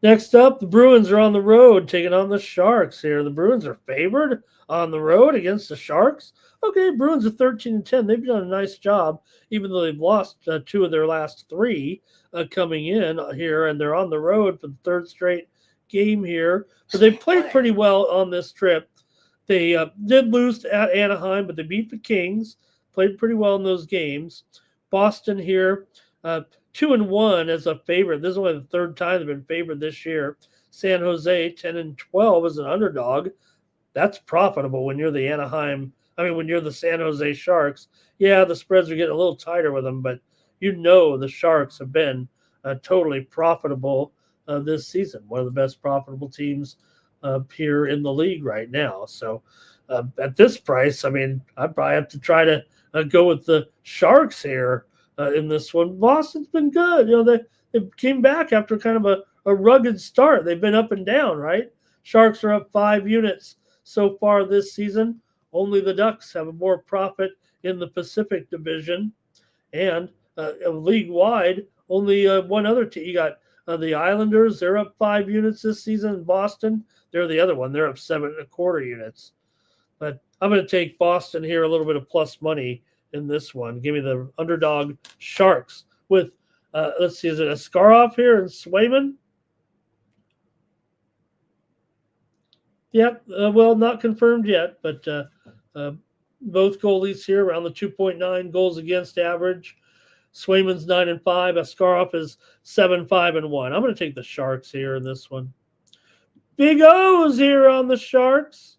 Next up, the Bruins are on the road taking on the Sharks here. The Bruins are favored on the road against the Sharks. Okay, Bruins are 13-10. They've done a nice job, even though they've lost 2 of their last 3 coming in here, and they're on the road for the 3rd straight game here. But they played pretty well on this trip. They did lose at Anaheim, but they beat the Kings. Played pretty well in those games. Boston here, 2-1 as a favorite. This is only the 3rd time they've been favored this year. San Jose 10-12 as an underdog. That's profitable when you're the when you're the San Jose Sharks. Yeah, the spreads are getting a little tighter with them, but the Sharks have been totally profitable this season. One of the best profitable teams here in the league right now. So at this price, I'd probably have to try to go with the Sharks here in this one. Boston's been good. They came back after kind of a rugged start. They've been up and down, right? Sharks are up 5 units so far this season. Only the Ducks have more profit in the Pacific Division. And league-wide, only one other team. You got the Islanders. They're up 5 units this season in Boston. They're the other one. They're up 7.25 units. But I'm going to take Boston here, a little bit of plus money in this one. Give me the underdog Sharks with, let's see, is it Askarov here and Swayman? Yep. Well, not confirmed yet, but both goalies here around the 2.9 goals against average. Swayman's 9-5. Askarov is 7-5-1. I'm going to take the Sharks here in this one. Big O's here on the Sharks.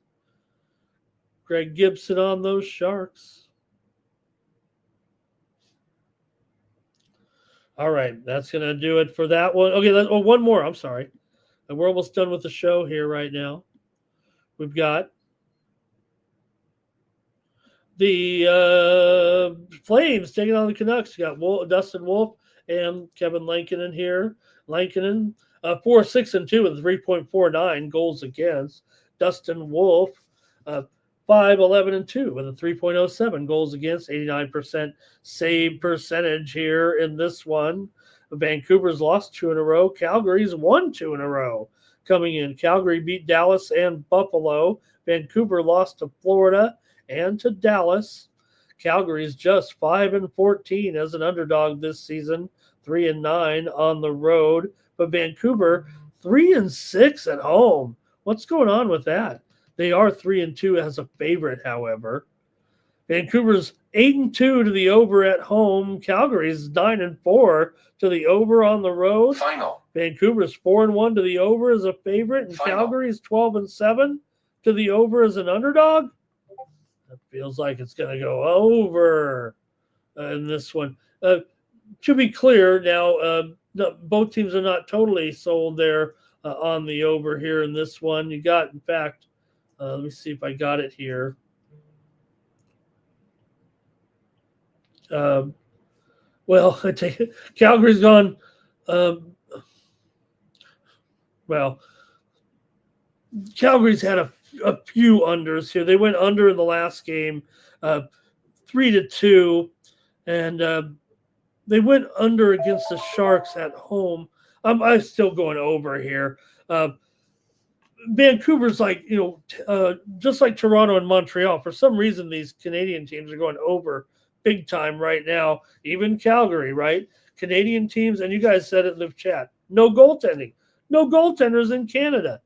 Greg Gibson on those Sharks. All right, that's going to do it for that one. Okay, one more. I'm sorry. We're almost done with the show here right now. We've got the Flames taking on the Canucks. You got Dustin Wolf and Kevin Lankinen here. Lankinen 4-6-2 with 3.49 goals against. Dustin Wolf 5-11-2 with a 3.07 goals against, 89% save percentage here in this one. Vancouver's lost 2 in a row. Calgary's won 2 in a row coming in. Calgary beat Dallas and Buffalo. Vancouver lost to Florida and to Dallas. Calgary's just 5-14 as an underdog this season, 3-9 on the road. But Vancouver 3-6 at home. What's going on with that? They are 3-2 as a favorite, however. Vancouver's 8-2 to the over at home. Calgary's 9-4 to the over on the road. Final. Vancouver's 4-1 to the over as a favorite, and Calgary's 12-7 to the over as an underdog. That feels like it's going to go over in this one. To be clear, now both teams are not totally sold there on the over here in this one. You got, in fact, let me see if I got it here. Well, I take it. Calgary's gone. Um, well, Calgary's had a few unders here. They went under in the last game, 3-2, and they went under against the Sharks at home. I'm still going over here. Vancouver's like, just like Toronto and Montreal. For some reason, these Canadian teams are going over big time right now. Even Calgary, right? Canadian teams, and you guys said it in the chat. No goaltending. No goaltenders in Canada.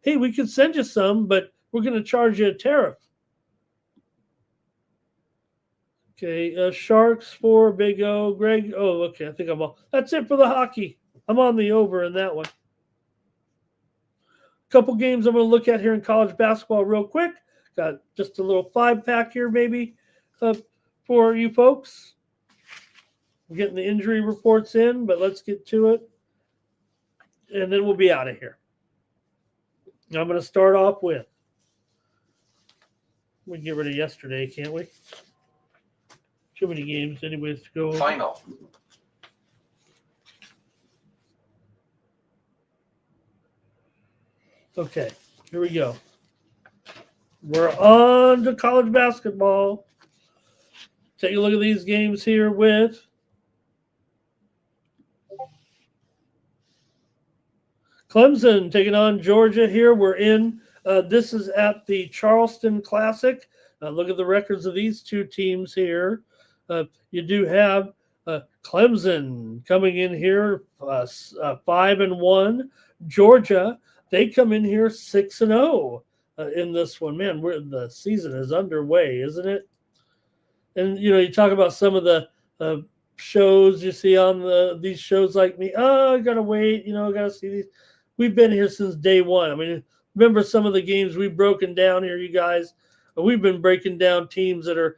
Hey, we could send you some, but we're going to charge you a tariff. Okay, Sharks for Big O. Greg, oh, okay, I think I'm all. That's it for the hockey. I'm on the over in that one. Couple games I'm going to look at here in college basketball real quick. Got just a little 5-pack here maybe for you folks. We're getting the injury reports in, but let's get to it. And then we'll be out of here. I'm going to start off with, we can get rid of yesterday, can't we? Too many games anyways to go over. Final. Okay, here we go. We're on to college basketball. Take a look at these games here with Clemson taking on Georgia here. We're in. This is at the Charleston Classic. Look at the records of these two teams here. You do have Clemson coming in here 5-1. Georgia, they come in here 6-0 in this one. Man, the season is underway, isn't it? And you talk about some of the shows you see on these shows like me. Oh, I gotta wait. I gotta see these. We've been here since day one. I mean, remember some of the games we've broken down here, you guys. We've been breaking down teams that are,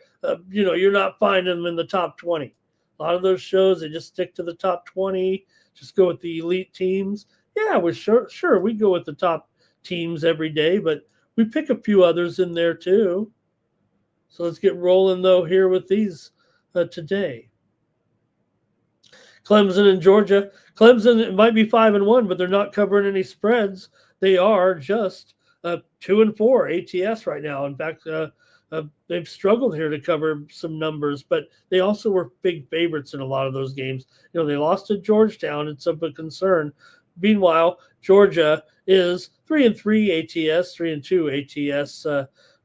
you're not finding them in the top 20. A lot of those shows, they just stick to the top 20, just go with the elite teams. Yeah, we're sure we go with the top teams every day, but we pick a few others in there too. So let's get rolling, though, here with these today. Clemson and Georgia. Clemson, it might be 5-1, but they're not covering any spreads. They are just 2-4 ATS right now. In fact, they've struggled here to cover some numbers, but they also were big favorites in a lot of those games. They lost to Georgetown. It's of a concern. Meanwhile, Georgia is 3-3 ATS, 3-2 ATS.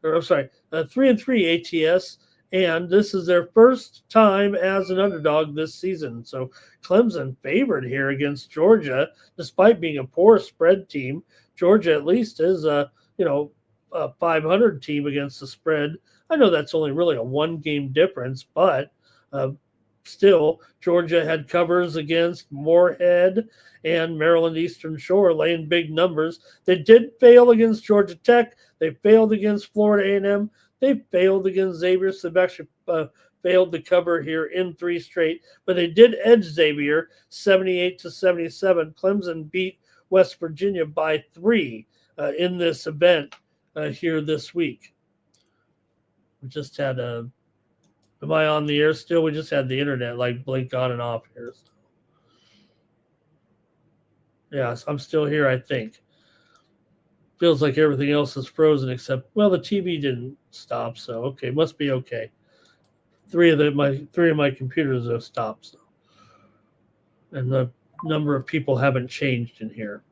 3-3 ATS. And this is their first time as an underdog this season. So Clemson favored here against Georgia, despite being a poor spread team. Georgia at least is a 500 team against the spread. I know that's only really a one-game difference, but still, Georgia had covers against Moorhead and Maryland Eastern Shore, laying big numbers. They did fail against Georgia Tech. They failed against Florida A&M. They failed against Xavier, so they've actually failed to cover here in 3 straight. But they did edge Xavier 78-77. Clemson beat West Virginia by 3 in this event here this week. We just had am I on the air still? We just had the internet like blink on and off here. So. Yes, I'm still here, I think. Feels like everything else is frozen except, well, the TV didn't stop, so okay, must be okay. Three of my computers have stopped, so. And the number of people haven't changed in here.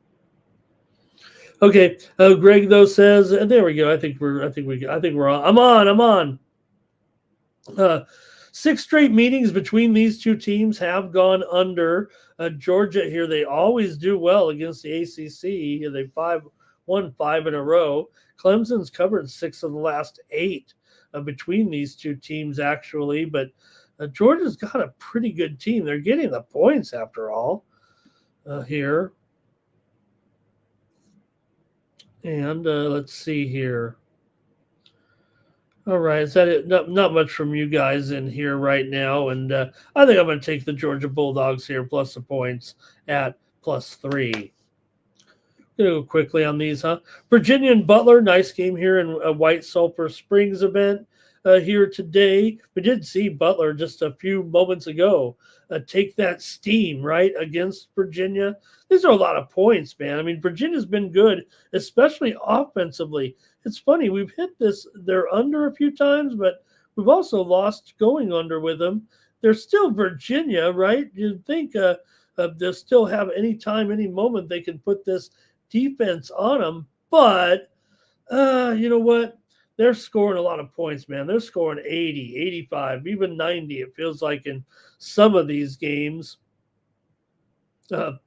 Okay, Greg though says, and there we go. I think we're on. I'm on. 6 straight meetings between these two teams have gone under. Georgia here, they always do well against the ACC. They won 5 in a row. Clemson's covered 6 of the last 8 between these two teams, actually. But Georgia's got a pretty good team. They're getting the points after all here. And let's see here. All right, is that it? Not much from you guys in here right now. And I think I'm going to take the Georgia Bulldogs here plus the points at +3. Going to go quickly on these, huh? Virginia and Butler, nice game here in a White Sulphur Springs event. here today. We did see Butler just a few moments ago take that steam, right, against Virginia. These are a lot of points, man. I mean, Virginia's been good, especially offensively. It's funny, we've hit they're under a few times, but we've also lost going under with them. They're still Virginia, right? You'd think they'll still have any time, any moment they can put this defense on them. But you know what? They're scoring a lot of points, man. They're scoring 80, 85, even 90, it feels like, in some of these games. Are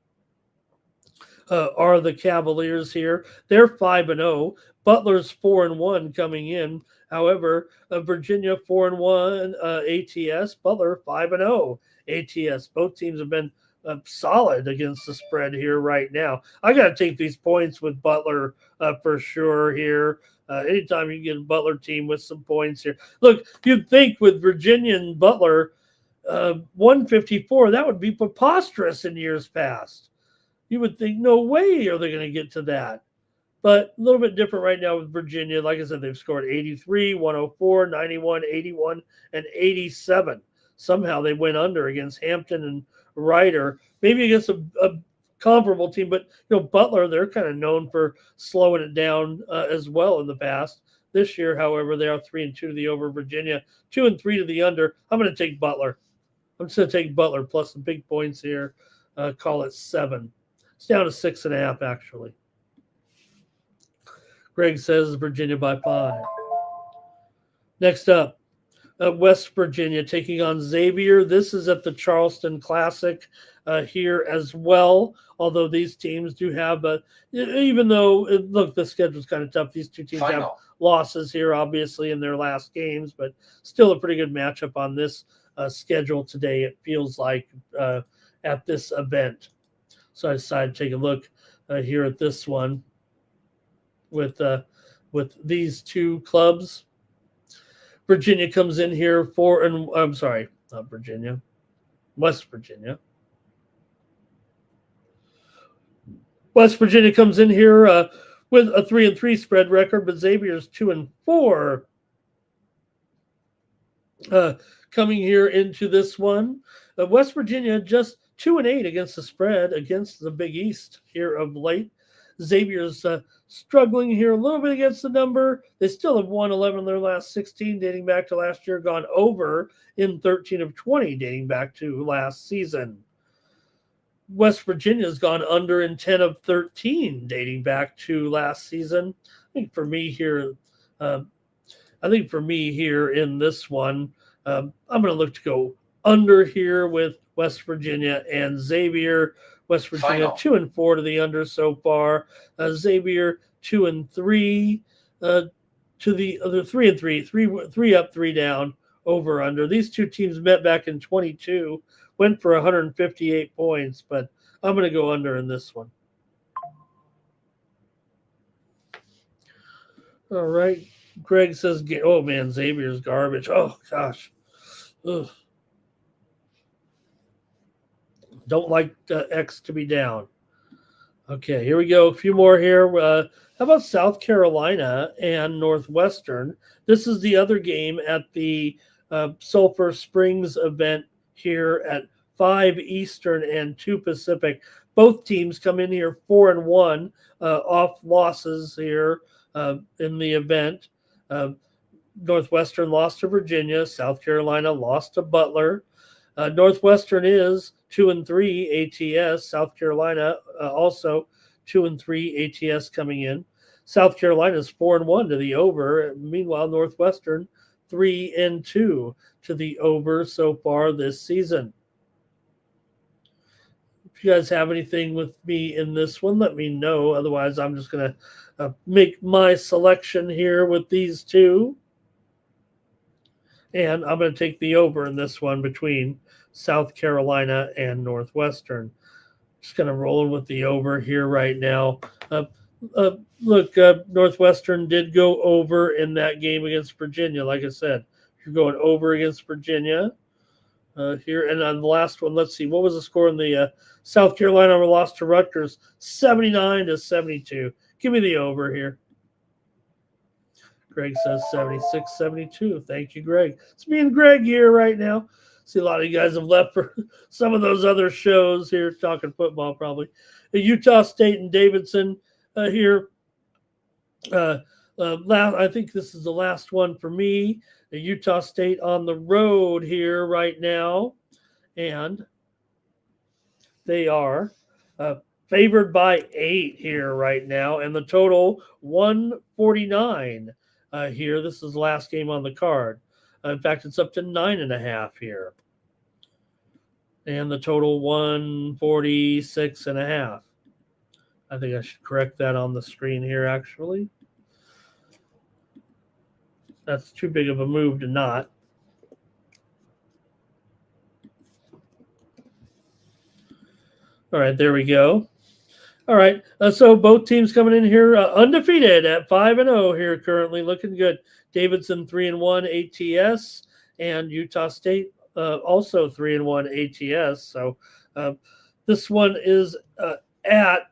the Cavaliers here. They're 5-0. Butler's 4-1 coming in. However, Virginia 4-1 ATS. Butler 5-0 ATS. Both teams have been solid against the spread here right now. I got to take these points with Butler for sure here. Anytime you get a Butler team with some points here. Look, you'd think with Virginia and Butler, 154, that would be preposterous in years past. You would think, no way are they going to get to that. But a little bit different right now with Virginia. Like I said, they've scored 83, 104, 91, 81, and 87. Somehow they went under against Hampton and Ryder, maybe against a comparable team. But, Butler, they're kind of known for slowing it down as well in the past. This year, however, they are 3-2 to the over. Virginia, 2-3 to the under. I'm going to take Butler. I'm just going to take Butler plus the big points here. Call it 7. It's down to 6.5, actually. Greg says Virginia by 5. Next up, West Virginia taking on Xavier. This is at the Charleston Classic here as well. Although these teams do have, even though, look, the schedule's kind of tough. These two teams have losses here, obviously, in their last games, but still a pretty good matchup on this schedule today, it feels like, at this event. So I decided to take a look here at this one with these two clubs. Virginia comes in here not Virginia, West Virginia. West Virginia comes in here with a 3-3 spread record, but Xavier's 2-4 coming here into this one. West Virginia just 2-8 against the spread against the Big East here of late. Xavier's struggling here a little bit against the number. They still have won 11 of their last 16 dating back to last year, gone over in 13 of 20 dating back to last season. West Virginia's gone under in 10 of 13 dating back to last season. I think for me here in this one, I'm going to look to go under here with West Virginia and Xavier. West Virginia 2-4 to the under so far. Xavier 2-3 to the other 3-3, 3 up, 3 down, over under. These two teams met back in 22, went for 158 points, but I'm going to go under in this one. All right. Greg says, oh man, Xavier's garbage. Oh gosh. Ugh. Don't like X to be down. Okay, here we go. A few more here. How about South Carolina and Northwestern? This is the other game at the Sulphur Springs event here at 5 Eastern and 2 Pacific. Both teams come in here 4-1 off losses here in the event. Northwestern lost to Virginia. South Carolina lost to Butler. Northwestern is 2-3 ATS. South Carolina also 2-3 ATS coming in. South Carolina is 4-1 to the over. Meanwhile, Northwestern 3-2 to the over so far this season. If you guys have anything with me in this one, let me know. Otherwise, I'm just going to make my selection here with these two. And I'm going to take the over in this one between South Carolina and Northwestern. Just kind of rolling with the over here right now. Look, Northwestern did go over in that game against Virginia. Like I said, you're going over against Virginia here. And on the last one, let's see. What was the score in the South Carolina lost to Rutgers? 79-72. Give me the over here. Greg says 76-72. Thank you, Greg. It's me and Greg here right now. See, a lot of you guys have left for some of those other shows here, talking football probably. Utah State and Davidson here. I think this is the last one for me. Utah State on the road here right now. And they are favored by 8 here right now. And the total 149 here. This is the last game on the card. In fact, it's up to 9.5 here. And the total 146.5. I think I should correct that on the screen here, actually. That's too big of a move to not. All right, there we go. All right, so both teams coming in here undefeated at 5-0 here currently, looking good. Davidson 3-1 ATS, and Utah State also 3-1 ATS. So this one is at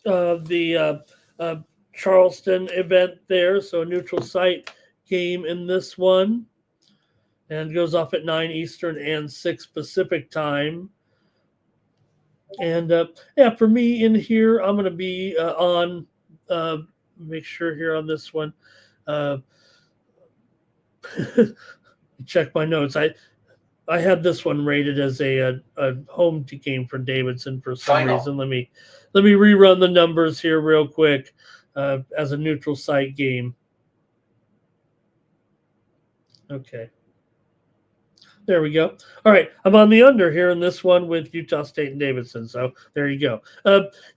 the Charleston event there, so a neutral site game in this one, and goes off at 9 Eastern and 6 Pacific time. And for me in here, I'm going to be on. Make sure here on this one. Check my notes. I had this one rated as a home game for Davidson for some reason. Let me rerun the numbers here real quick as a neutral site game. Okay. There we go. All right, I'm on the under here in this one with Utah State and Davidson. So there you go.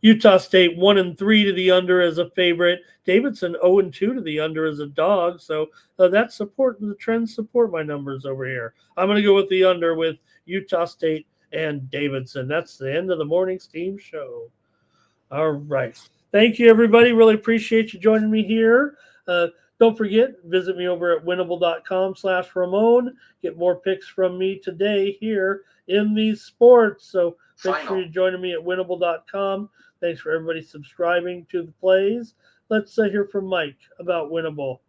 Utah State 1-3 to the under as a favorite. Davidson 0-2 to the under as a dog. So the trends support my numbers over here. I'm going to go with the under with Utah State and Davidson. That's the end of the morning Steam show. All right. Thank you, everybody. Really appreciate you joining me here. Don't forget, visit me over at winnable.com/Ramon. Get more picks from me today here in these sports. So make sure you're joining me at winnable.com. Thanks for everybody subscribing to the plays. Let's hear from Mike about Winnable.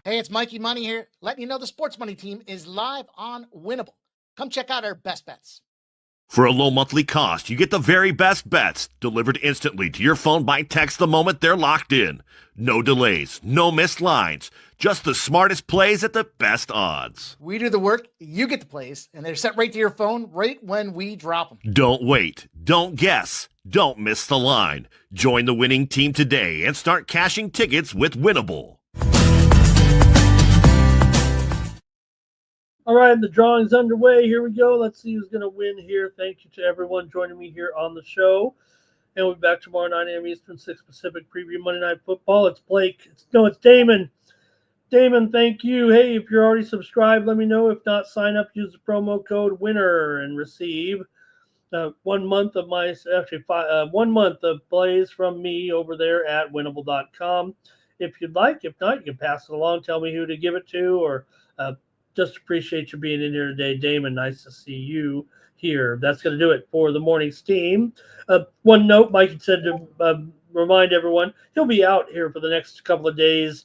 Hey, it's Mikey Money here, letting you know the Sports Money team is live on Winnable. Come check out our best bets. For a low monthly cost, you get the very best bets delivered instantly to your phone by text the moment they're locked in. No delays, no missed lines, just the smartest plays at the best odds. We do the work, you get the plays, and they're sent right to your phone right when we drop them. Don't wait, don't guess, don't miss the line. Join the winning team today and start cashing tickets with Winnable. All right, the drawing's underway. Here we go. Let's see who's going to win here. Thank you to everyone joining me here on the show. And we'll be back tomorrow, 9 a.m. Eastern, 6 Pacific, preview Monday Night Football. It's Blake. It's Damon. Damon, thank you. Hey, if you're already subscribed, let me know. If not, sign up, use the promo code WINNER, and receive 1 month of 1 month of plays from me over there at winnable.com. If you'd like. If not, you can pass it along. Tell me who to give it to, or just appreciate you being in here today, Damon. Nice to see you here. That's going to do it for the morning steam. One note, Mike said to remind everyone, he'll be out here for the next couple of days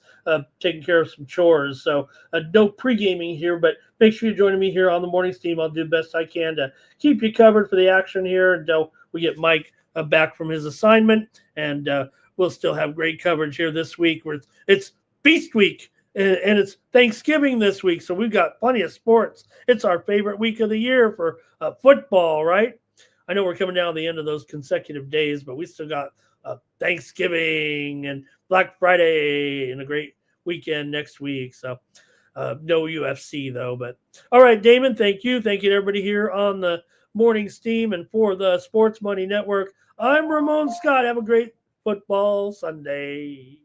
taking care of some chores. So no pre-gaming here, but make sure you're joining me here on the morning steam. I'll do the best I can to keep you covered for the action here until we get Mike back from his assignment. And we'll still have great coverage here this week. It's Feast Week. And it's Thanksgiving this week, so we've got plenty of sports. It's our favorite week of the year for football, right? I know we're coming down to the end of those consecutive days, but we still got Thanksgiving and Black Friday and a great weekend next week. So no UFC, though. But all right, Damon, thank you. Thank you to everybody here on the morning steam and for the Sports Money Network. I'm Ramon Scott. Have a great football Sunday.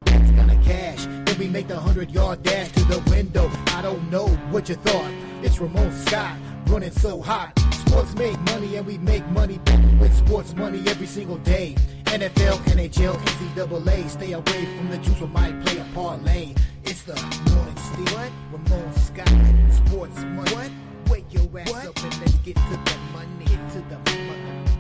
That's gonna cash. Then we make the 100-yard dash to the window. I don't know what you thought. It's Ramon Scott running so hot. Sports make money and we make money with sports money every single day. NFL, NHL, NCAA. Stay away from the juice, we might play a parlay. It's the morning steam. What? Ramon Scott. Sports money. What? Wake your ass up and let's get to the money. Get to the money.